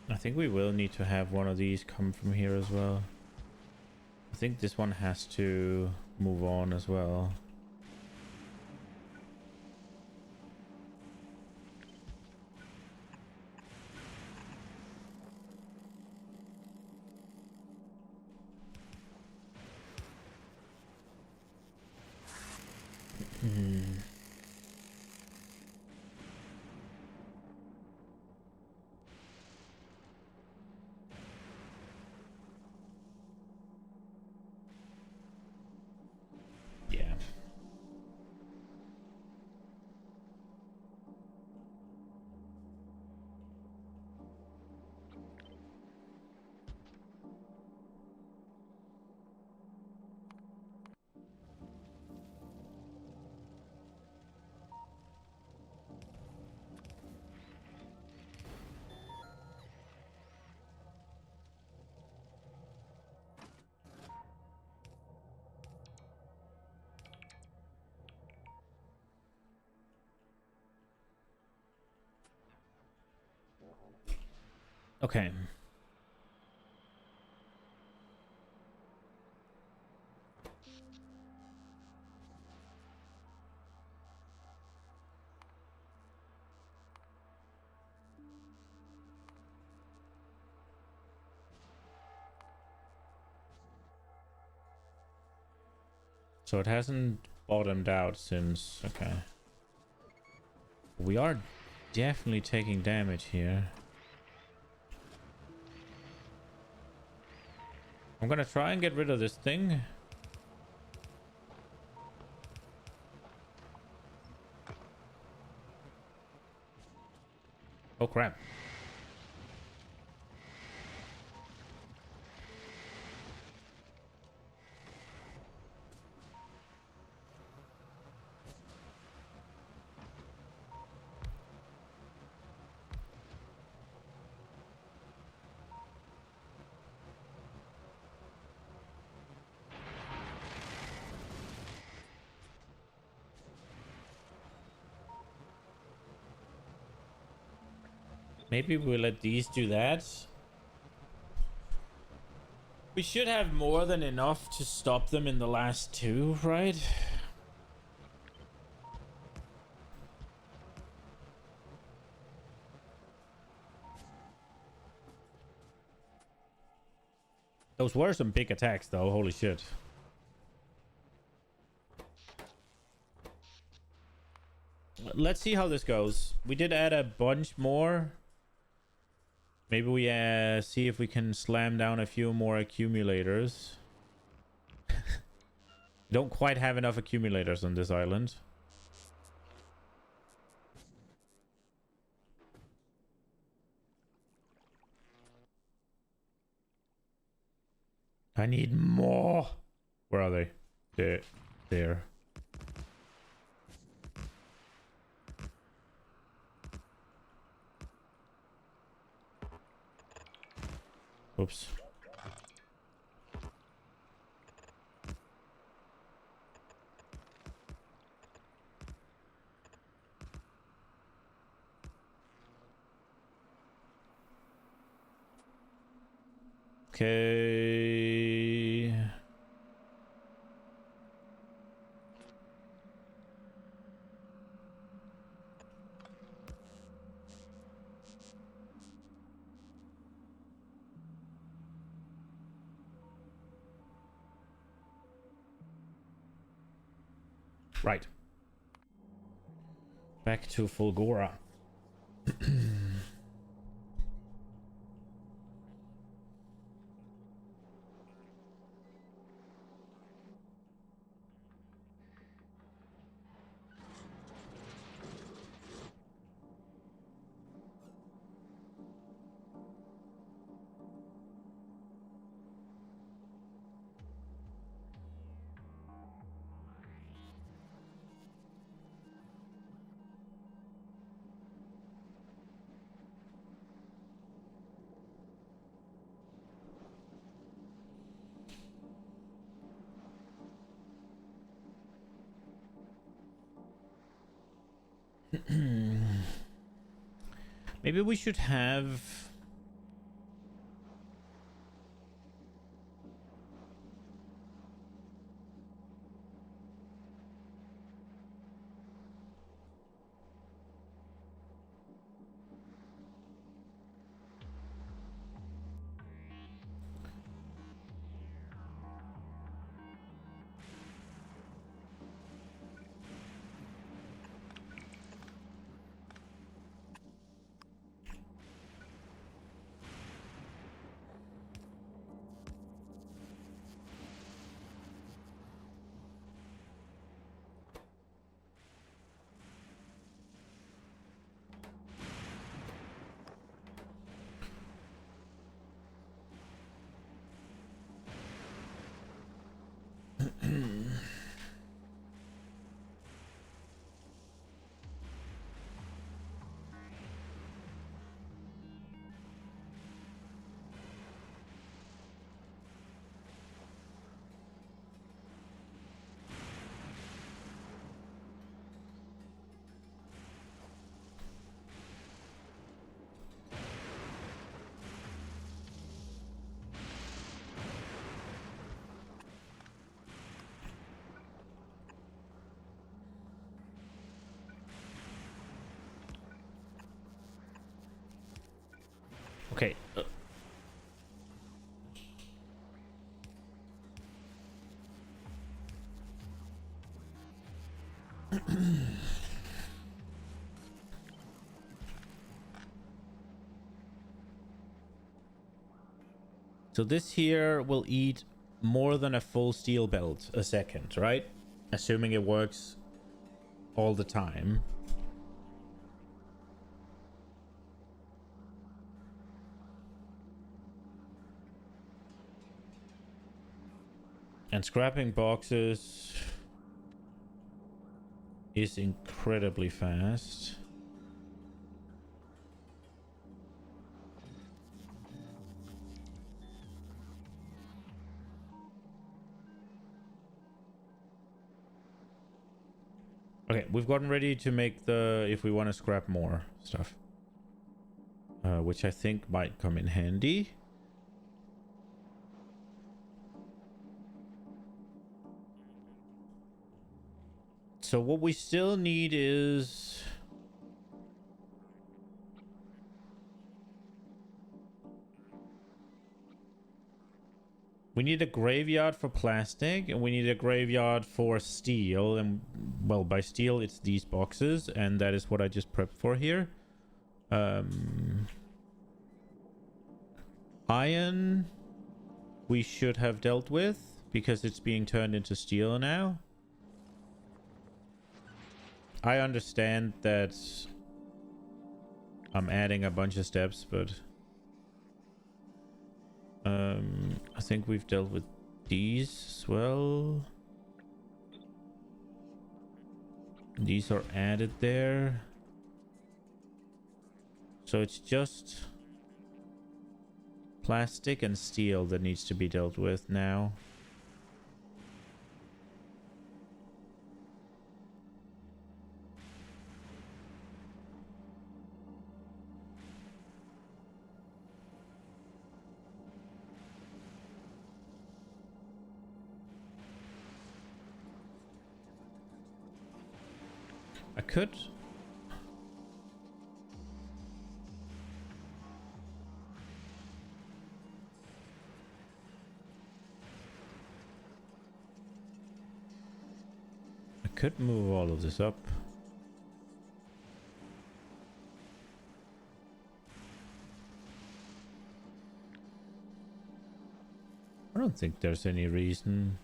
A: I think we will need to have one of these come from here as well. I think this one has to move on as well. Yeah. Okay. So it hasn't bottomed out since... Okay. We are definitely taking damage here. I'm gonna try and get rid of this thing. Oh crap. Maybe we'll let these do that. We should have more than enough to stop them in the last two, right? Those were some big attacks though, holy shit. Let's see how this goes. We did add a bunch more. Maybe we see if we can slam down a few more accumulators. Don't quite have enough accumulators on this island. I need more. Where are they? There. Oops. Okay. Right. Back to Fulgora. Maybe we should have... Okay. So this here will eat more than a full steel belt a second, right? Assuming it works all the time. And scrapping boxes is incredibly fast. Okay, we've gotten ready to make the, if we want to scrap more stuff. Which I think might come in handy. So what we still need is... we need a graveyard for plastic, and we need a graveyard for steel. And, well, by steel, it's these boxes, and that is what I just prepped for here. Iron, we should have dealt with, because it's being turned into steel now. I understand that I'm adding a bunch of steps, but... I think we've dealt with these as well. These are added there. So it's just plastic and steel that needs to be dealt with now. I could... could move all of this up. I don't think there's any reason.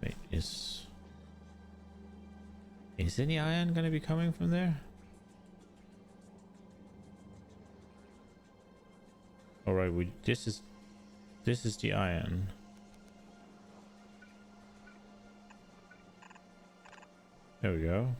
A: Wait, is any iron gonna be coming from there? All right, this is the iron. There we go.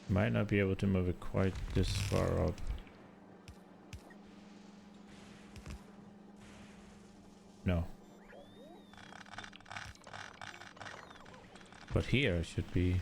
A: Might not be able to move it quite this far up. No. But here it should be.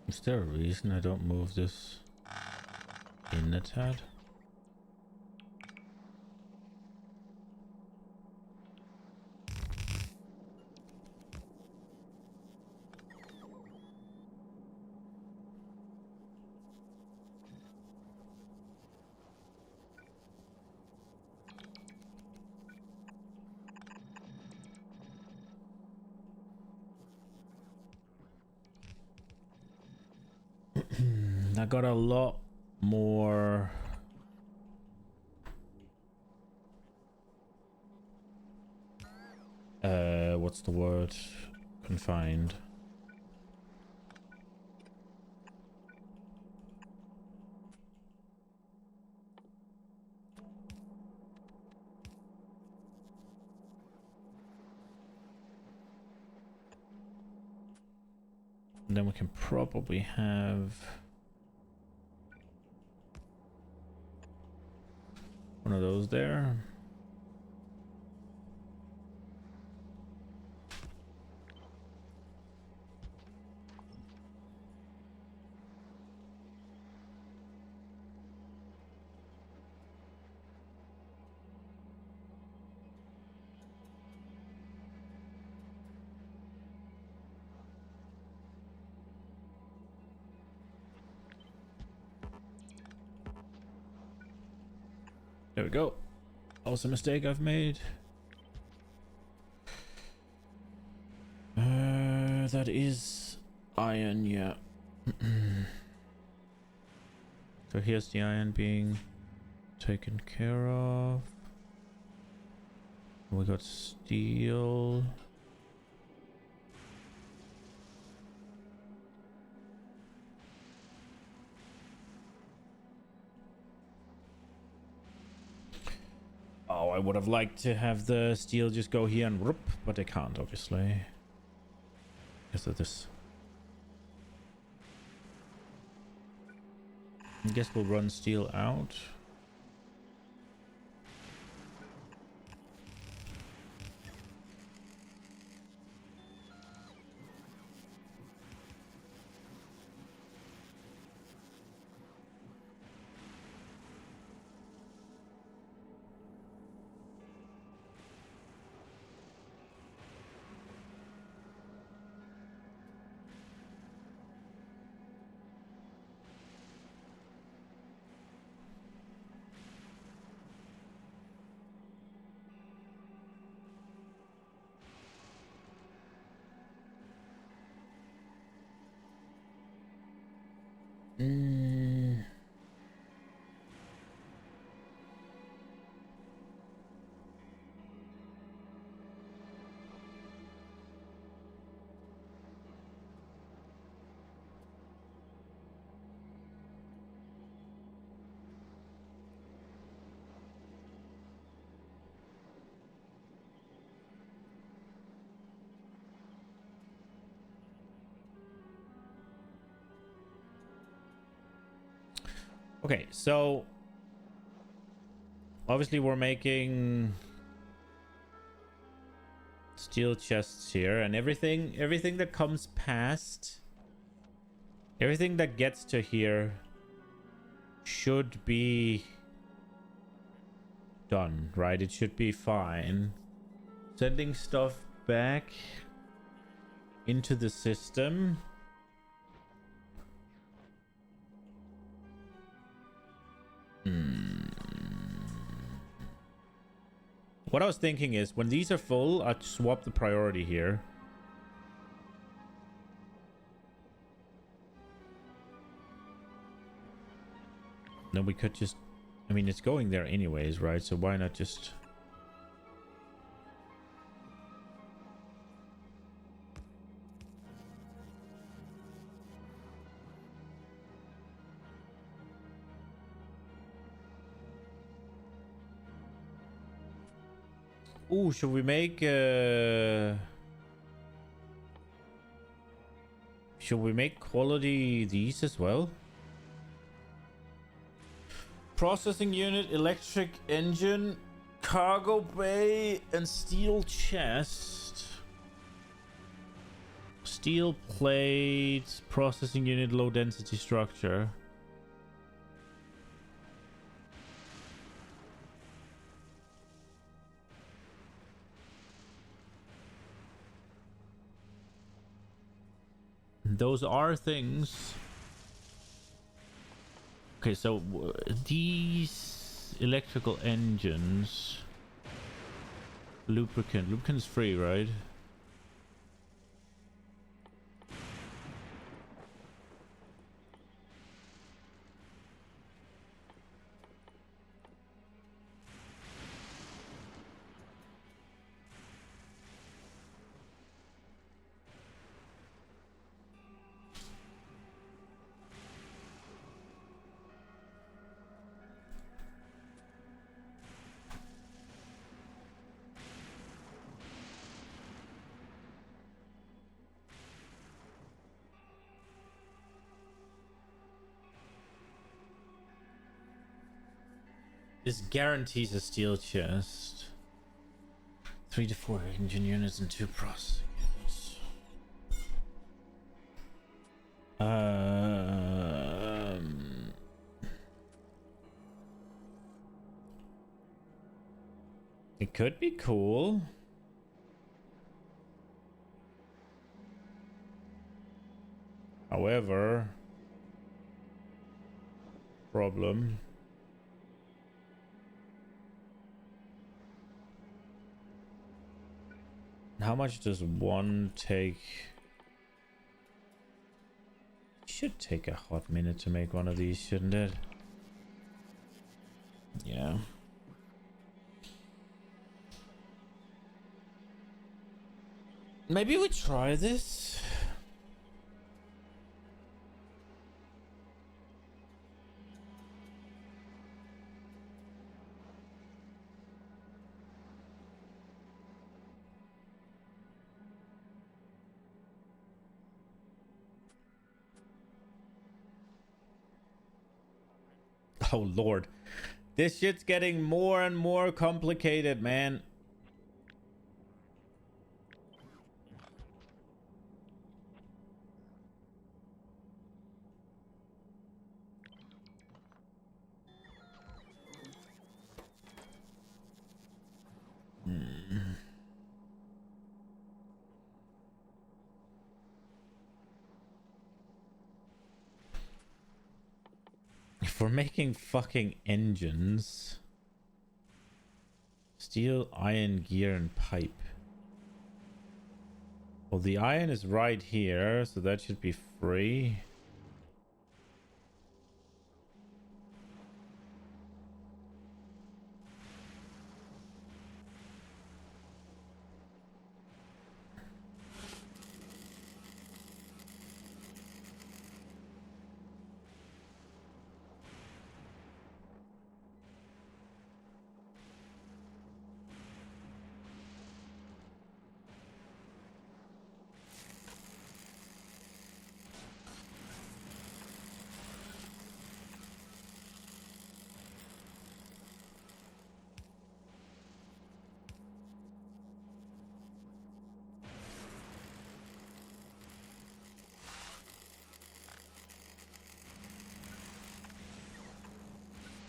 A: Is there a reason I don't move this in a tad? I got a lot more what's the word? Confined. And then we can probably have one of those there. There we go. That was a mistake I've made. That is iron, yeah. So here's the iron being taken care of. We got steel. Oh, I would have liked to have the steel just go here and whoop, but I can't, obviously. Because of this. I guess we'll run steel out. Okay, so obviously we're making steel chests here, and everything that comes past, everything that gets to here should be done, right? It should be fine. Sending stuff back into the system. What I was thinking is, when these are full, I'd swap the priority here. Then we could just... I mean, it's going there anyways, right? So why not just... Ooh, should we make quality these as well? Processing unit, electric engine, cargo bay, and steel chest. Steel plate, processing unit, low density structure. Those are things. Okay, so these electrical engines, lubricant is free, right? This guarantees a steel chest. 3 to 4 engine units and 2 processing units. It could be cool. However, problem. How much does one take? Should take a hot minute to make one of these, shouldn't it? Yeah. Maybe we try this. Oh lord, this shit's getting more and more complicated, man. If we're making fucking engines, steel, iron, gear, and pipe. Well, the iron is right here, so that should be free.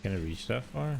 A: Can it reach that far?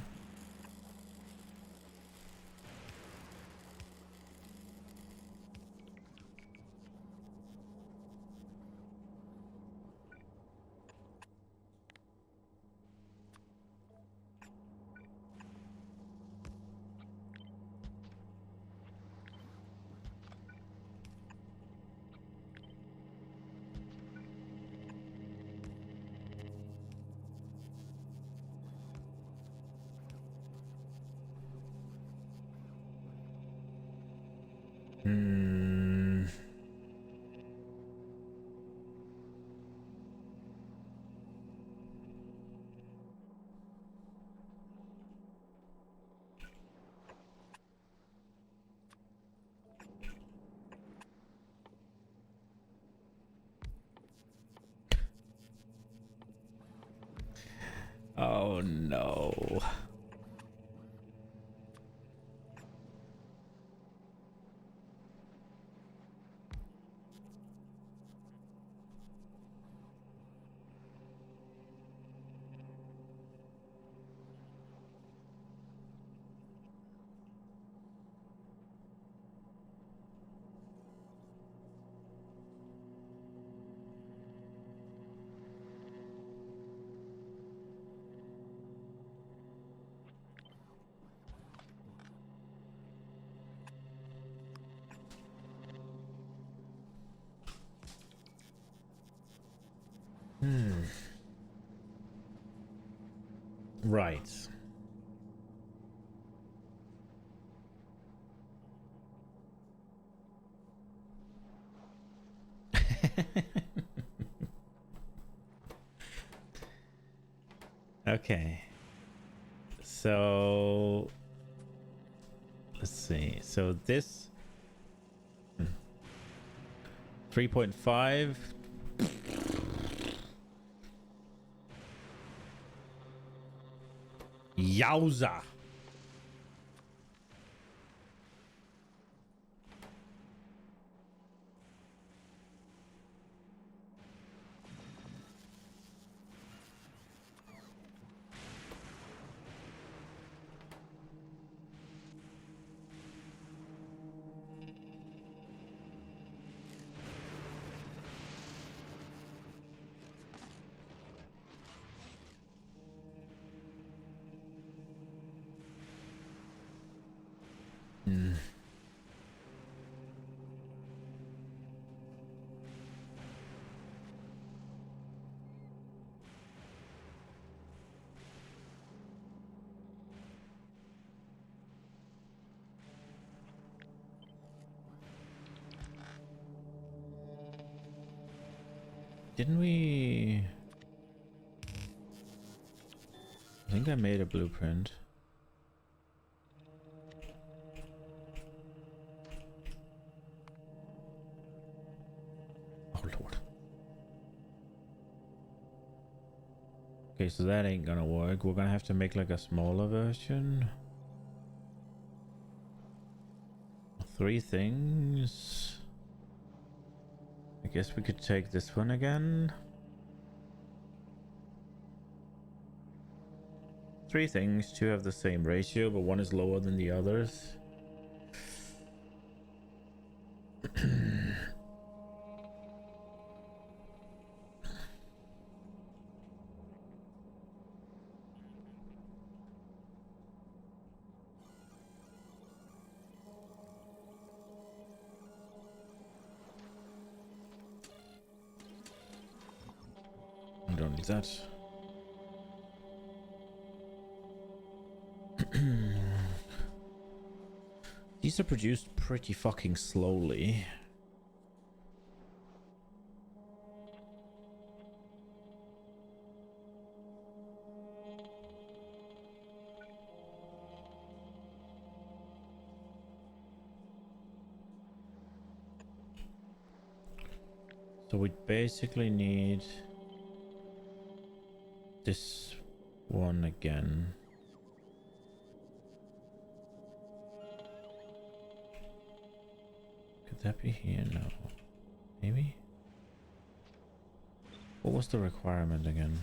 A: Oh no. Right. Okay. So let's see. So this 3.5. Yowza. didn't we... I think I made a blueprint. Oh lord. Okay, so that ain't gonna work. We're gonna have to make like a smaller version. 3 things. I guess we could take this one again. 3 things, 2 have the same ratio, but one is lower than the others. I don't need that. These are produced pretty fucking slowly. So we basically need this one again. Could that be here? No. Maybe? What was the requirement again?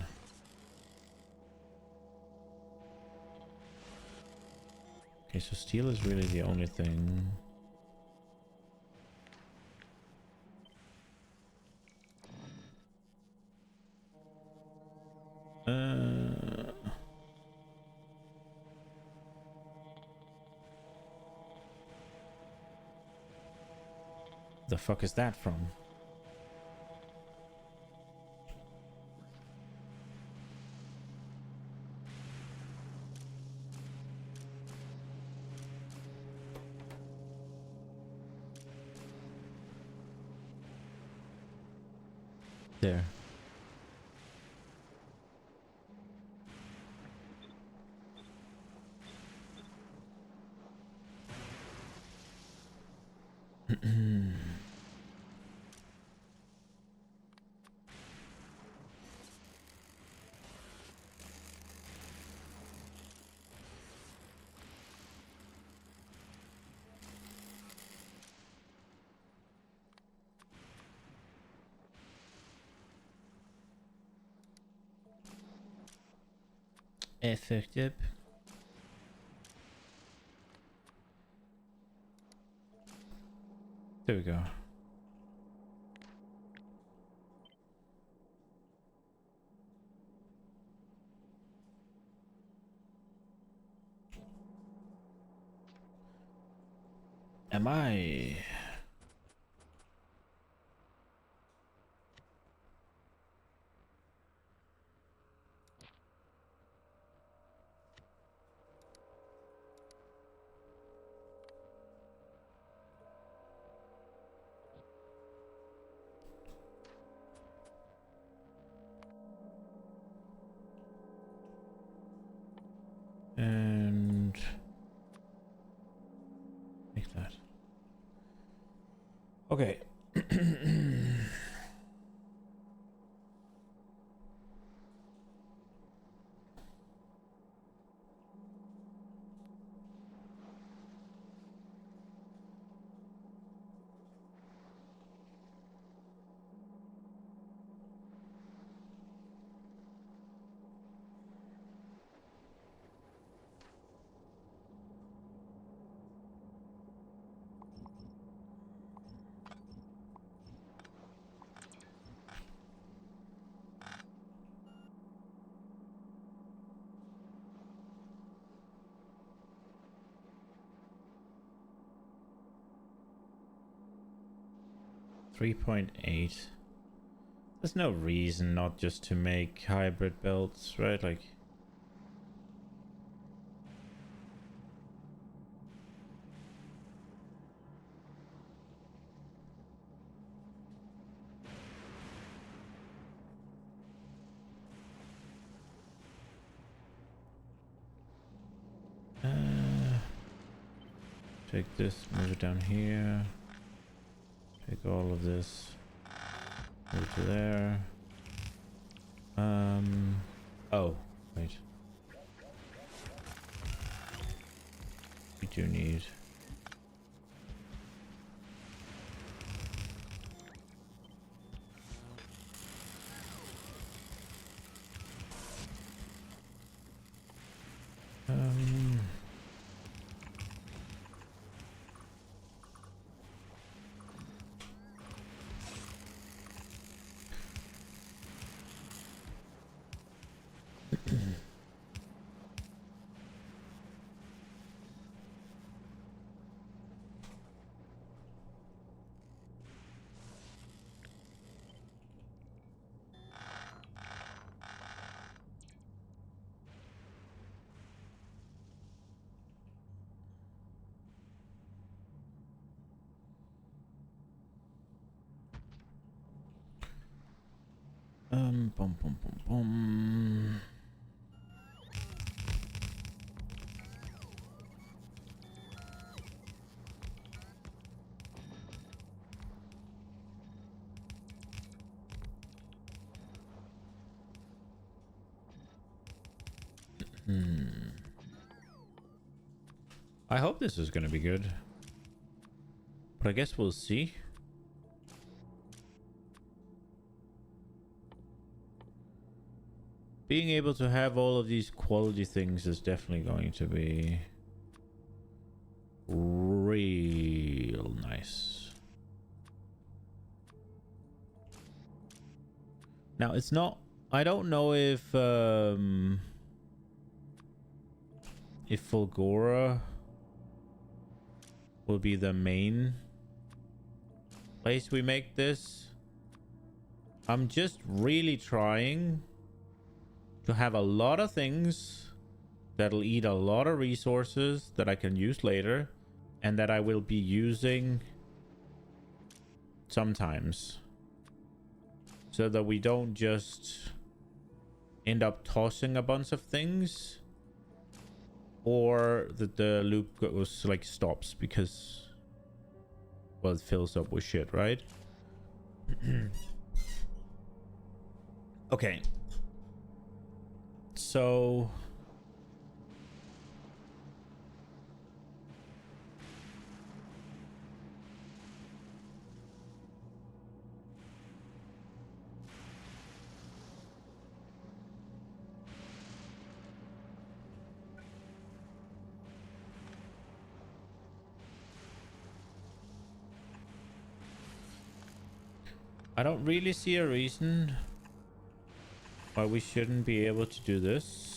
A: Okay, so steel is really the only thing. The fuck is that from? There. Effective. There we go. Am I? And like that. Okay. 3.8. There's no reason not just to make hybrid belts, right? Like, Take this, move it down here. Take all of this, move to there. Oh, wait. We do need. Bum, bum, bum, bum. I hope this is gonna be good, but I guess we'll see. Being able to have all of these quality things is definitely going to be real nice. Now it's not, I don't know if Fulgora will be the main place we make this. I'm just really trying to have a lot of things that'll eat a lot of resources that I can use later and that I will be using sometimes, so that we don't just end up tossing a bunch of things, or that the loop goes like stops because, well, it fills up with shit, right? Okay, so I don't really see a reason why we shouldn't be able to do this.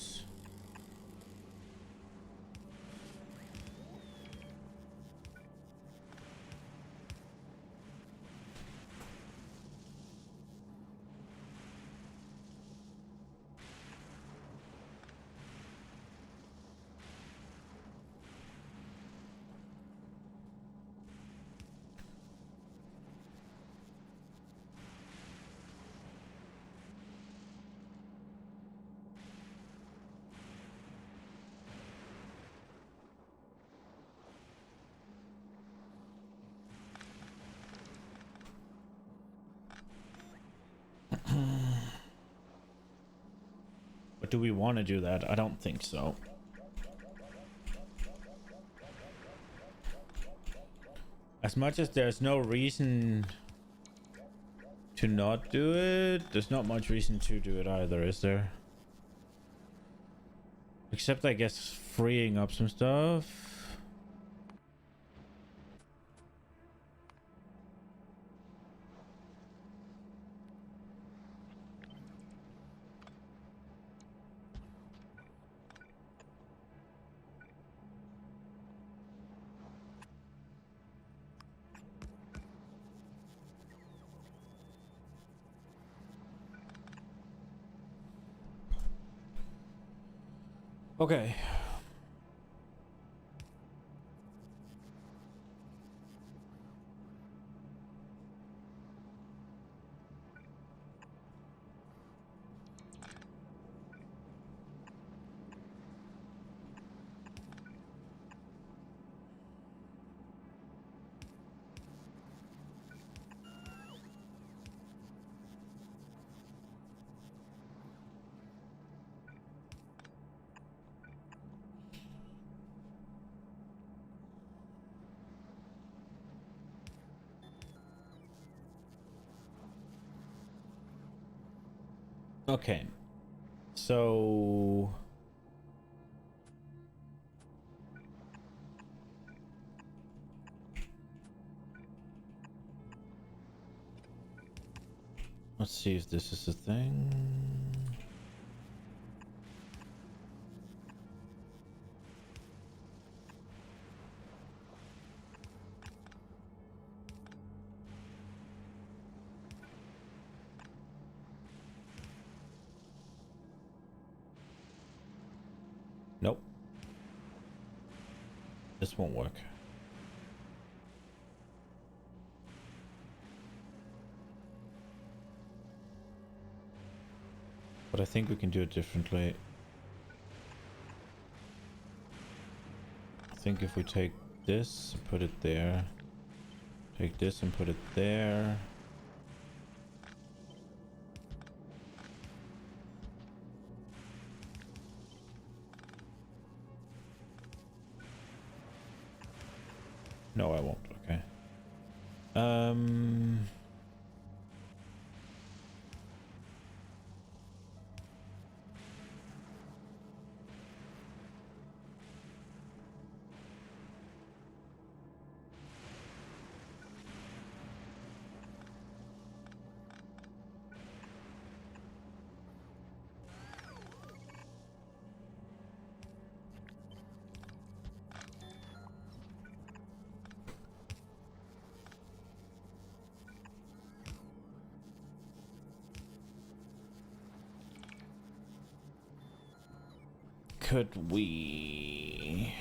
A: But do we want to do that? I don't think so. As much as there's no reason to not do it, there's not much reason to do it either, is there? Except, I guess, freeing up some stuff. Okay. Okay. So... let's see if this is a thing. Nope. This won't work. But I think we can do it differently. I think if we take this, put it there. Take this and put it there. No, I won't. Okay. Could we...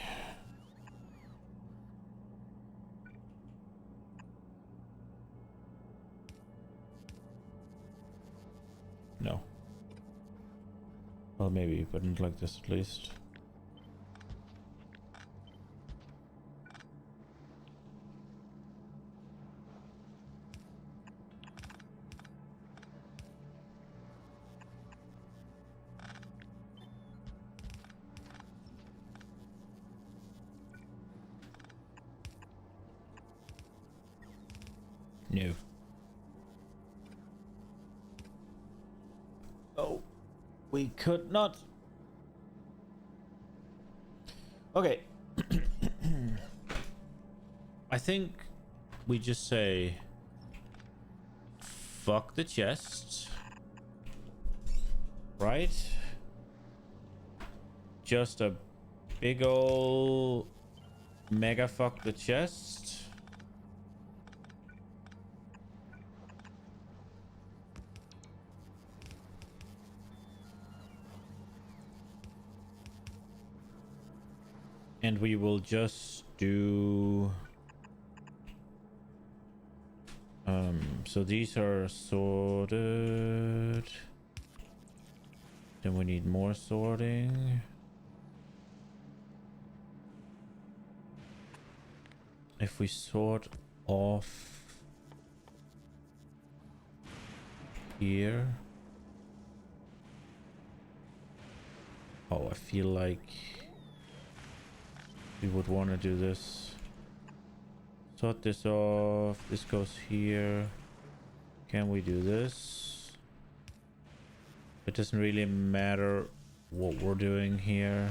A: No. Well, maybe, but not like this at least. No. Oh, we could not. Okay. I think we just say fuck the chest. Right? Just a big ol' mega fuck the chest. And we will just do... so these are sorted. Then we need more sorting. If we sort off here. Oh, I feel like we would want to do this. Sort this off. This goes here. Can we do this? It doesn't really matter what we're doing here.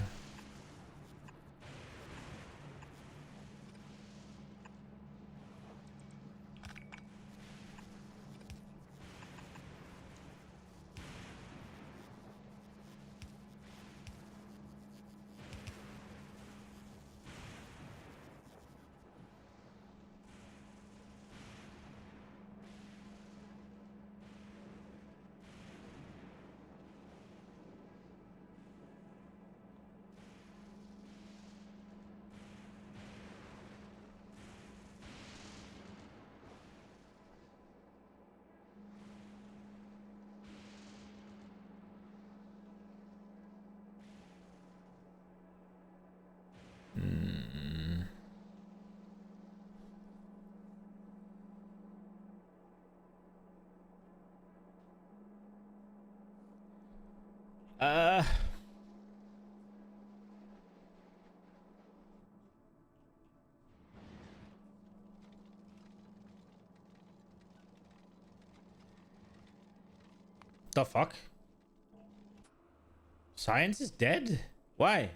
A: Uh... The fuck? Science is dead? Why?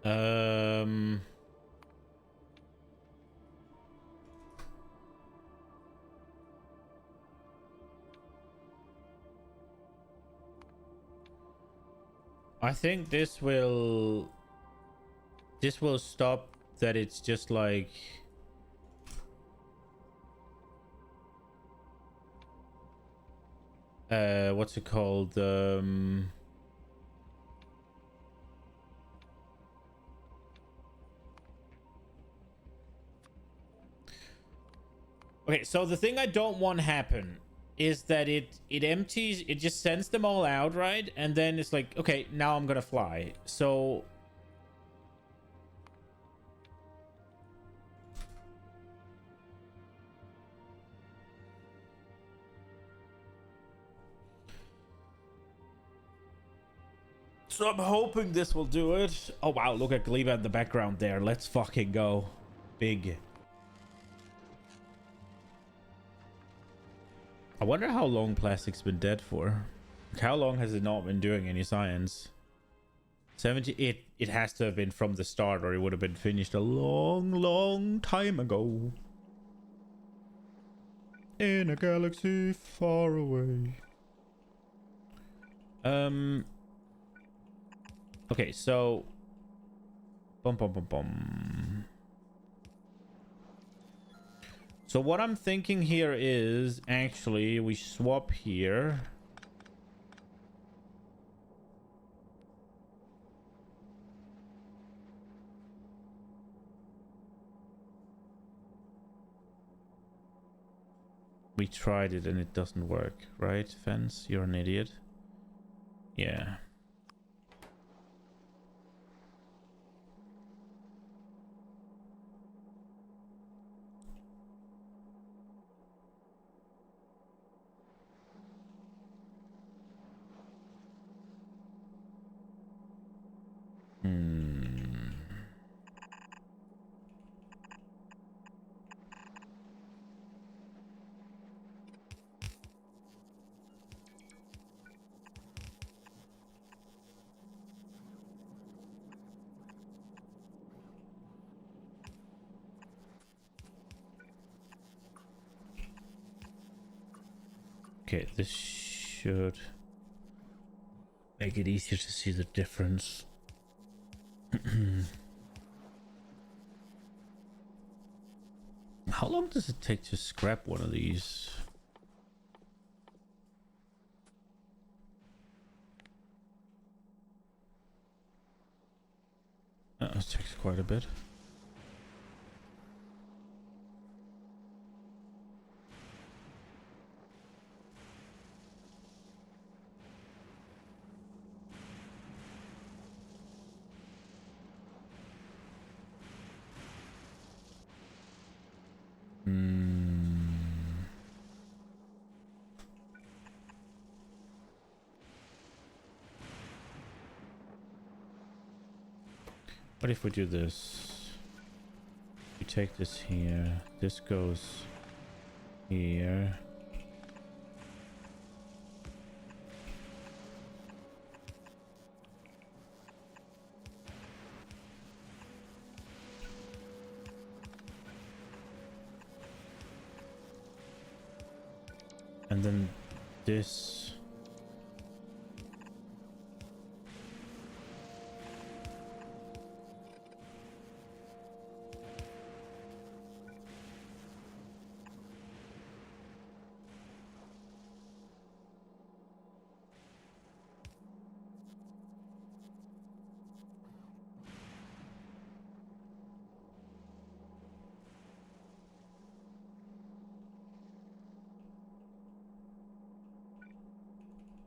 A: Um, I think this will stop that it's just like what's it called? Okay, so the thing I don't want happen is that it empties, it just sends them all out, right? And then it's like, okay, now I'm gonna fly. So I'm hoping this will do it. Oh wow, look at Gleba in the background there. Let's fucking go. Big. I wonder how long plastic's been dead for. Like, how long has it not been doing any science? 70. It has to have been from the start, or it would have been finished a long time ago. In a galaxy far away. Okay, so bum bum bum bum. So what I'm thinking here is actually we swap here. We tried it and it doesn't work, right? Fence, you're an idiot. Yeah. Okay, this should make it easier to see the difference. How long does it take to scrap one of these? It takes quite a bit. What if we do this? We take this here. This goes here. And then this.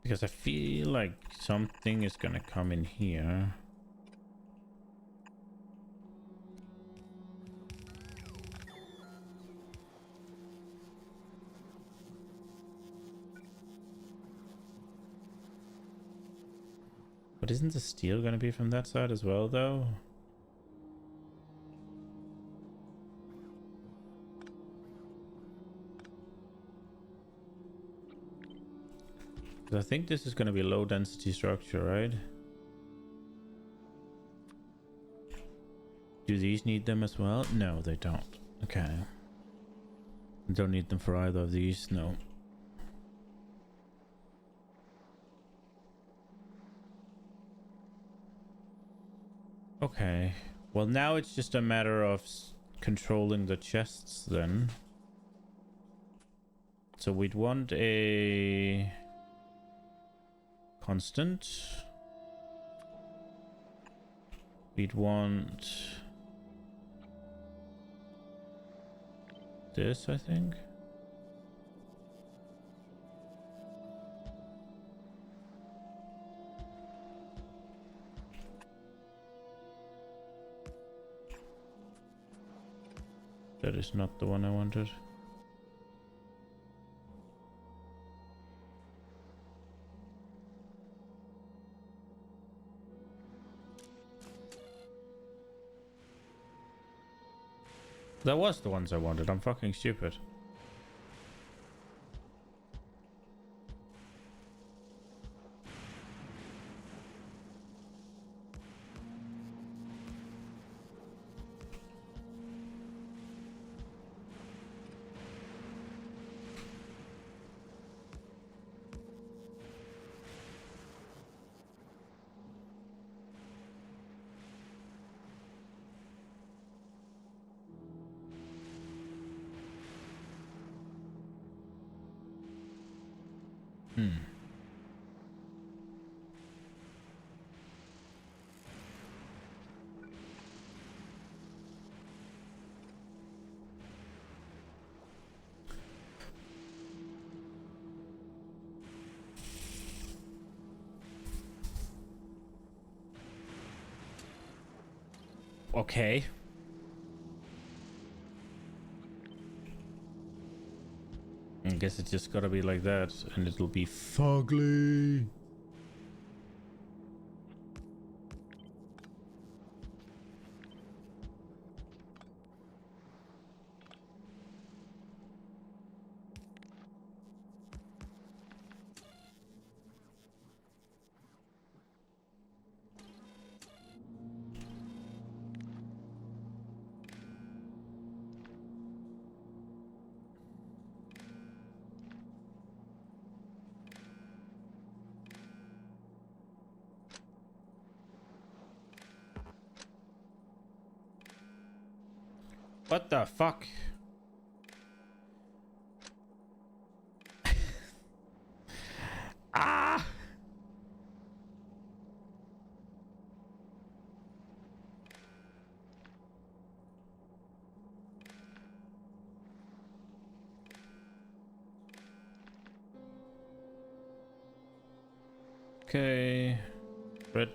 A: Because I feel like something is gonna come in here. But isn't the steel gonna be from that side as well, though? I think this is going to be a low density structure, right? Do these need them as well? No, they don't. Okay. Don't need them for either of these, no. Okay. Well, now it's just a matter of controlling the chests then. So we'd want a constant. We'd want this, I think. That is not the one I wanted. That was the ones I wanted. I'm fucking stupid. Okay. I guess it's just gotta be like that, and it'll be fugly. What the fuck? Ah! Okay. Red.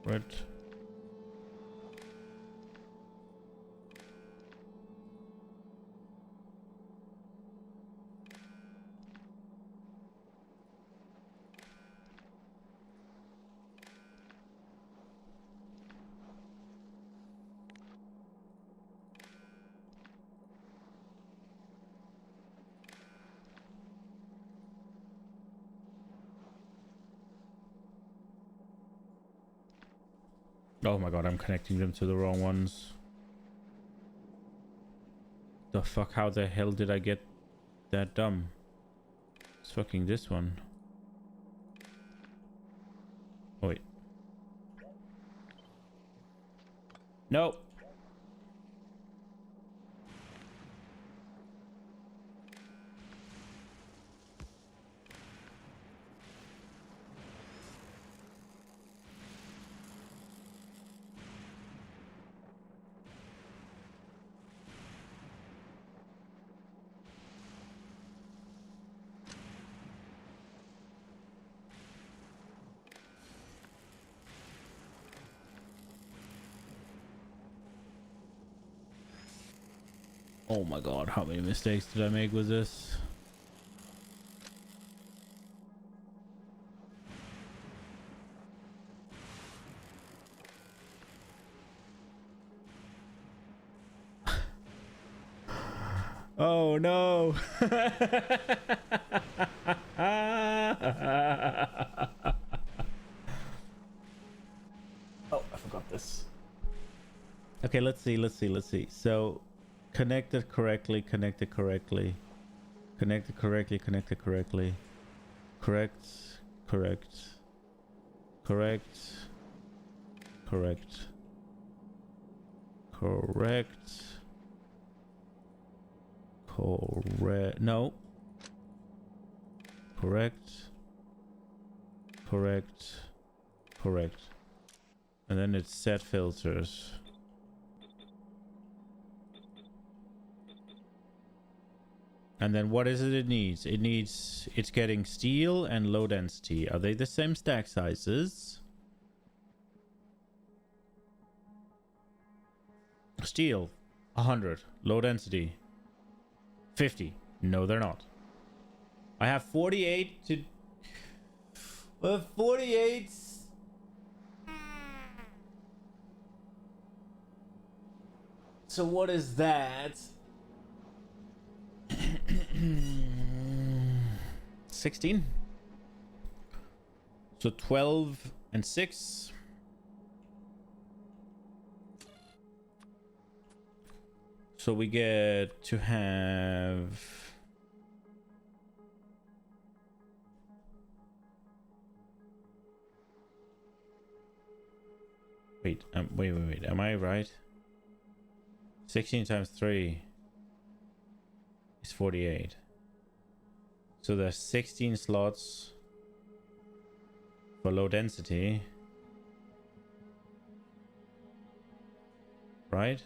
A: Red. Oh my god, I'm connecting them to the wrong ones. The fuck, how the hell did I get that dumb. It's fucking this one. Oh, wait. Nope. Oh my god, how many mistakes did I make with this? Oh no. Oh, I forgot this. Okay, let's see. So, connected correctly. Correct. No. Correct. And then it's set filters. And then what is it it needs? It's getting steel and low density. Are they the same stack sizes? Steel, 100. Low density, 50. No, they're not. I have 48 to... 48... So what is that? 16. So 12 and 6. So we get to have... Wait, wait. Am I right? 16 times 3 is 48. So there's 16 slots for low density. Right?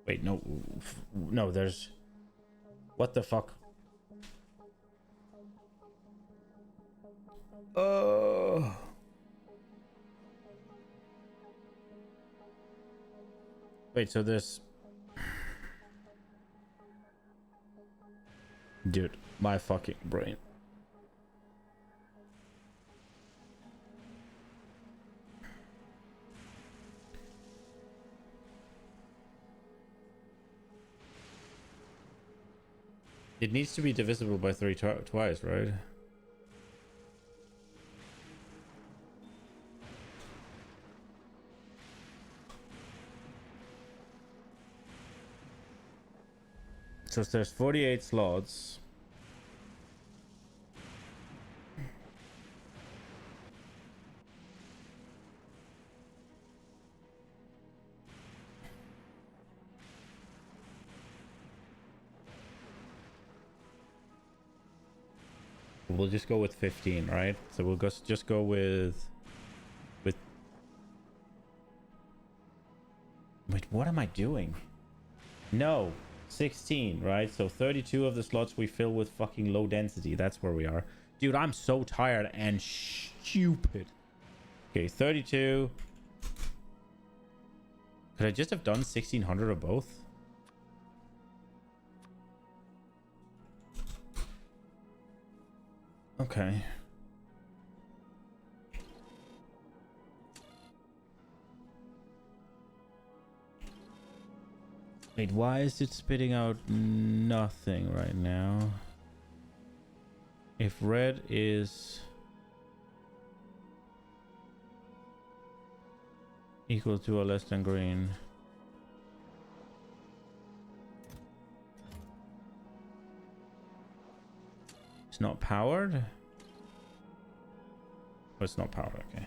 A: Wait, no. No, there's... What the fuck? Oh... Wait, so there's... Dude, my fucking brain. It needs to be divisible by 3 twice, right? So there's 48 slots. We'll just go with 15, right? So we'll just go with... Wait, what am I doing? No. 16, right? So 32 of the slots we fill with fucking low density. That's where we are. Dude, I'm so tired and stupid. Okay, 32. Could I just have done 1600 of both? Okay. Wait, why is it spitting out nothing right now? If red is equal to or less than green. It's not powered. Oh, it's not powered. Okay.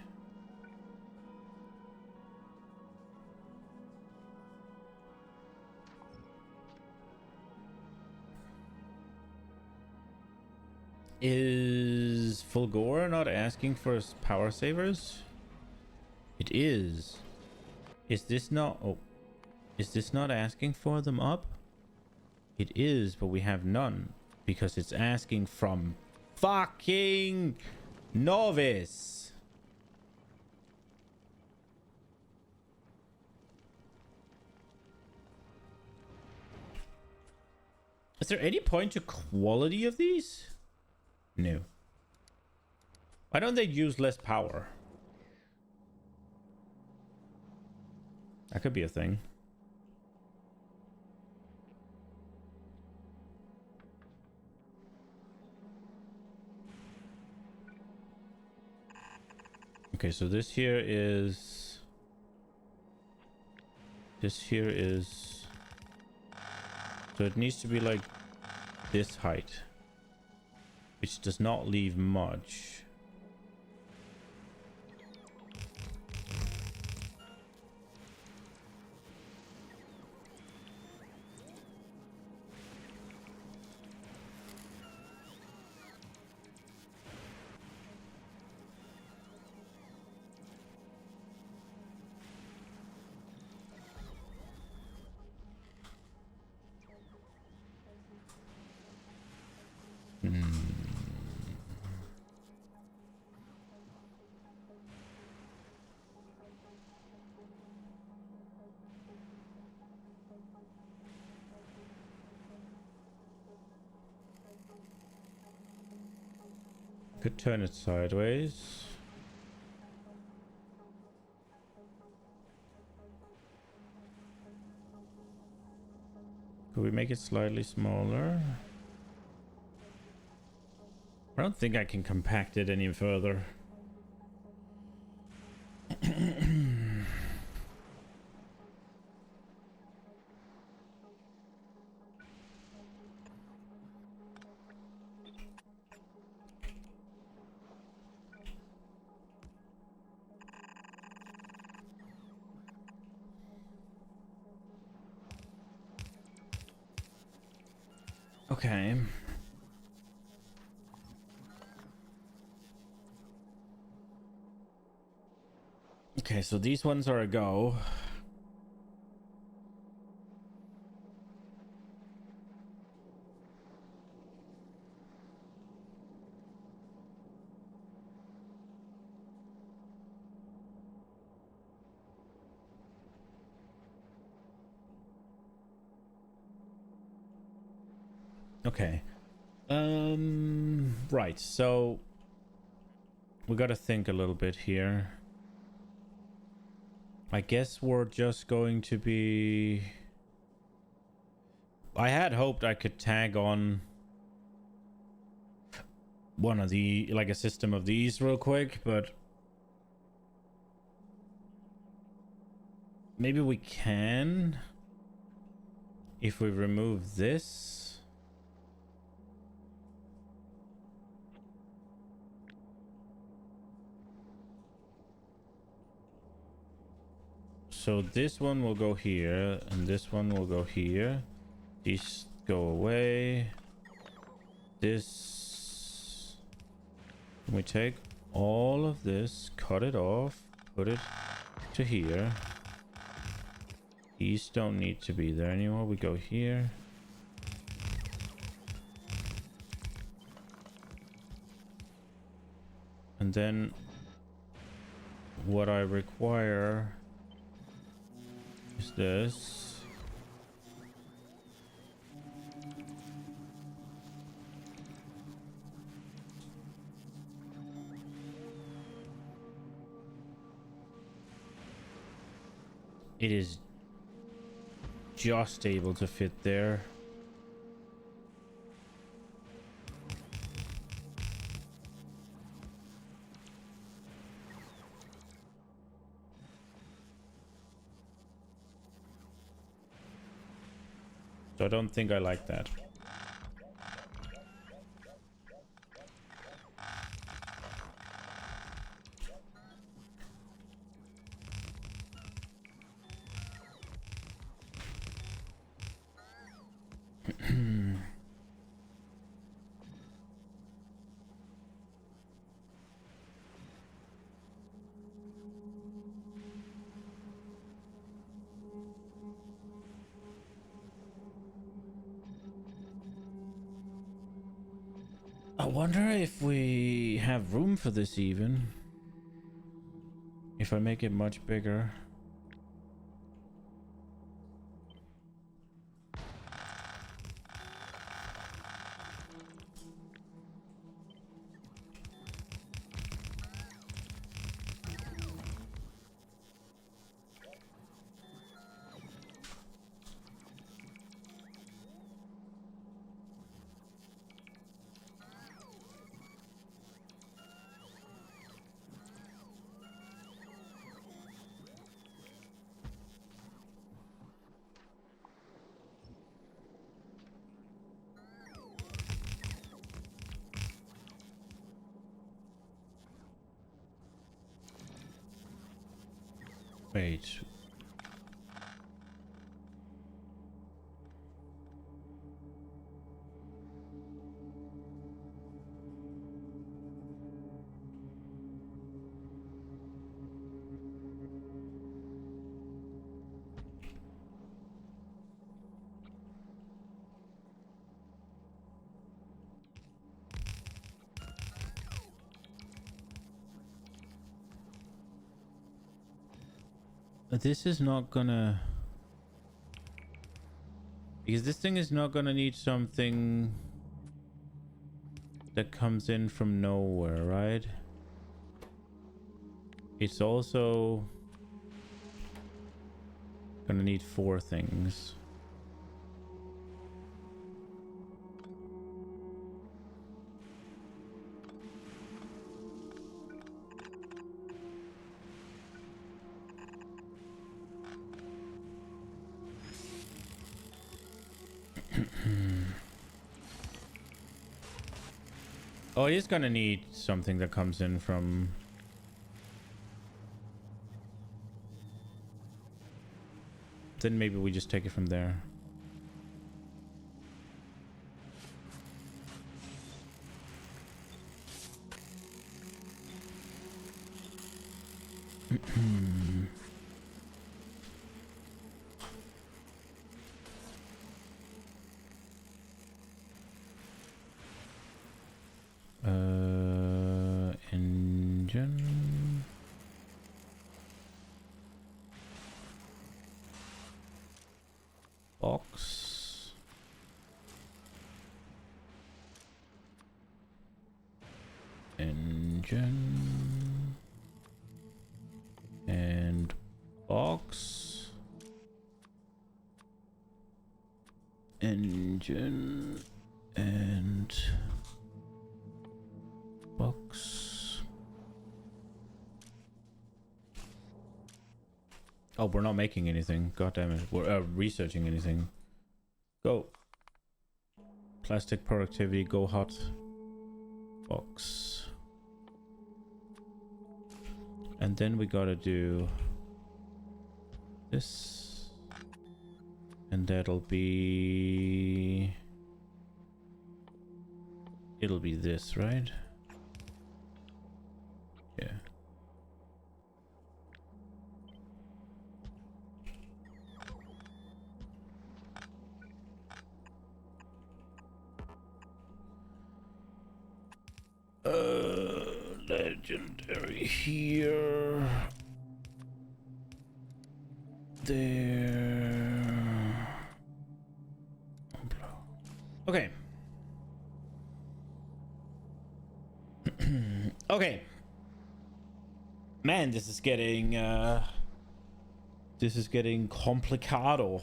A: Is Fulgora not asking for power savers? It is. Is this not... Oh. Is this not asking for them up? It is, but we have none. Because it's asking from fucking Novice. Is there any point to quality of these? No. Why don't they use less power? That could be a thing. Okay, so this here is... This here is... So it needs to be like this height. Which does not leave much. Could turn it sideways. Could we make it slightly smaller? I don't think I can compact it any further. Okay. Okay, so these ones are a go. Okay. Right, so we gotta think a little bit here. I guess we're just going to be... I had hoped I could tag on one of the, like a system of these real quick, but maybe we can if we remove this. So this one will go here, and this one will go here. These go away. This... Can we take all of this, cut it off, put it to here. These don't need to be there anymore. We go here. And then what I require is this. It is just able to fit there. So I don't think I like that. I wonder if we have room for this even. If I make it much bigger. Wait. This is not gonna... Because this thing is not gonna need something that comes in from nowhere, right? It's also gonna need 4 things. Oh, he's gonna need something that comes in from... Then maybe we just take it from there. Engine. Box. Engine. And box. Engine. And box. Oh, we're not making anything. God damn it. We're researching anything. Go. Plastic productivity. Go hot. Box. And then we gotta do this. And that'll be... It'll be this, right? Yeah. Legendary here. There. Okay. Okay. Man, this is getting complicado.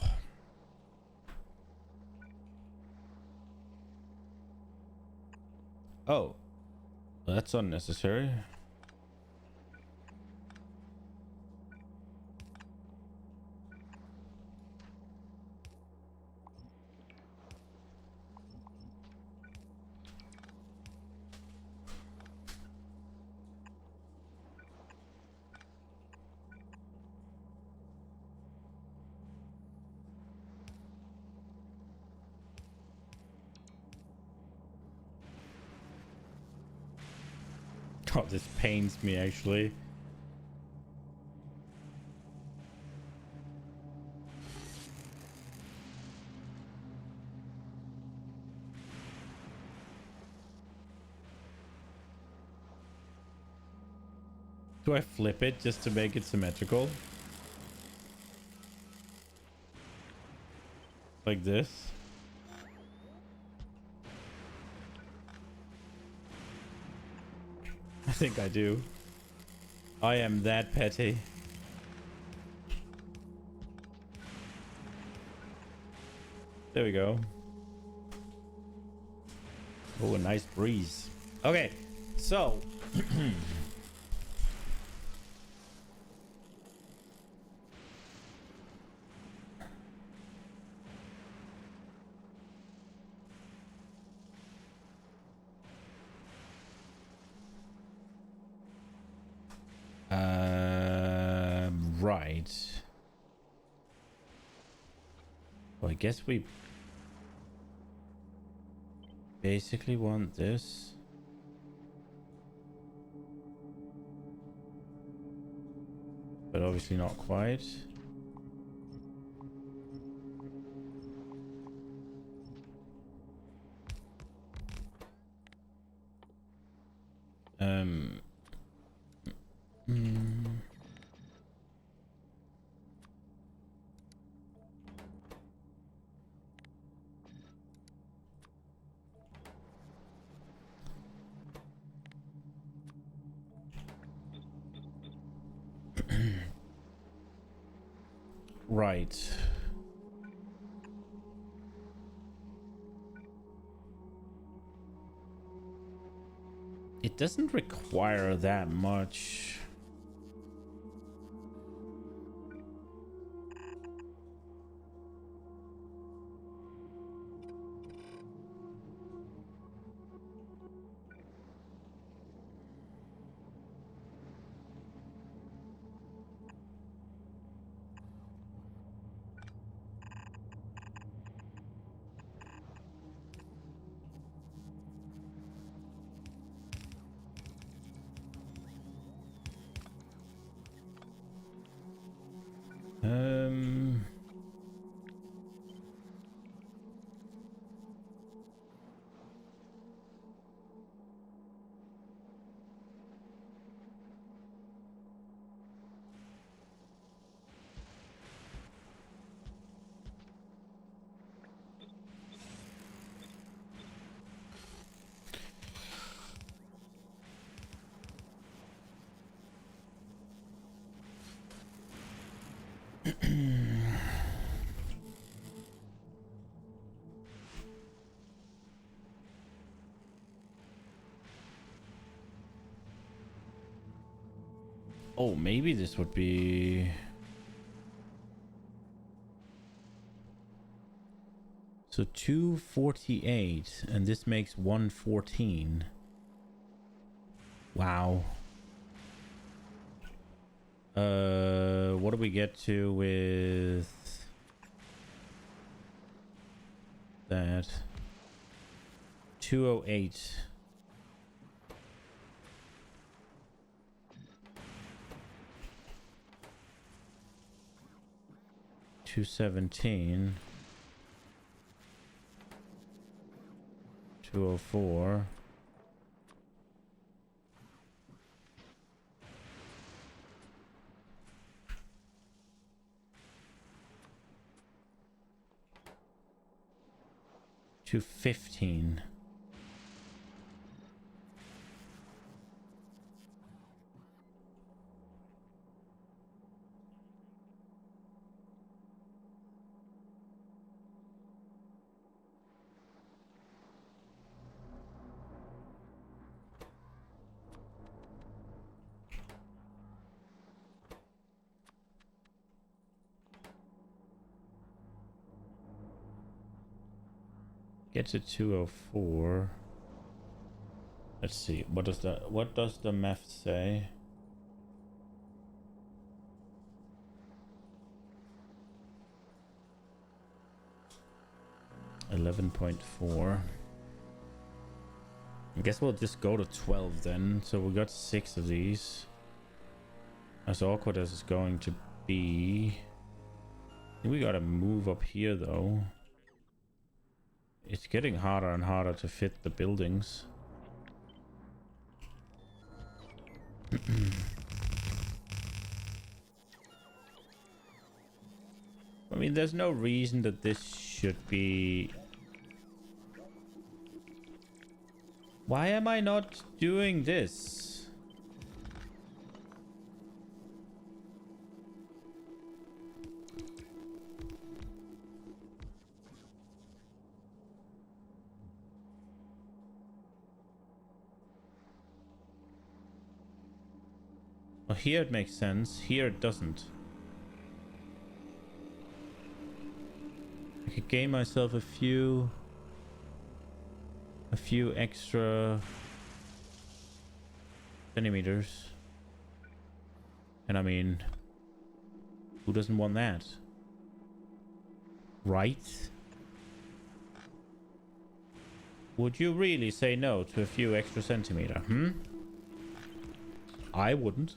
A: Oh. That's unnecessary. Oh, this pains me actually. Do I flip it just to make it symmetrical? Like this? I think I do. I am that petty. There we go. Oh, a nice breeze. Okay, so right. Well, I guess we basically want this. But obviously not quite. Mm. Right. It doesn't require that much. Oh, maybe this would be... So 248, and this makes 114. Wow. What do we get to with that? 208. 217. 204. 215. Get to 204. Let's see. What does the math say? $11.4. I guess we'll just go to 12 then. So we got 6 of these. As awkward as it's going to be. I think we gotta move up here though. It's getting harder and harder to fit the buildings. I mean, there's no reason that this should be... Why am I not doing this? Well, here it makes sense. Here it doesn't. I could gain myself a few extra centimeters. And I mean, who doesn't want that? Right? Would you really say no to a few extra centimeter? I wouldn't.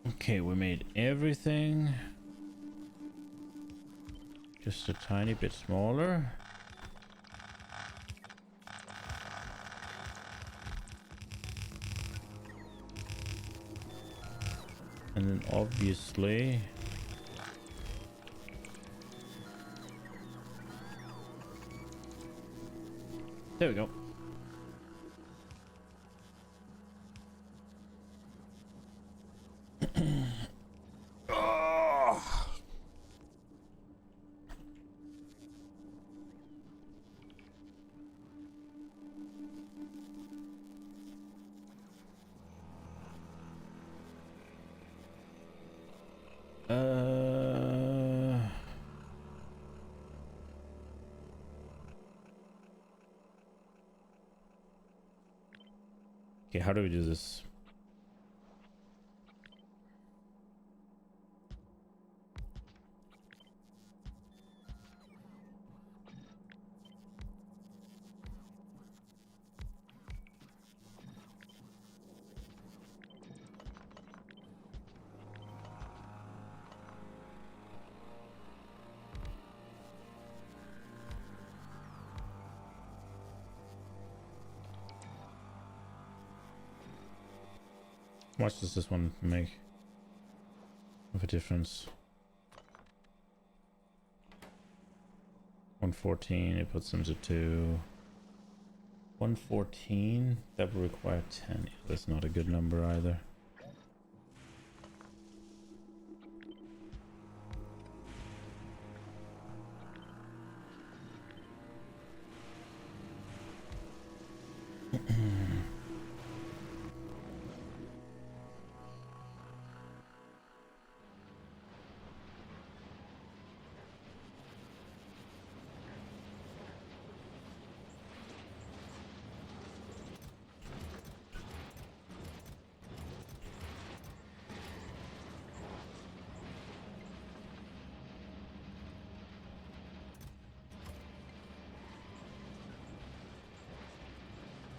A: Okay, we made everything just a tiny bit smaller. And then obviously there we go. Okay, how do we do this? How much does this one make of a difference? 114, it puts them to 2. 114, that would require 10. That's not a good number either.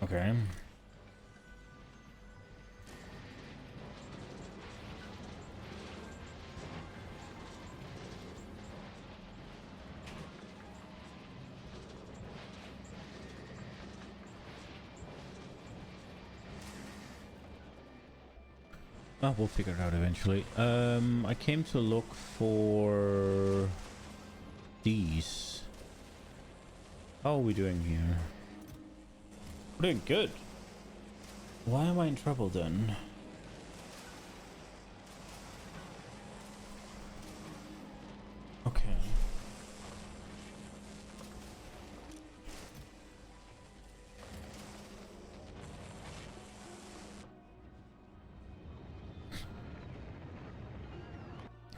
A: Okay. Oh, we'll figure it out eventually. I came to look for these. How are we doing here? We're doing good. Why am I in trouble then?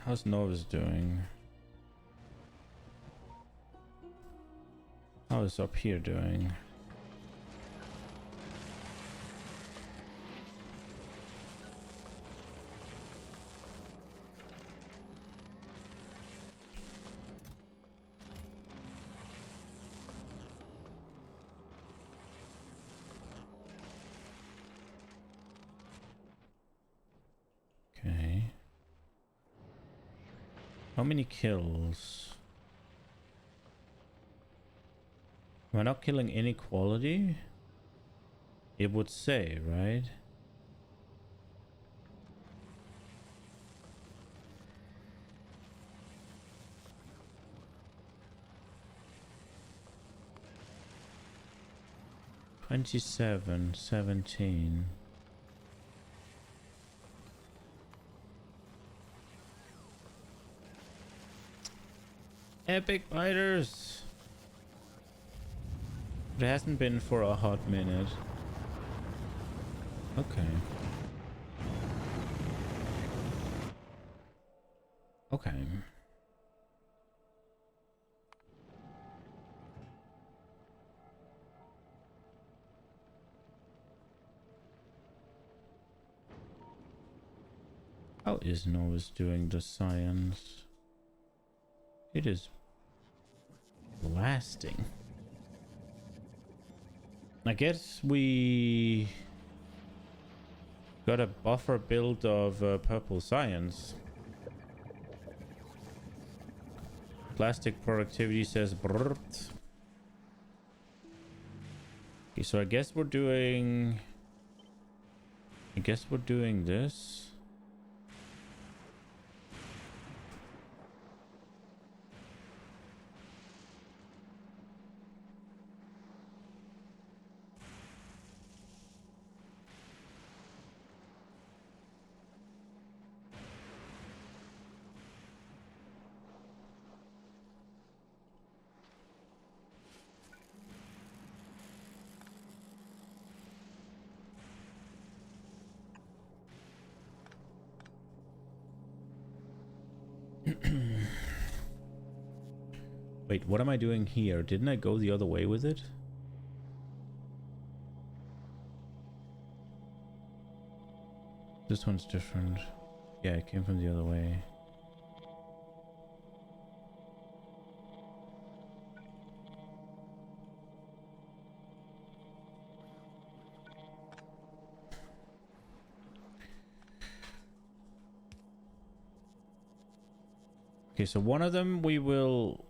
A: How's Novus doing? How is up here doing? Okay. How many kills? Am I not killing any quality? It would say, right? $27, 17. Epic biters. It hasn't been for a hot minute. Okay. Okay. How is Novus doing the science? It is blasting. I guess we got a buffer build of purple science. Plastic productivity says brrrt. Okay, so I guess we're doing this. Wait, what am I doing here? Didn't I go the other way with it? This one's different. Yeah, it came from the other way. Okay, so one of them we will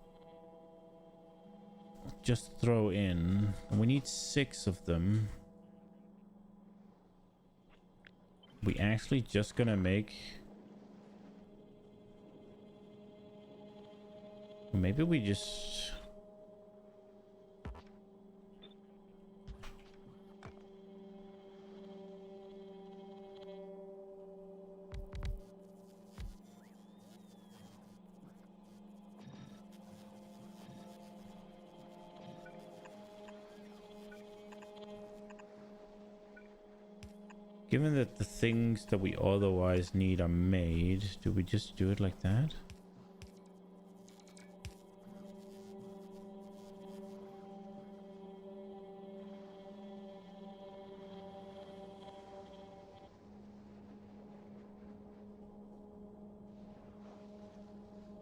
A: just throw in. We need 6 of them. We actually just gonna make... Maybe we just... Given that the things that we otherwise need are made, do we just do it like that?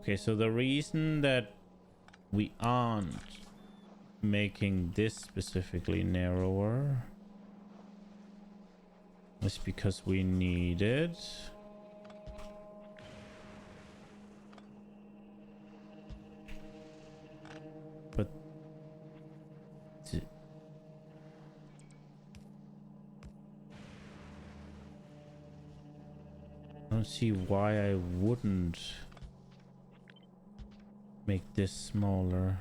A: Okay, so the reason that we aren't making this specifically narrower is because we need it. But I don't see why I wouldn't make this smaller.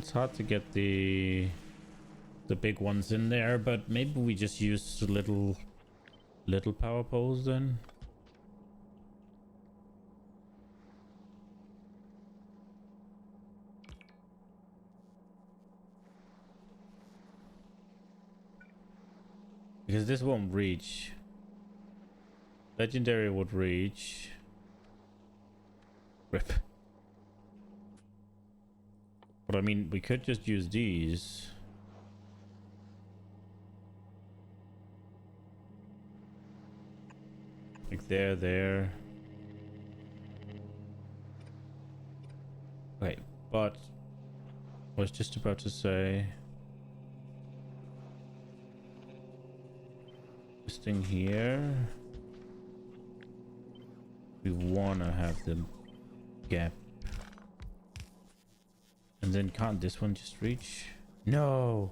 A: It's hard to get the big ones in there, but maybe we just use little power poles then. Because this won't reach. Legendary would reach. Rip. But I mean, we could just use these. Like there. Okay, but I was just about to say this thing here. We wanna have the gap. And then can't this one just reach? No.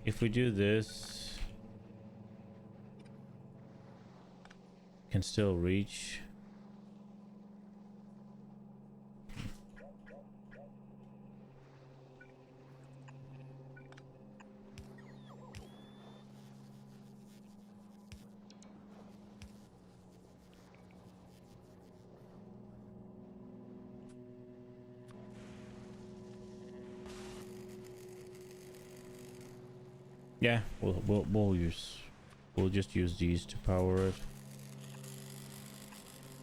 A: If we do this, can still reach. Yeah, we'll just use these to power it.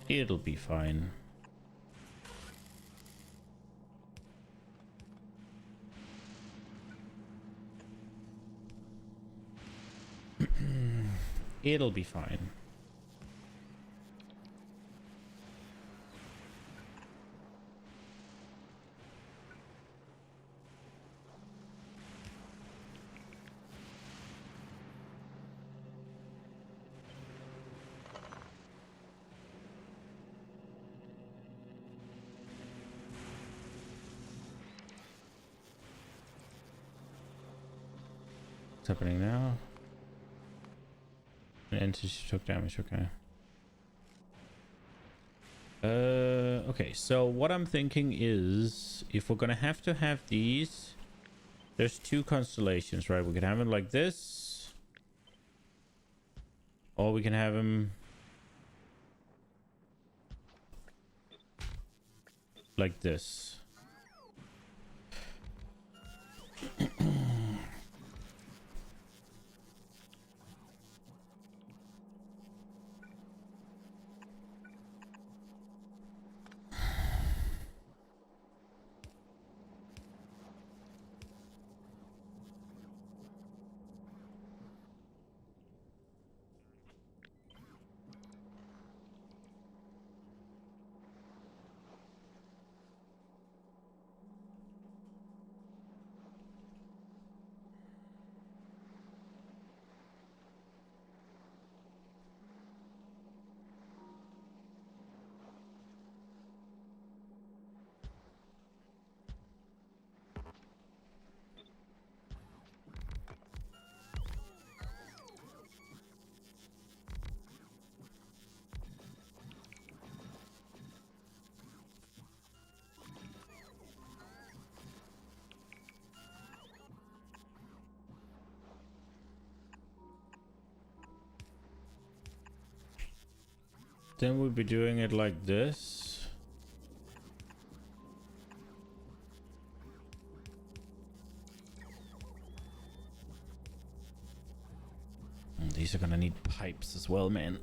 A: It'll be fine. It'll be fine. What's happening now? An entity took damage, okay. Okay, so what I'm thinking is if we're gonna have to have these, there's two constellations, right? We can have them like this, or we can have them like this. Then we'll be doing it like this. These are gonna need pipes as well, man.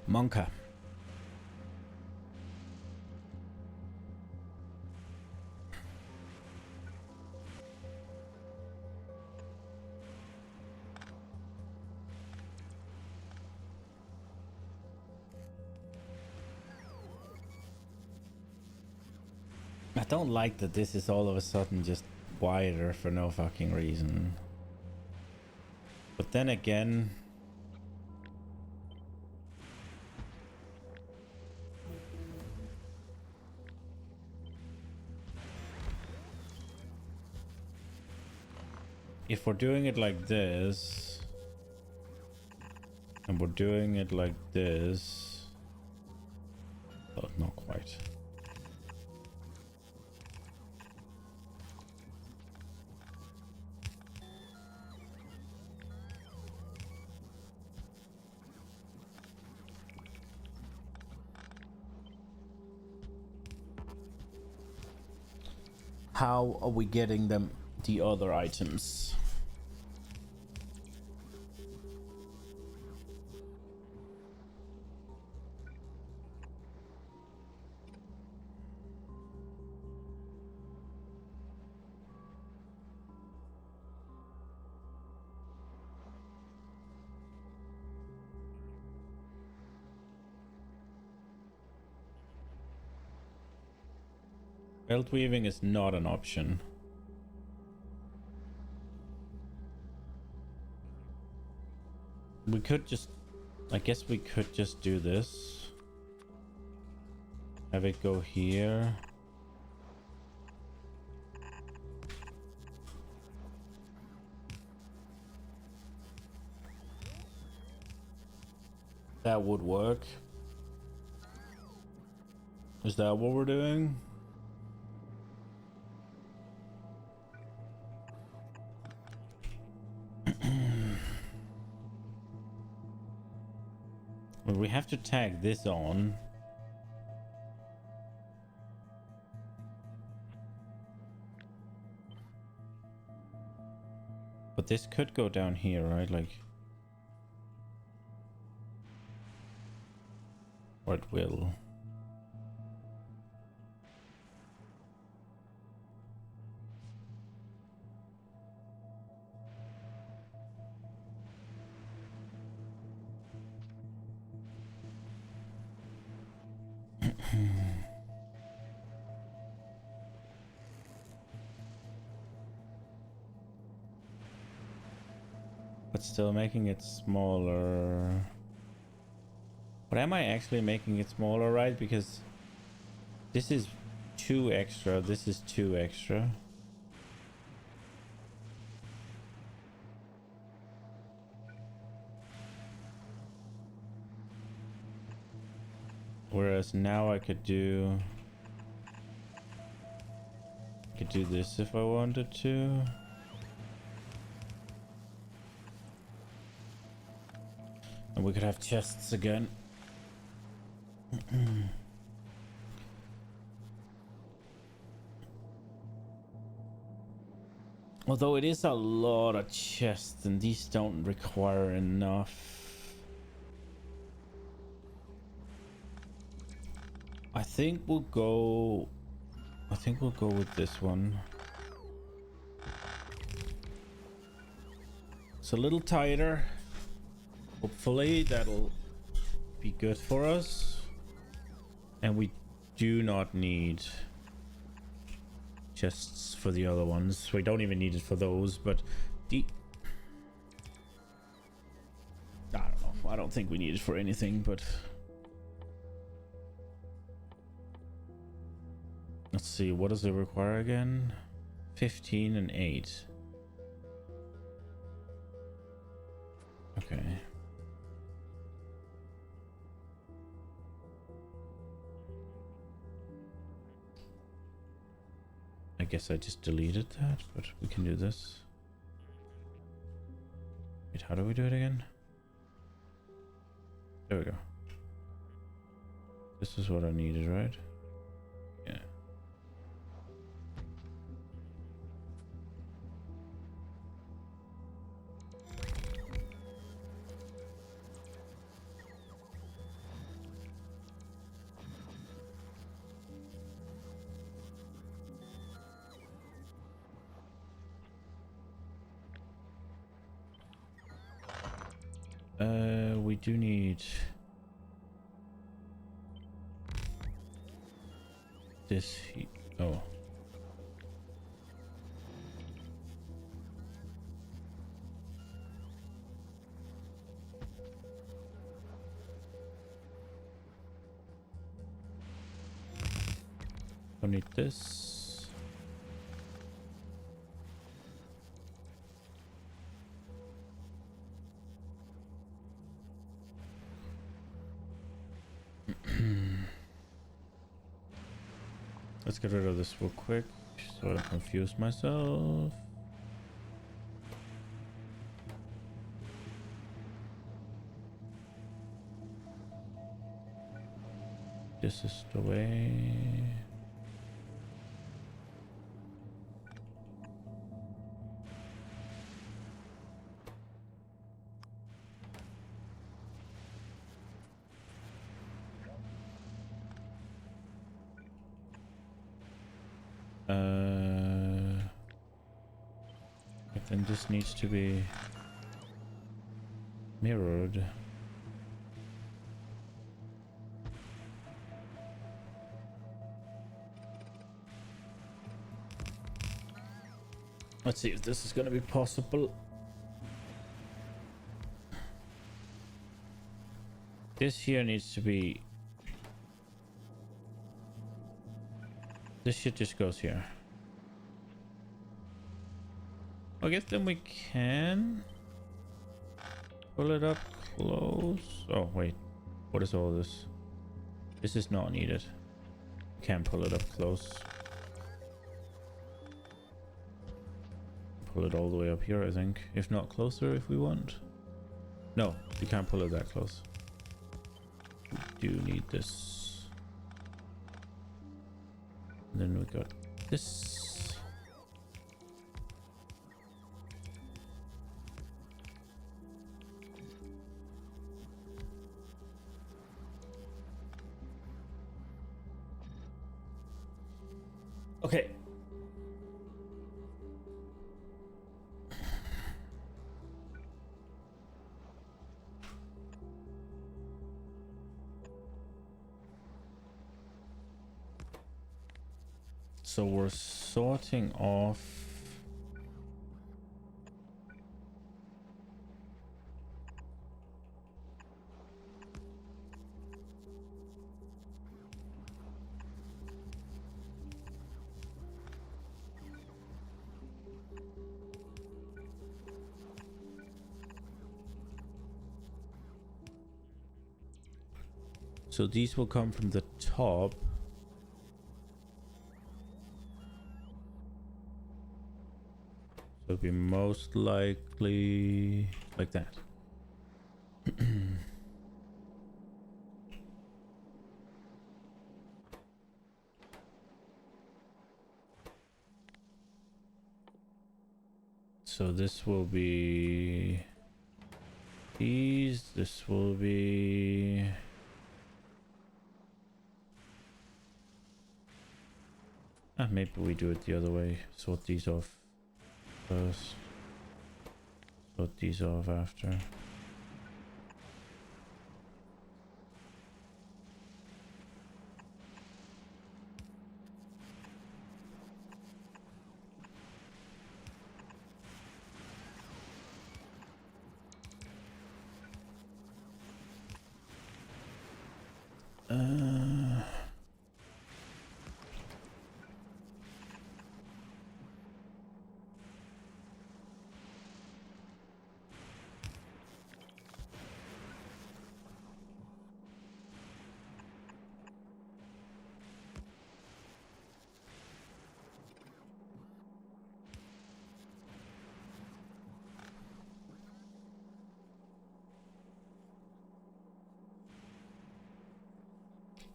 A: Monka. I don't like that this is all of a sudden just wider for no fucking reason. But then again, if we're doing it like this, and we're doing it like this, but not quite. How are we getting them, the other items? Belt weaving is not an option. We could just, I guess we could just do this. Have it go here. That would work. Is that what we're doing? Well, we have to tag this on. But this could go down here, right? Like, or it will. But still making it smaller. But am I actually making it smaller, right? Because this is 2 extra, this is 2 extra. Whereas now I could do this if I wanted to. And we could have chests again. Although it is a lot of chests and these don't require enough. I think we'll go with this one. It's a little tighter. Hopefully that'll be good for us. And we do not need chests for the other ones. We don't even need it for those, but I don't know. I don't think we need it for anything, but let's see. What does it require again? 15 and 8. Okay. I guess I just deleted that, but we can do this. Wait, how do we do it again? There we go. This is what I needed, right? Yeah. We do need this. Oh. Don't need this. Let's get rid of this real quick so I don't confuse myself. This is the way. Then this needs to be mirrored. Let's see if this is gonna be possible. This here needs to be... This shit just goes here. I guess then we can pull it up close. Oh wait, what is all this? This is not needed. Can't pull it up close. Pull it all the way up here, I think. If not closer, if we want. No, we can't pull it that close. We do need this. And then we got this. Okay. So we're sorting off so these will come from the top. So it'll be most likely like that. So this will be these, this will be maybe we do it the other way. Sort these off first. Sort these off after.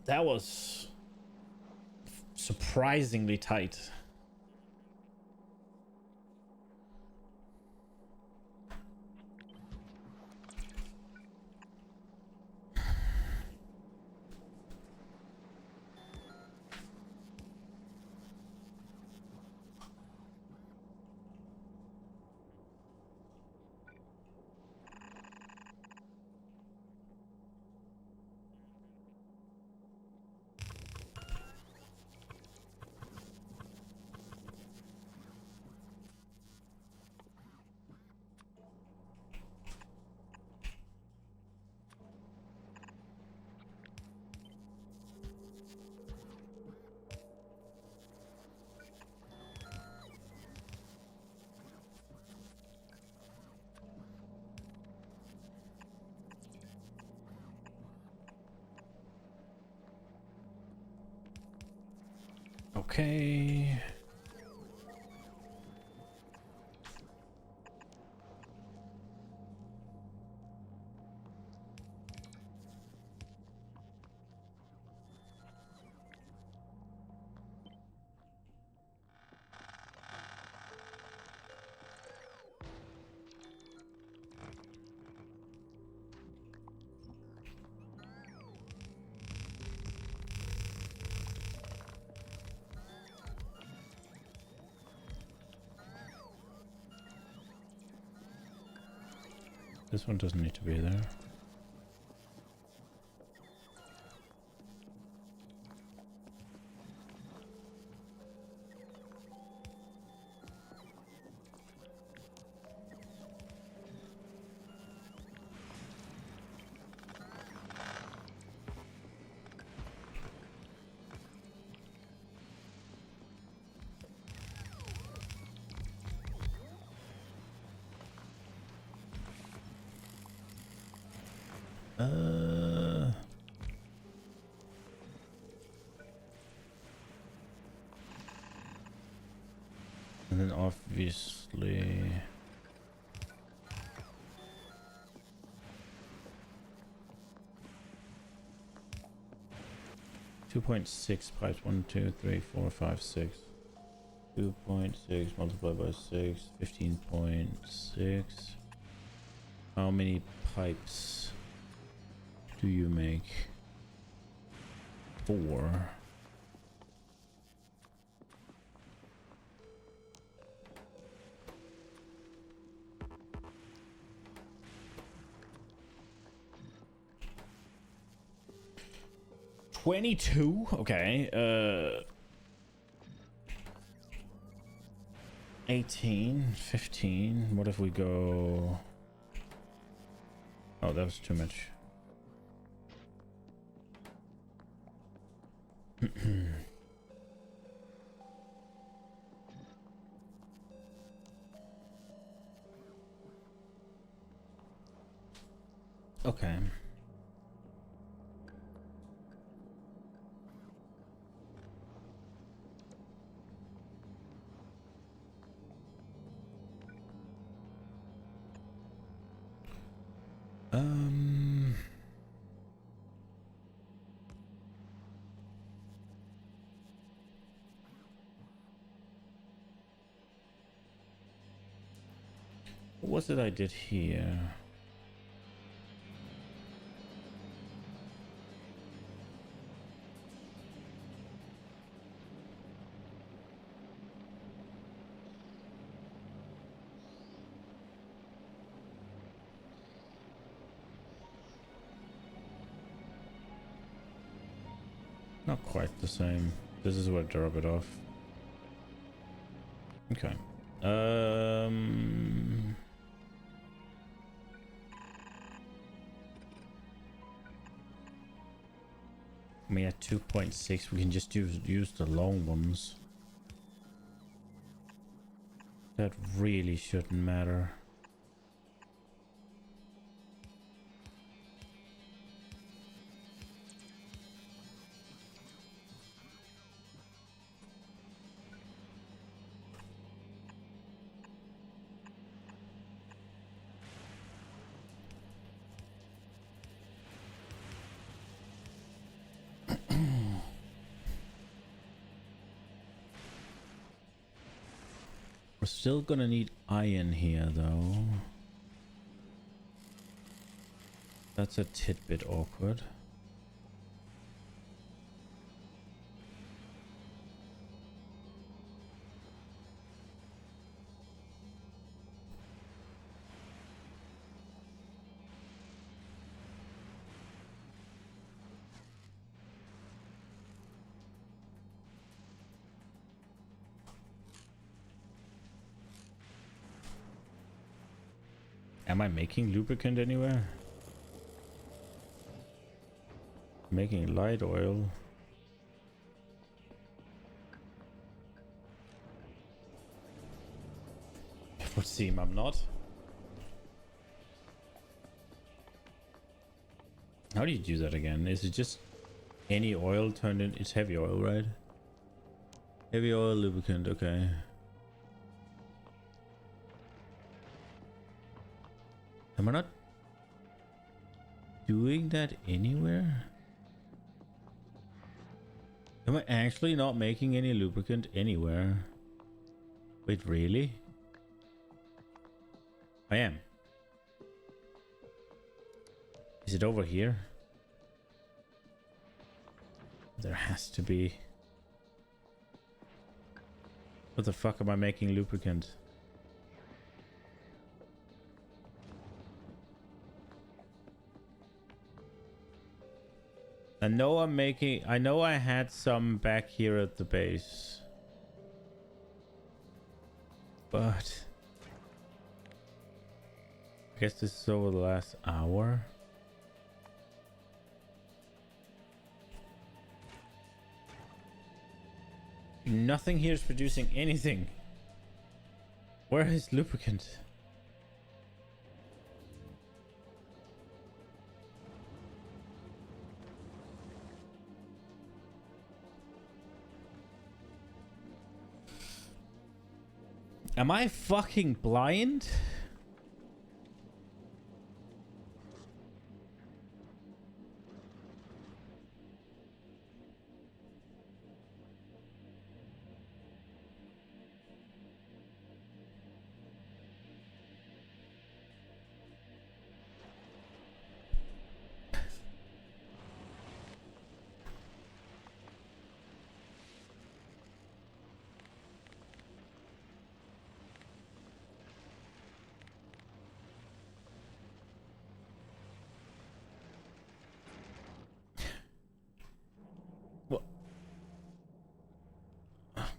A: That was surprisingly tight. Okay. This one doesn't need to be there. And then obviously 2.6 pipes. 1, 2, 3, 4, 5, 6. 2.6 multiplied by 6, 15.6. How many pipes do you make? 4. $22? Okay. 18, 15. What if we go... Oh, that was too much. Okay. What was it I did here? Not quite the same. This is where I drop it off. Okay. We at 2.6. We can just use the long ones. That really shouldn't matter. We're still gonna need iron here, though. That's a tidbit awkward. Am I making lubricant anywhere? Making light oil. It would seem I'm not. How do you do that again? Is it just any oil turned in? It's heavy oil, right? Heavy oil lubricant, okay. Am I not doing that anywhere? Am I actually not making any lubricant anywhere? Wait, really? I am. Is it over here? There has to be. What the fuck am I making lubricant? I know I'm making... I know I had some back here at the base. But... I guess this is over the last hour. Nothing here is producing anything. Where is lubricant? Am I fucking blind?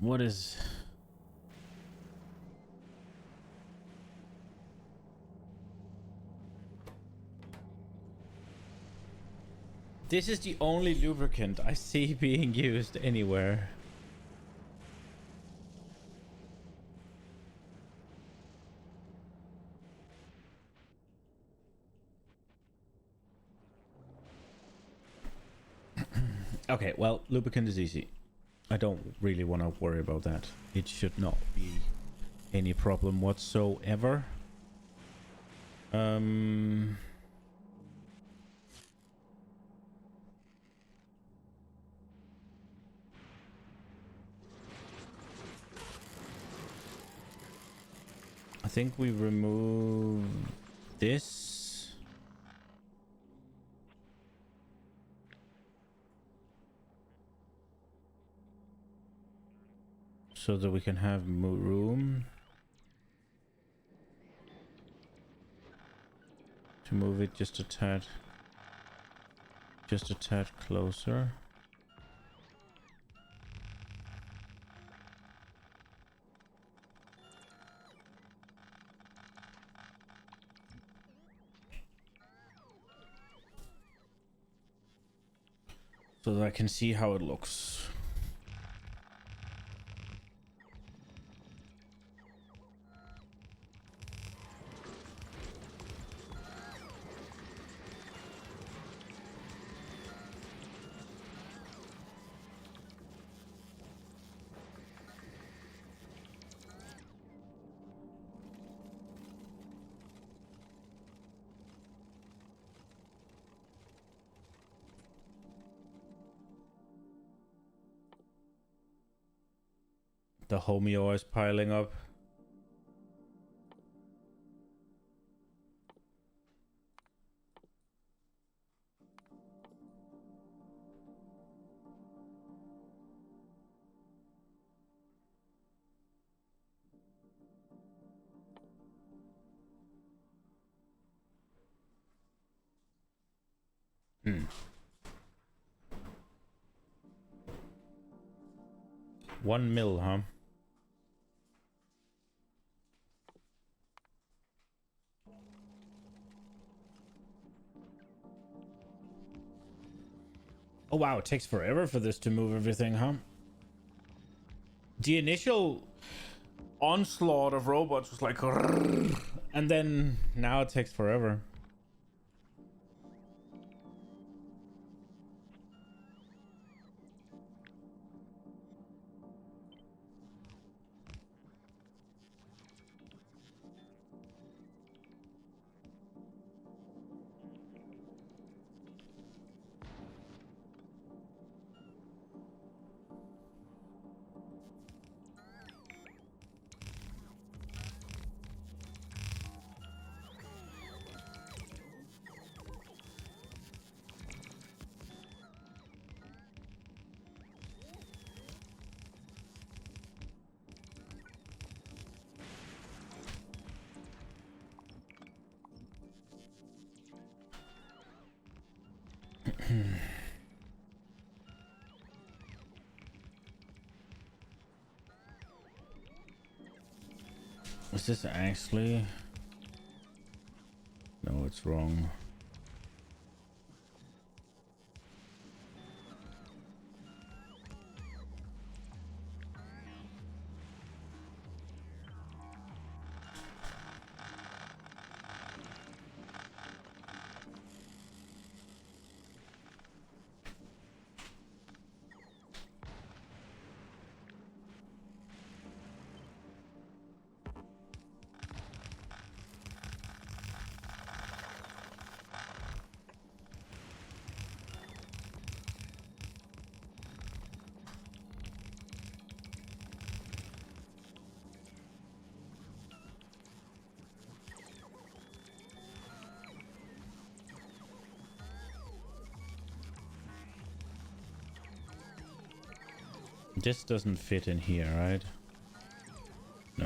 A: What is... This is the only lubricant I see being used anywhere. Okay, well, lubricant is easy. I don't really want to worry about that. It should not be any problem whatsoever. I think we remove this. So that we can have room to move it just a tad closer. So that I can see how it looks. The homeo is piling up. Hmm. 1 mil, huh? Oh wow, it takes forever for this to move everything, huh? The initial onslaught of robots was like, and then now it takes forever. Is this actually... No, it's wrong. This doesn't fit in here, right? No.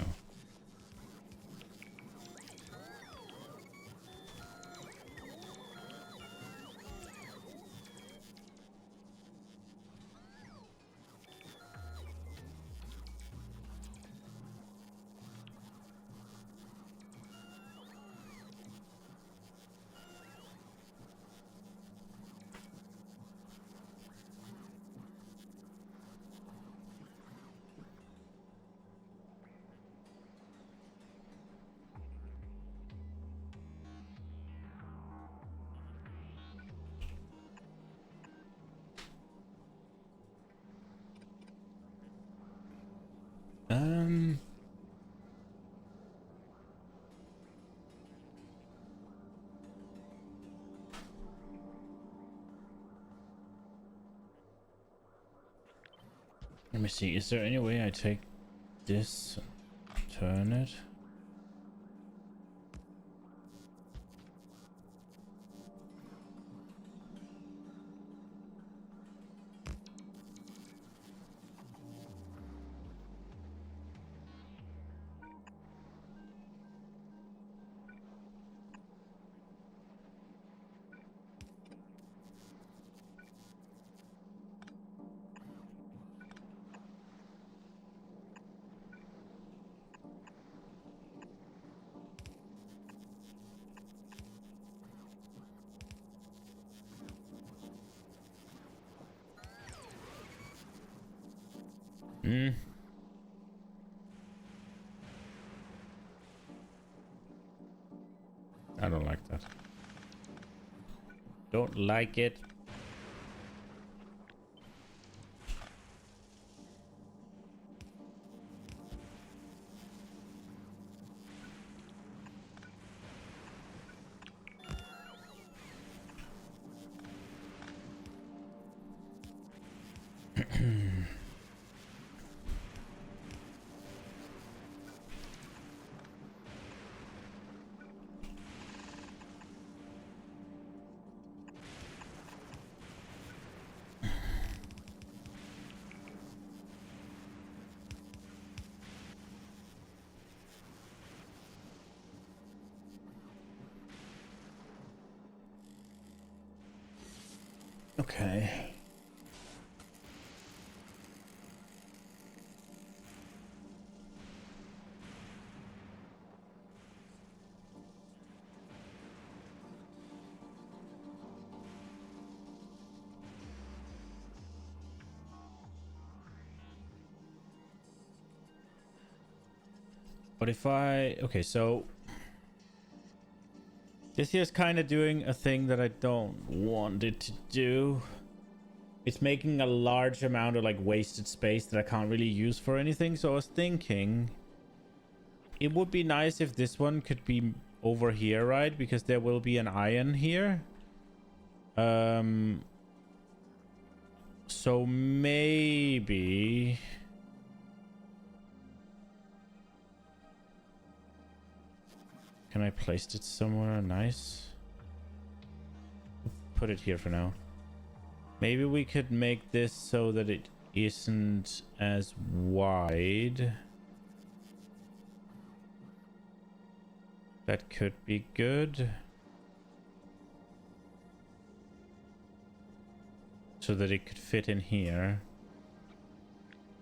A: Let me see. Is there any way I take this, turn it? I don't like that. Don't like it. Okay. But if I... Okay, so... This here's kind of doing a thing that I don't want it to do. It's making a large amount of like wasted space that I can't really use for anything. So I was thinking it would be nice if this one could be over here, right? Because there will be an iron here. So maybe... Can I place it somewhere nice? Put it here for now. Maybe we could make this so that it isn't as wide. That could be good. so that it could fit in here.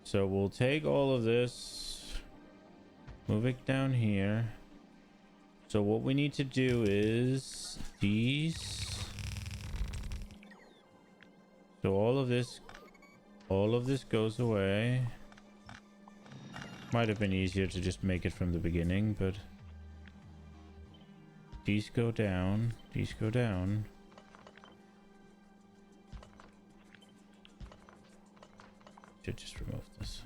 A: So we'll take all of this, move it down here. So what we need to do is these. So all of this goes away. Might have been easier to just make it from the beginning, but these go down, these go down. Should just remove this.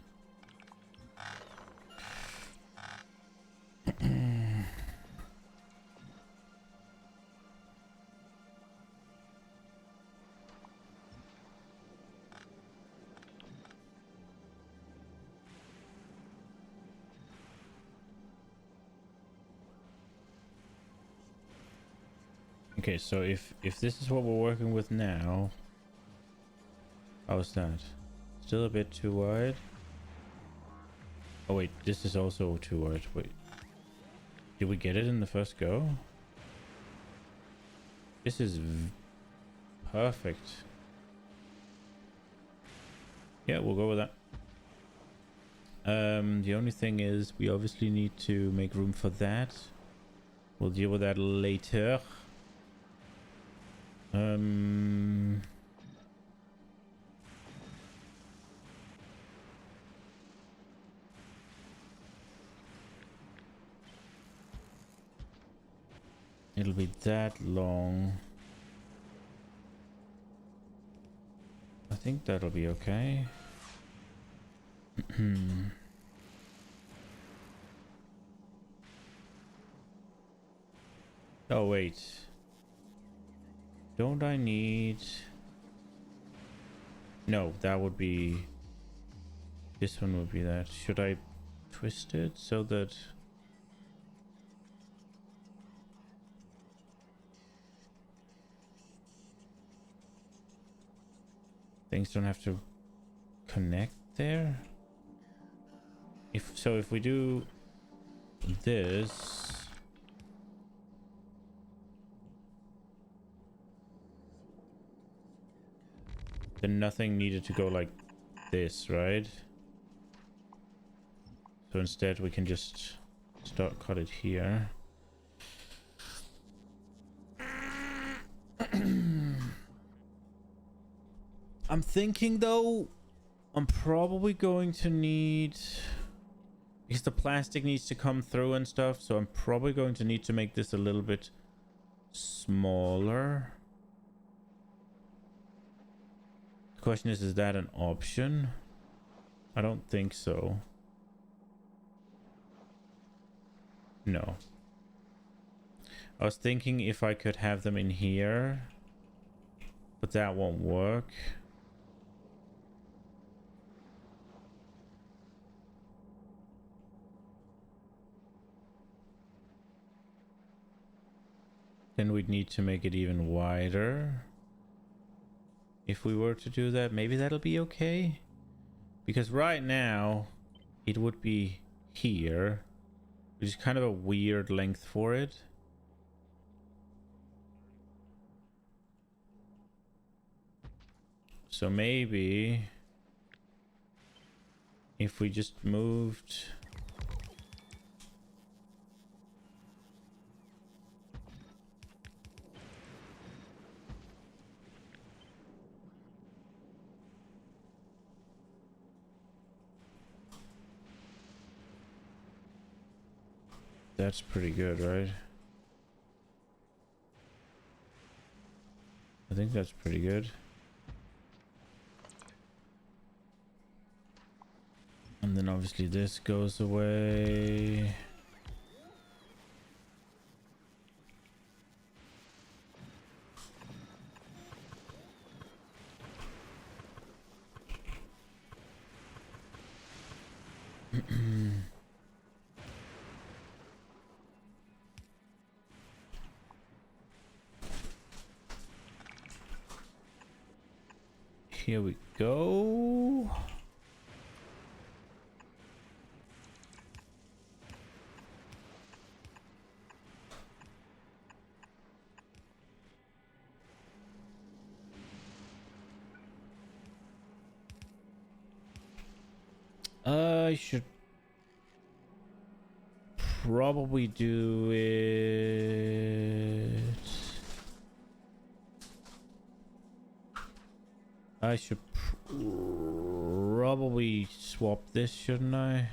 A: Okay, so if this is what we're working with now, how's that? Still a bit too wide? Oh wait, this is also too wide. Wait, did we get it in the first go? This is perfect. Yeah, we'll go with that. The only thing is we obviously need to make room for that. We'll deal with that later. It'll be that long. I think that'll be okay. Oh wait. Don't I need... No, that would be... This one would be that. Should I twist it so that... Things don't have to connect there? If we do this... Then nothing needed to go like this, right? So instead we can just cut it here. I'm thinking though, I'm probably going to need, because the plastic needs to come through and stuff, so I'm probably going to need to make this a little bit smaller. The question is that an option? I don't think so. No. I was thinking if I could have them in here, but that won't work. Then we'd need to make it even wider. If we were to do that, maybe that'll be okay. Because right now, it would be here, which is kind of a weird length for it. So maybe if we just moved... That's pretty good, right? I think that's pretty good. And then obviously this goes away. Here we go. I should probably do it. I should probably swap this, shouldn't I?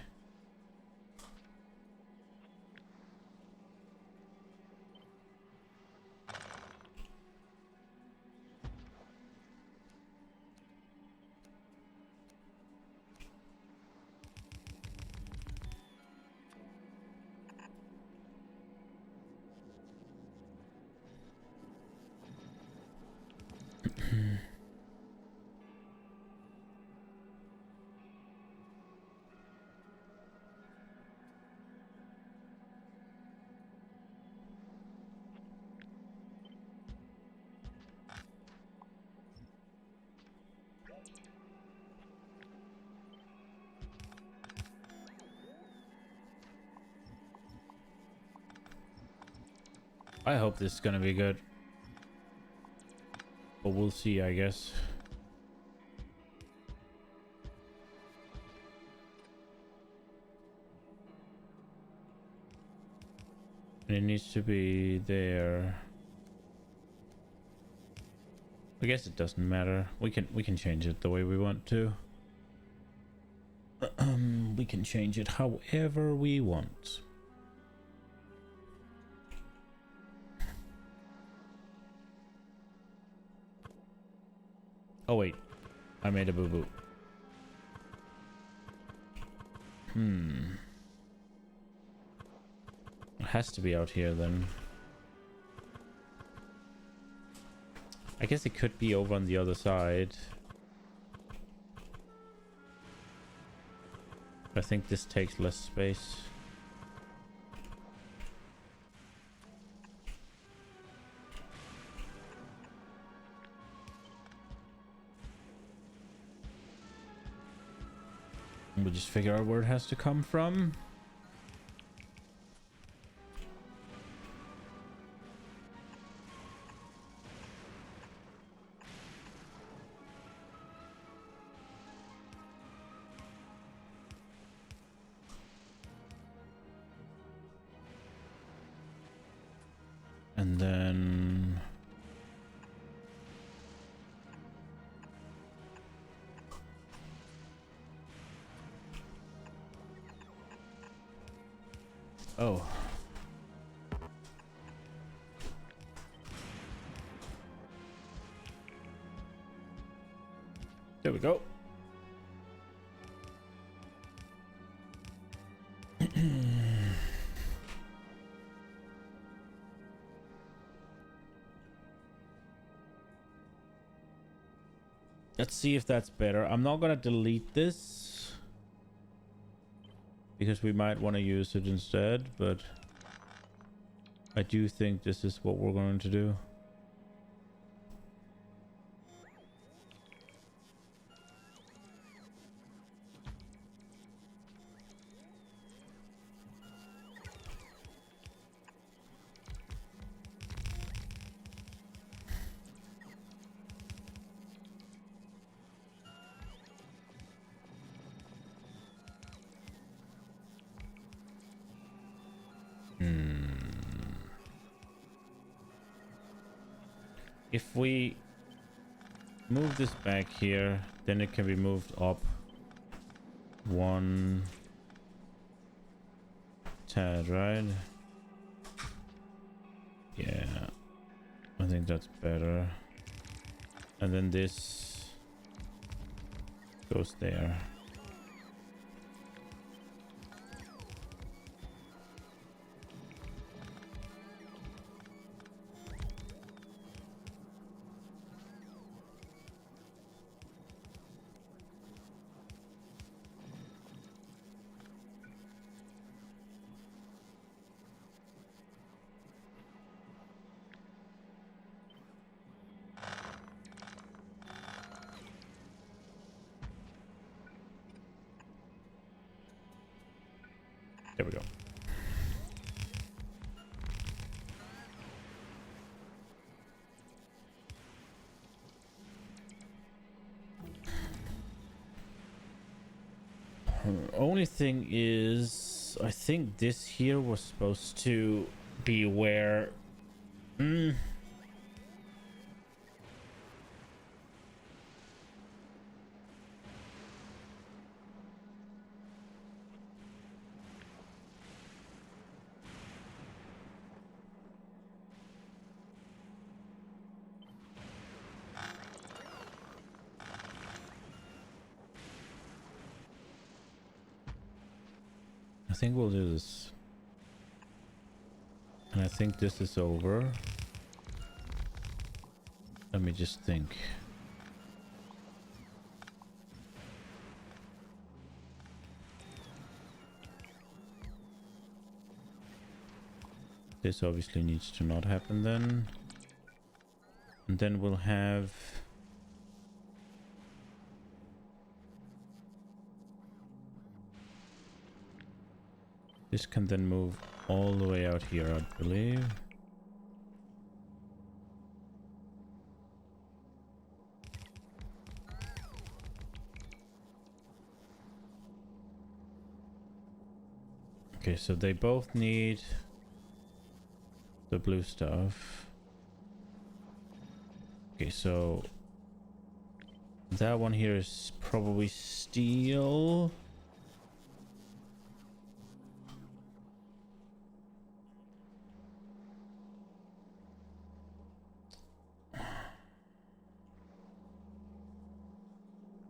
A: I hope this is gonna be good. But we'll see, I guess. And it needs to be there. I guess it doesn't matter. We can change it the way we want to. We can change it however we want. Oh wait, I made a boo-boo. It has to be out here then. I guess it could be over on the other side. I think this takes less space. We'll just figure out where it has to come from. And then oh. There we go. Let's see if that's better. I'm not gonna delete this because we might want to use it instead, but I do think this is what we're going to do. If we move this back here, then it can be moved up one tad, right? Yeah, I think that's better. And then this goes there. There we go. Only thing is, I think this here was supposed to be where... I think we'll do this. And I think this is over. Let me just think. This obviously needs to not happen then. And then we'll have... This can then move all the way out here, I believe. Okay, so they both need the blue stuff. Okay, so that one here is probably steel.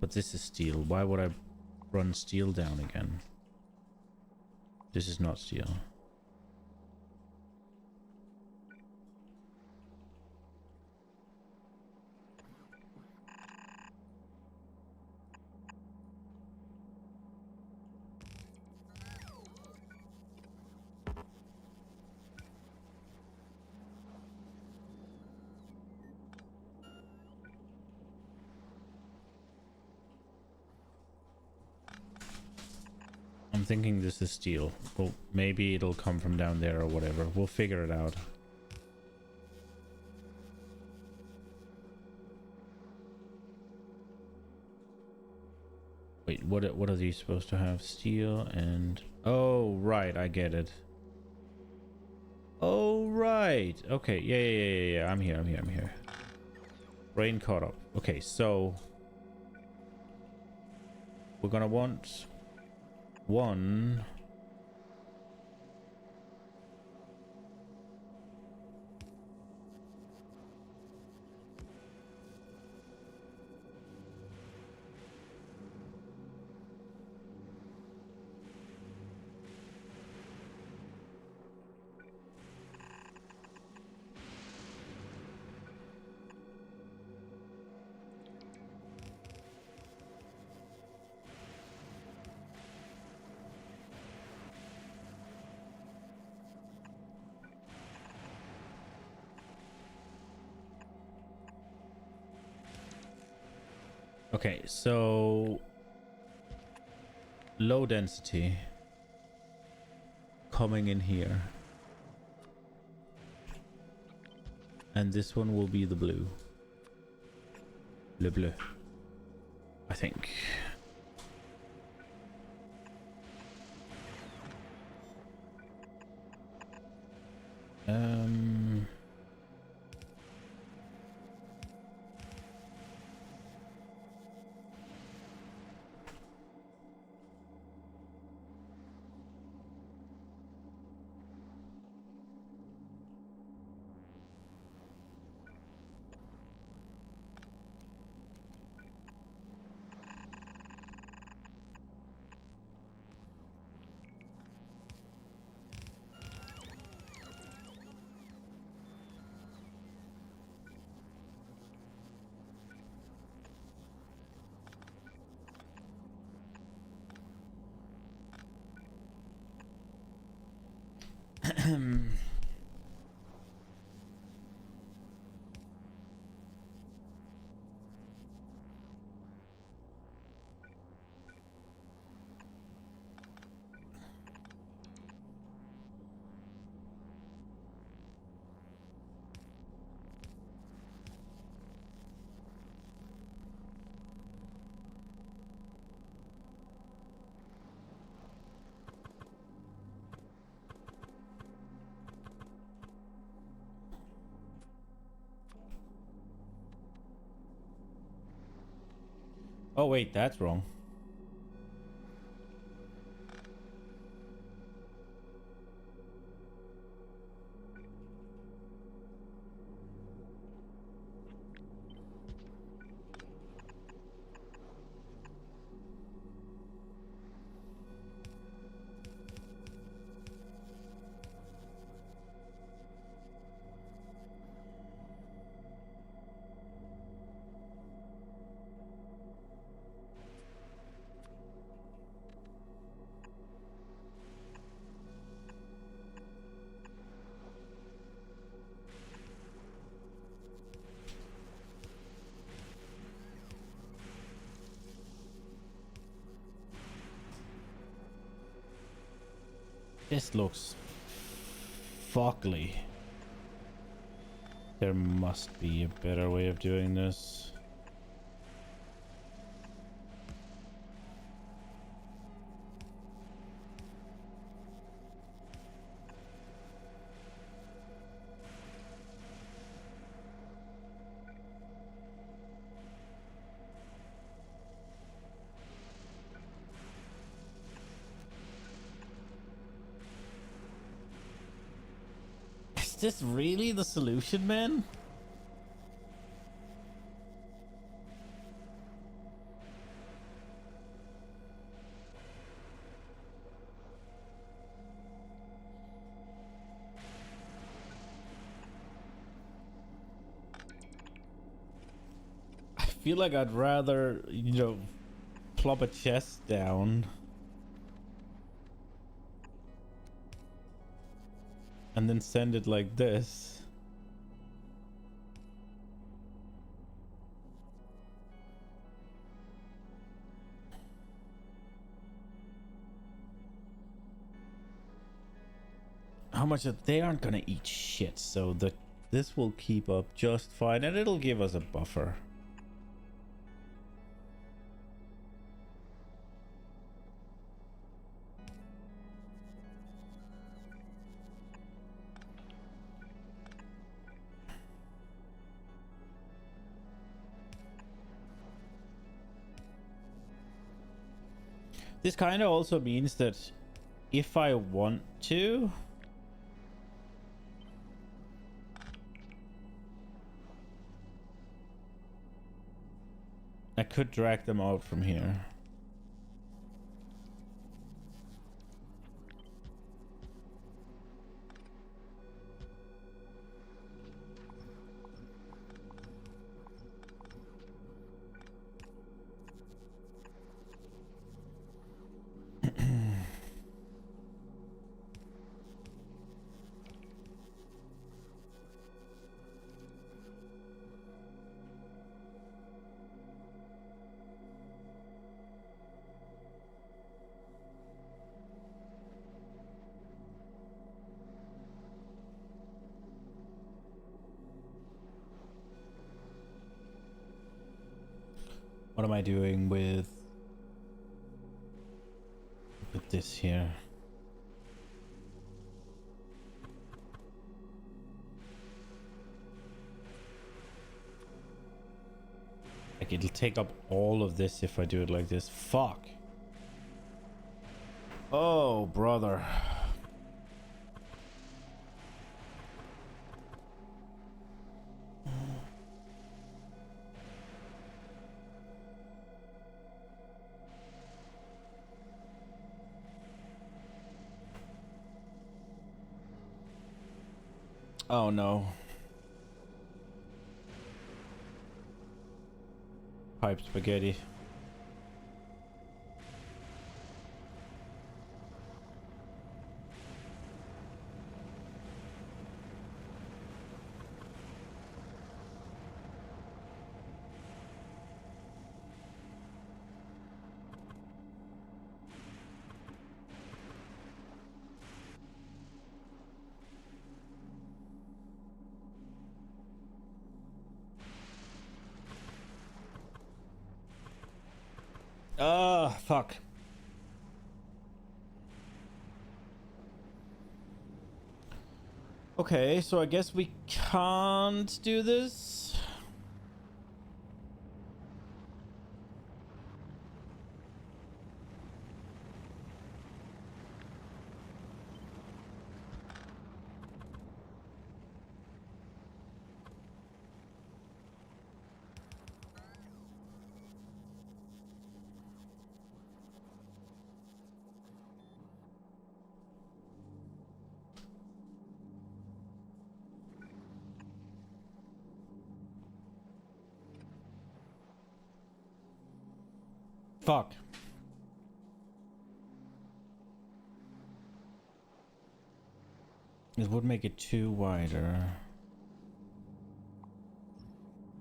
A: But this is steel. Why would I run steel down again? This is not steel. I'm thinking this is steel. Well, maybe it'll come from down there or whatever. We'll figure it out. Wait, what are these supposed to have? Steel and... Oh, right, I get it. Oh, right. Okay, yeah. I'm here. Brain caught up. Okay, so... We're gonna want... one... Okay, so low density coming in here, and this one will be the blue. Le bleu, I think. Oh wait, that's wrong. This looks fuckly. There must be a better way of doing this. Is this really the solution, man? I feel like I'd rather, you know, plop a chest down and then send it like this. How much of they aren't gonna eat shit, so this will keep up just fine, and it'll give us a buffer. This kind of also means that if I want to, I could drag them out from here. What am I doing with this here? Like, it'll take up all of this if I do it like this. Fuck. Oh, brother. Oh no. Piped spaghetti. Fuck. Okay, so I guess we can't do this. Fuck. It would make it too wider.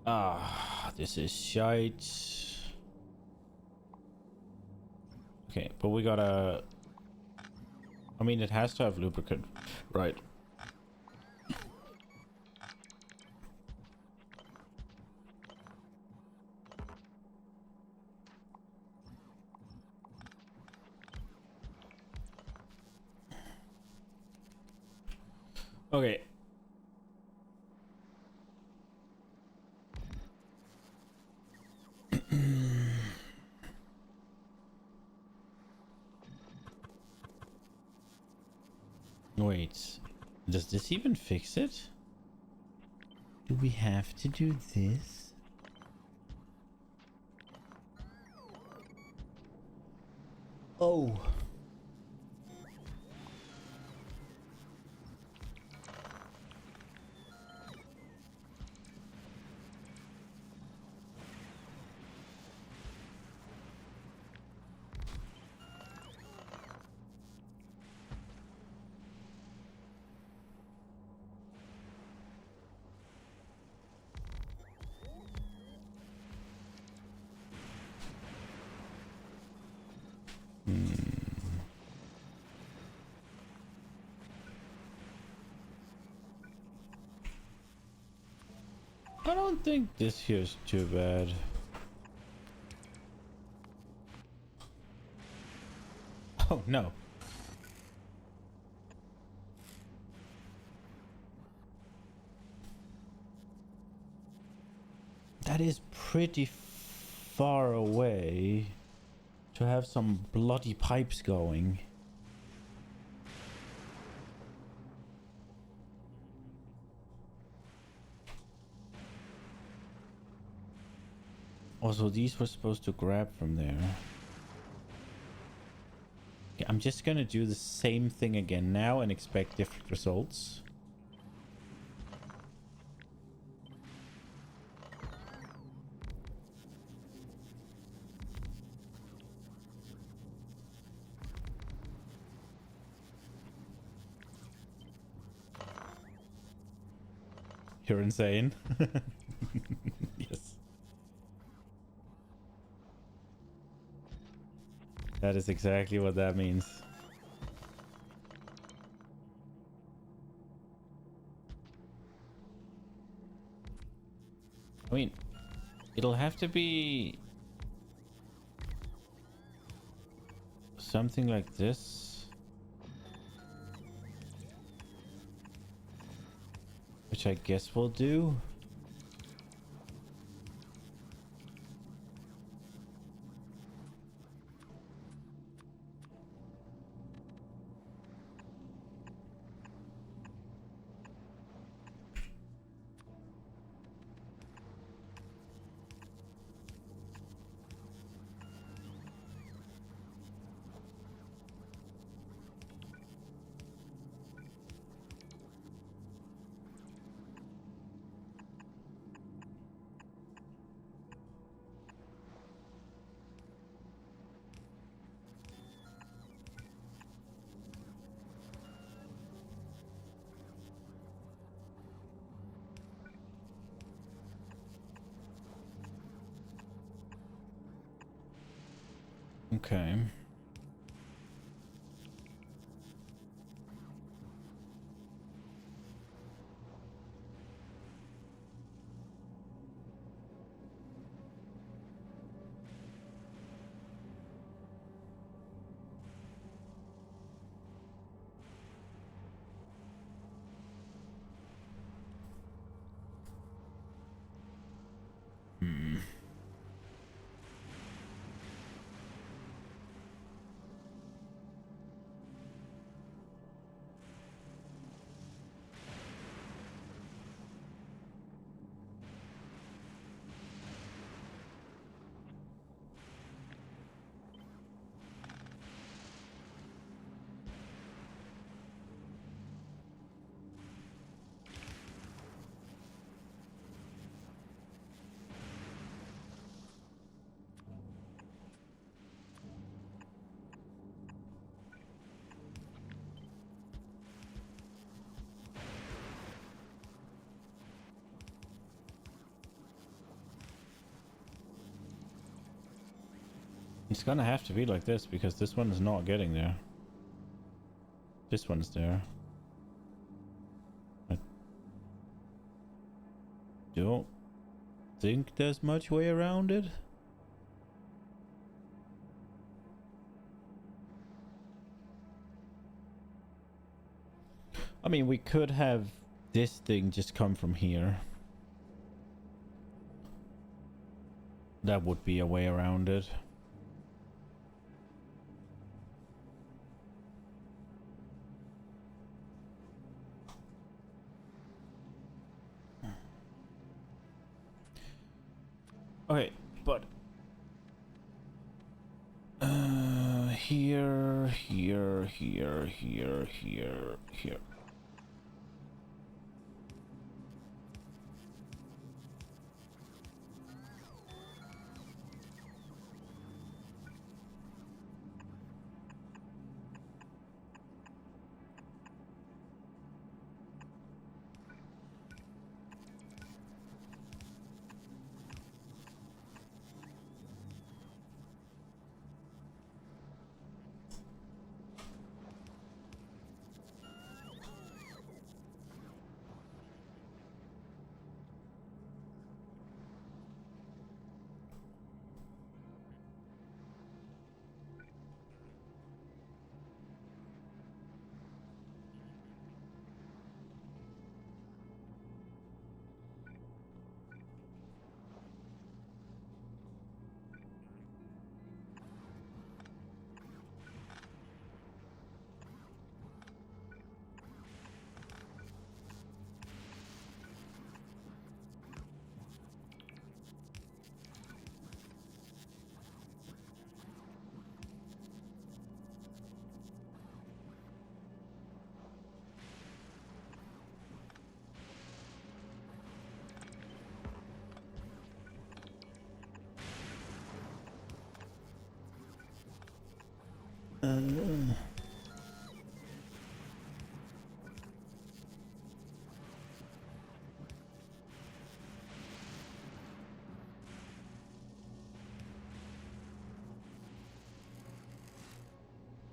A: Ah, this is shite. Okay, but we gotta... I mean, it has to have lubricant, right? Okay. Wait, does this even fix it? Do we have to do this? Oh. I don't think this here's too bad. Oh no. That is pretty far away to have some bloody pipes going. Also, these were supposed to grab from there. Okay, I'm just gonna do the same thing again now and expect different results. You're insane. Yes. That is exactly what that means. I mean, it'll have to be something like this, which I guess we'll do. Okay. It's gonna have to be like this because this one is not getting there. This one's there. I don't think there's much way around it. I mean, we could have this thing just come from here. That would be a way around it. Okay, but here.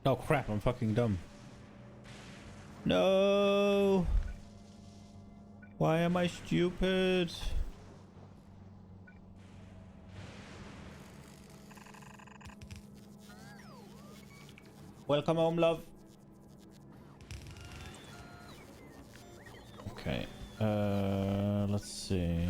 A: Oh crap, I'm fucking dumb. No! Why am I stupid? Welcome home, love. Okay, let's see.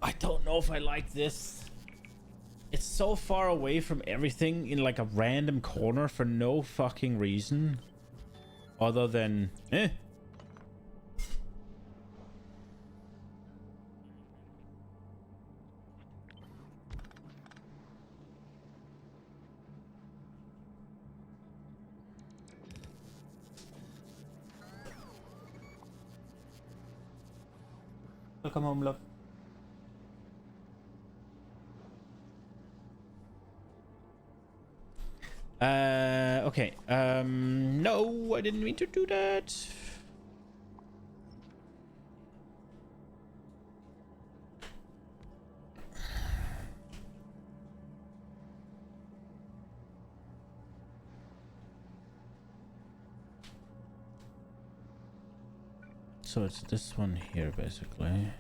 A: I don't know if I like this. It's so far away from everything in like a random corner for no fucking reason. Other than, eh. Welcome home, love. Okay. No, I didn't mean to do that. So it's this one here, basically.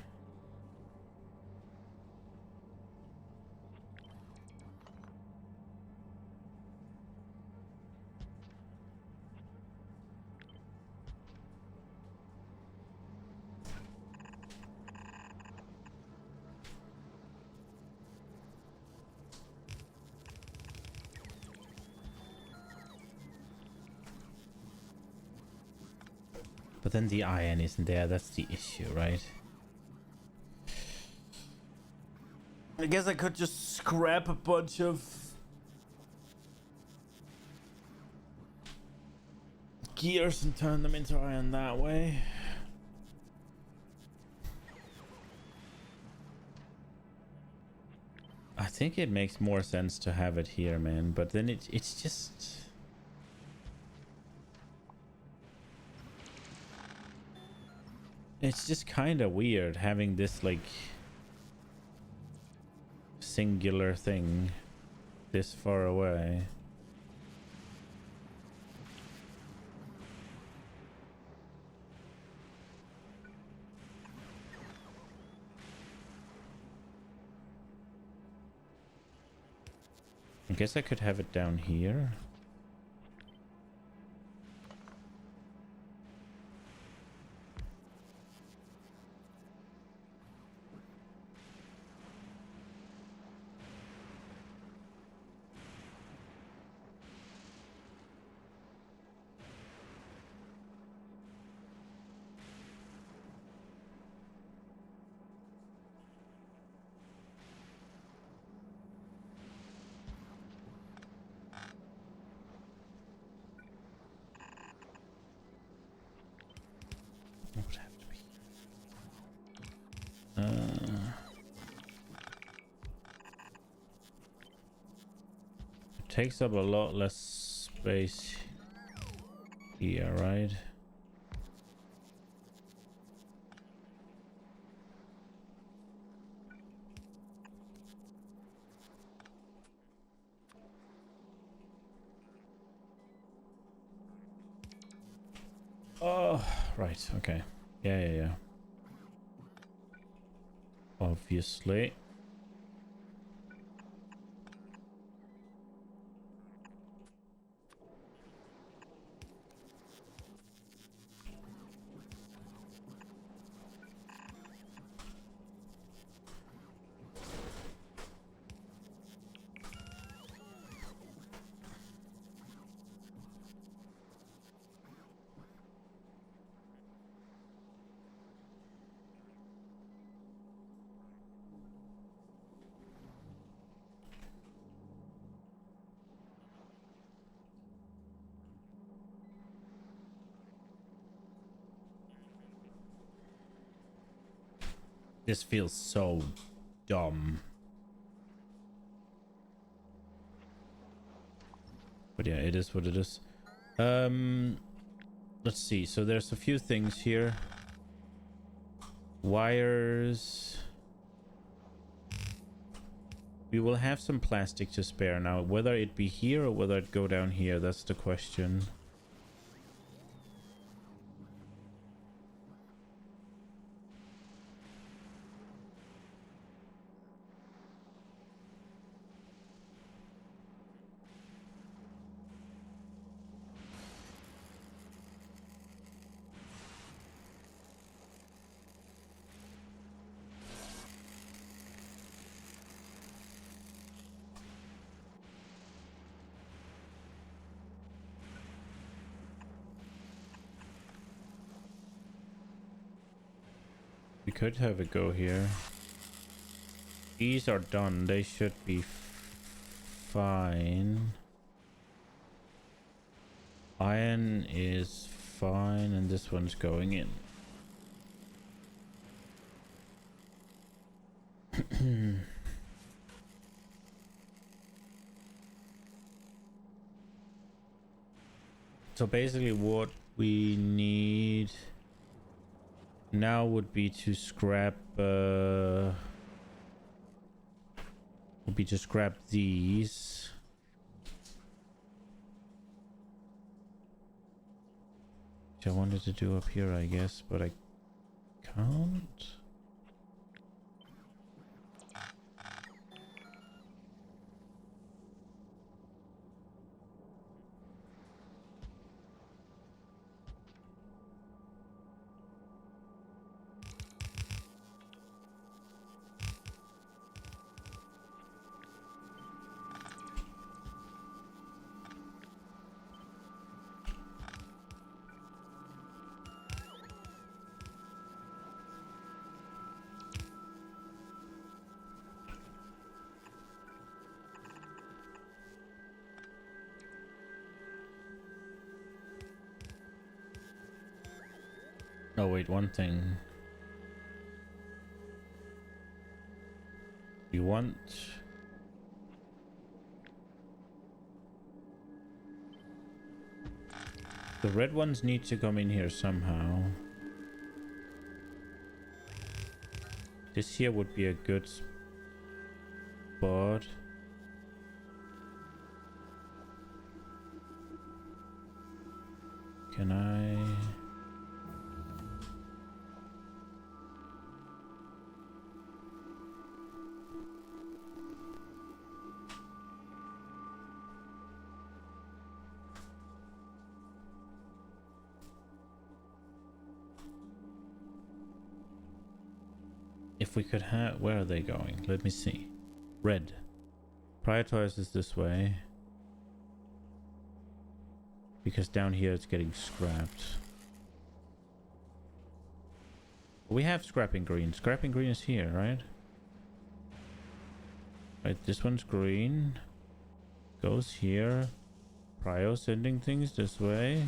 A: But then the iron isn't there, that's the issue, right? I guess I could just scrap a bunch of gears and turn them into iron that way. think it makes more sense to have it here, man. But then it's just... It's just kind of weird having this, like, singular thing this far away. I guess I could have it down here. It would have to be. It takes up a lot less space here, right? Oh, right. Okay. Yeah. Obviously. This feels so dumb. But yeah, it is what it is. Let's see. So there's a few things here. Wires. We will have some plastic to spare now. Whether it be here or whether it go down here, that's the question. We could have it go here. These are done. They should be fine. Iron is fine, and this one's going in. So basically what we need now would be to scrap these. Which I wanted to do up here, I guess, but I can't. Oh wait, one thing. We want The red ones need to come in here somehow. This here would be a good spot. Can I... If we could have... Where are they going? Let me see. Red. Prioritizes this way. Because down here it's getting scrapped. We have scrapping green. Scrapping green is here, right? Right, this one's green. Goes here. Prio sending things this way.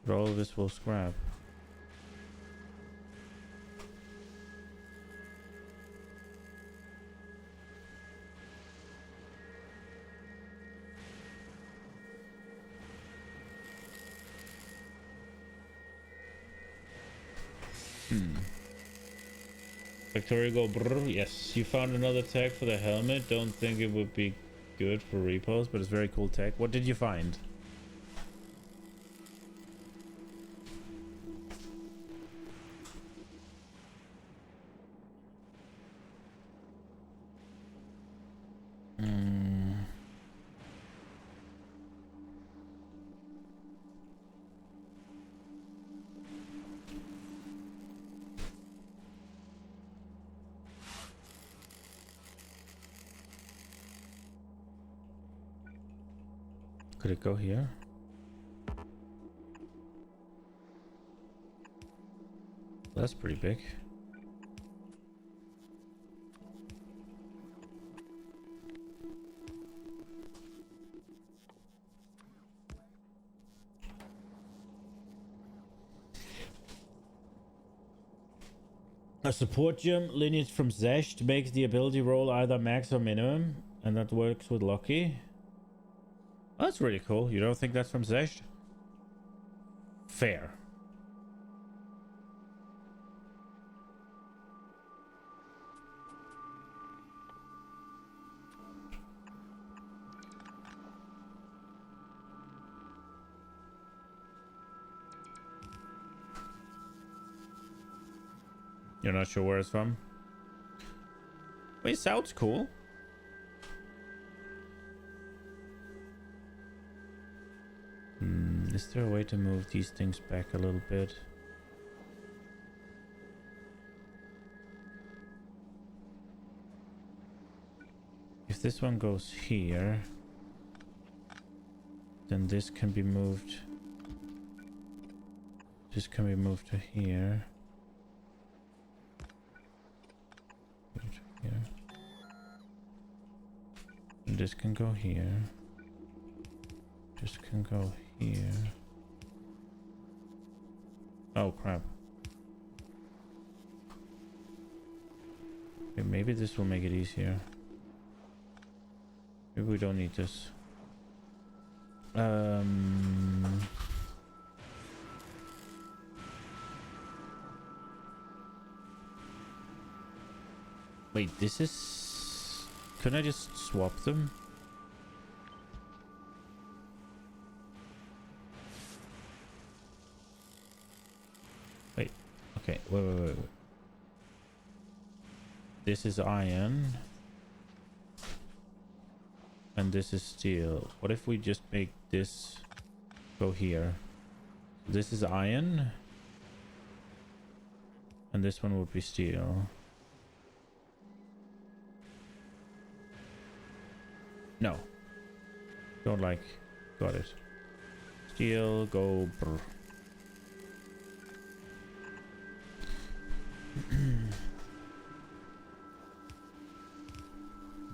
A: But all of this will scrap. Factorio go brrr. Yes, you found another tag for the helmet. Don't think it would be good for repos, but it's very cool tag. What did you find? Could it go here? That's pretty big. A support gem lineage from Zesht makes the ability roll either max or minimum, and that works with Loki. Oh, that's really cool. You don't think that's from Zesht? Fair. You're not sure where it's from? Well, it sounds cool. Is there a way to move these things back a little bit? If this one goes here, then this can be moved. This can be moved to here. Here. And this can go here. This can go here. Oh crap. Okay, maybe this will make it easier. Maybe we don't need this. Wait, this is... Couldn't I just swap them? Wait, okay, wait. This is iron. And this is steel. What if we just make this go here? This is iron. And this one would be steel. No. Don't like. Got it. Steel, go. Brr.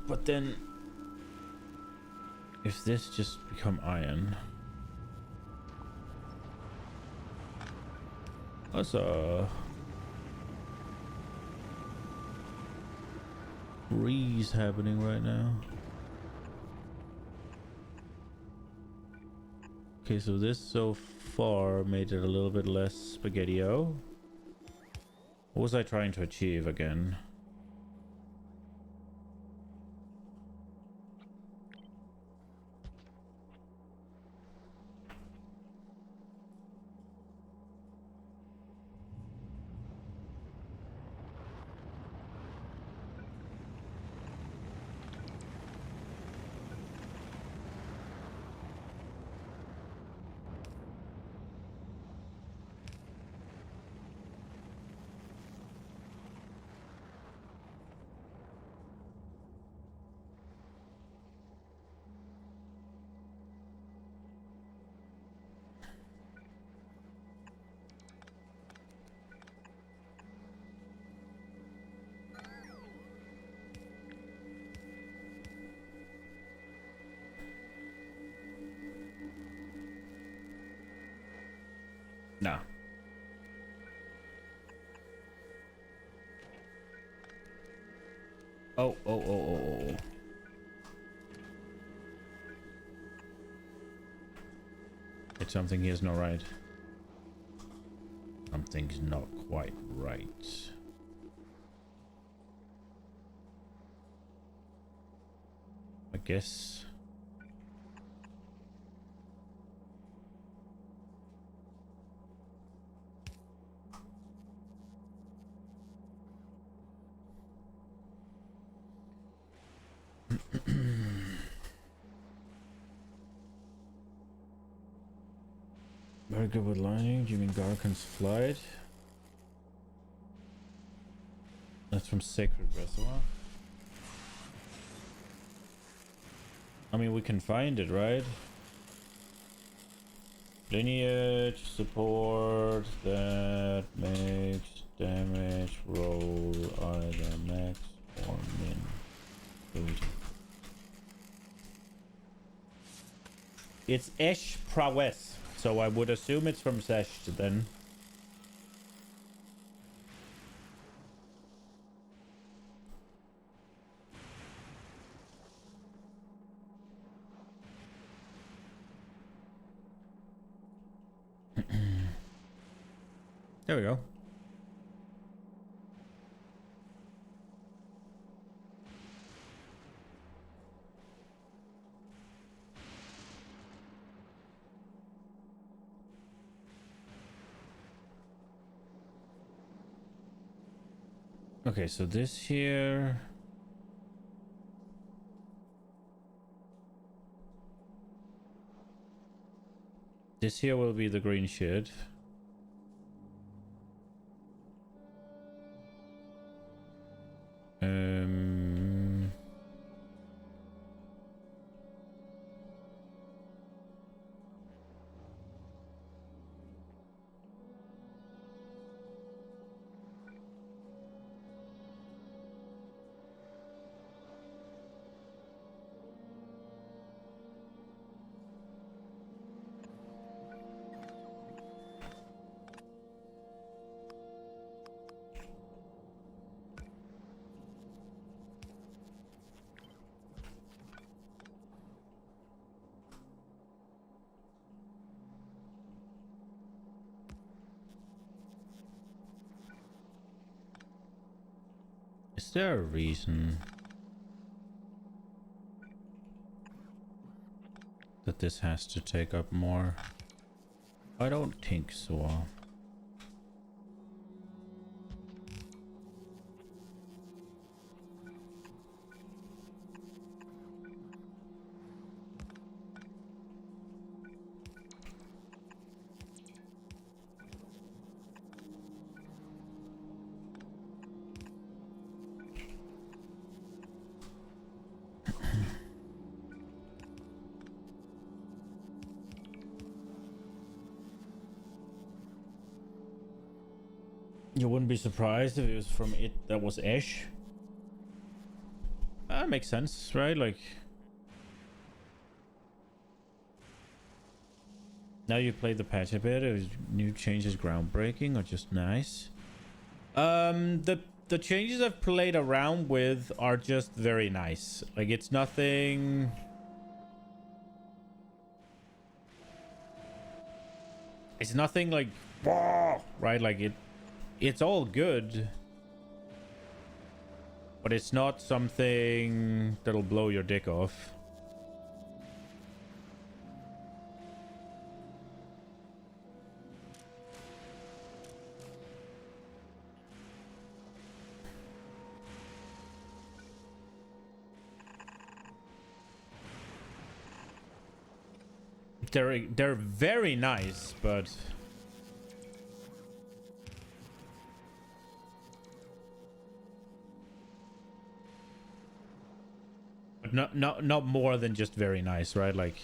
A: But then, if this just become iron. What's a breeze happening right now? Okay, so this so far made it a little bit less spaghetti-o. What was I trying to achieve again? No. Oh. It's something here's not right. Something's not quite right. I guess. Very good with lining. Do you mean Garkan's flight? That's from Sacred Reservoir. I mean, we can find it, right? Lineage support that makes damage roll either max or min. Good. It's Esh Prowess, so I would assume it's from Sesh then. There we go. Okay, so this here. This here will be the green shit. Is there a reason that this has to take up more? I don't think so. You wouldn't be surprised if it was from it that was Ash. That makes sense, right? Like, now you played the patch a bit. Is new changes groundbreaking or just nice? The changes I've played around with are just very nice. Like, it's nothing. It's nothing like, right? Like it's all good, but it's not something that'll blow your dick off. They're very nice, but not more than just very nice, right? Like,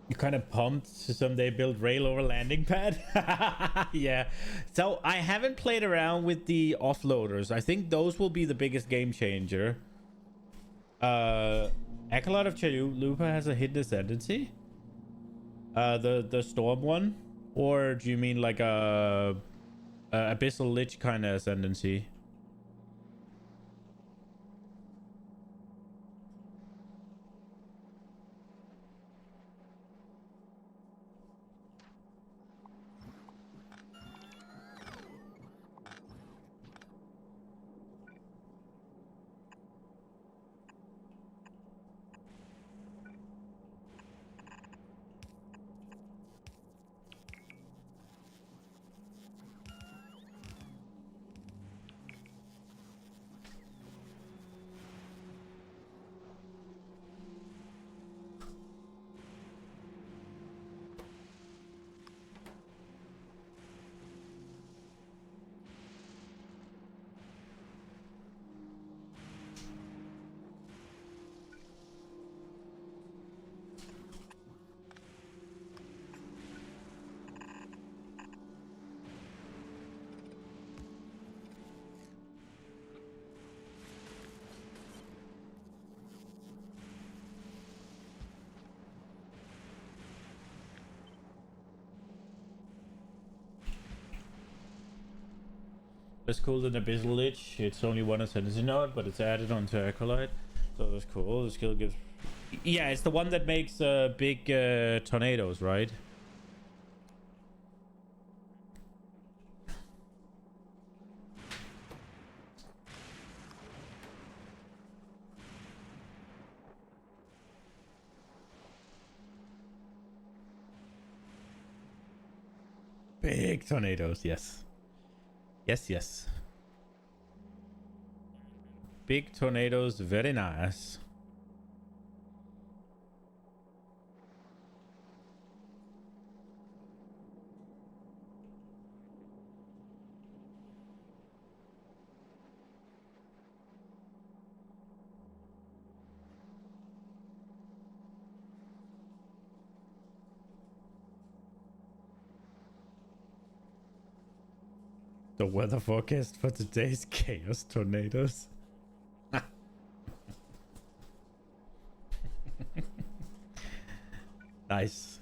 A: you kind of pumped to someday build rail over landing pad. Yeah. So I haven't played around with the offloaders. I think those will be the biggest game changer. Acolyte of Chalupa has a hidden ascendancy. The storm one, or do you mean like a abyssal lich kind of ascendancy? That's cool than Abyssal Lich. It's only one ascendancy node, but it's added onto Acolyte. So that's cool. The skill gives... Yeah, it's the one that makes big tornadoes, right? Big tornadoes, yes. Yes. Big tornadoes, very nice. The weather forecast for today's chaos tornadoes. Nice.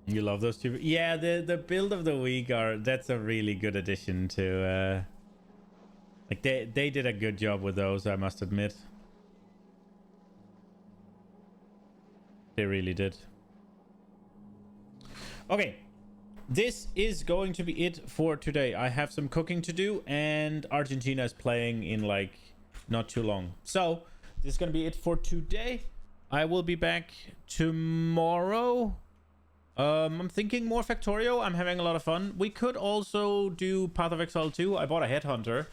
A: You love those two? Yeah, the build of the week that's a really good addition to Like they did a good job with those, I must admit. They really did. Okay. This is going to be it for today. I have some cooking to do, and Argentina is playing in like not too long. So this is going to be it for today. I will be back tomorrow. I'm thinking more Factorio. I'm having a lot of fun. We could also do Path of Exile 2. I bought a Headhunter.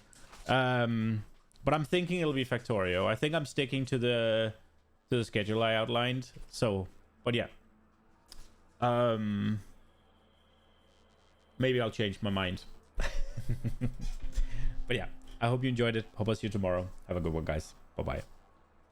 A: But I'm thinking it'll be Factorio. I think I'm sticking to the schedule I outlined. So, but yeah. Maybe I'll change my mind. But yeah, I hope you enjoyed it. Hope I'll see you tomorrow. Have a good one, guys. Bye-bye.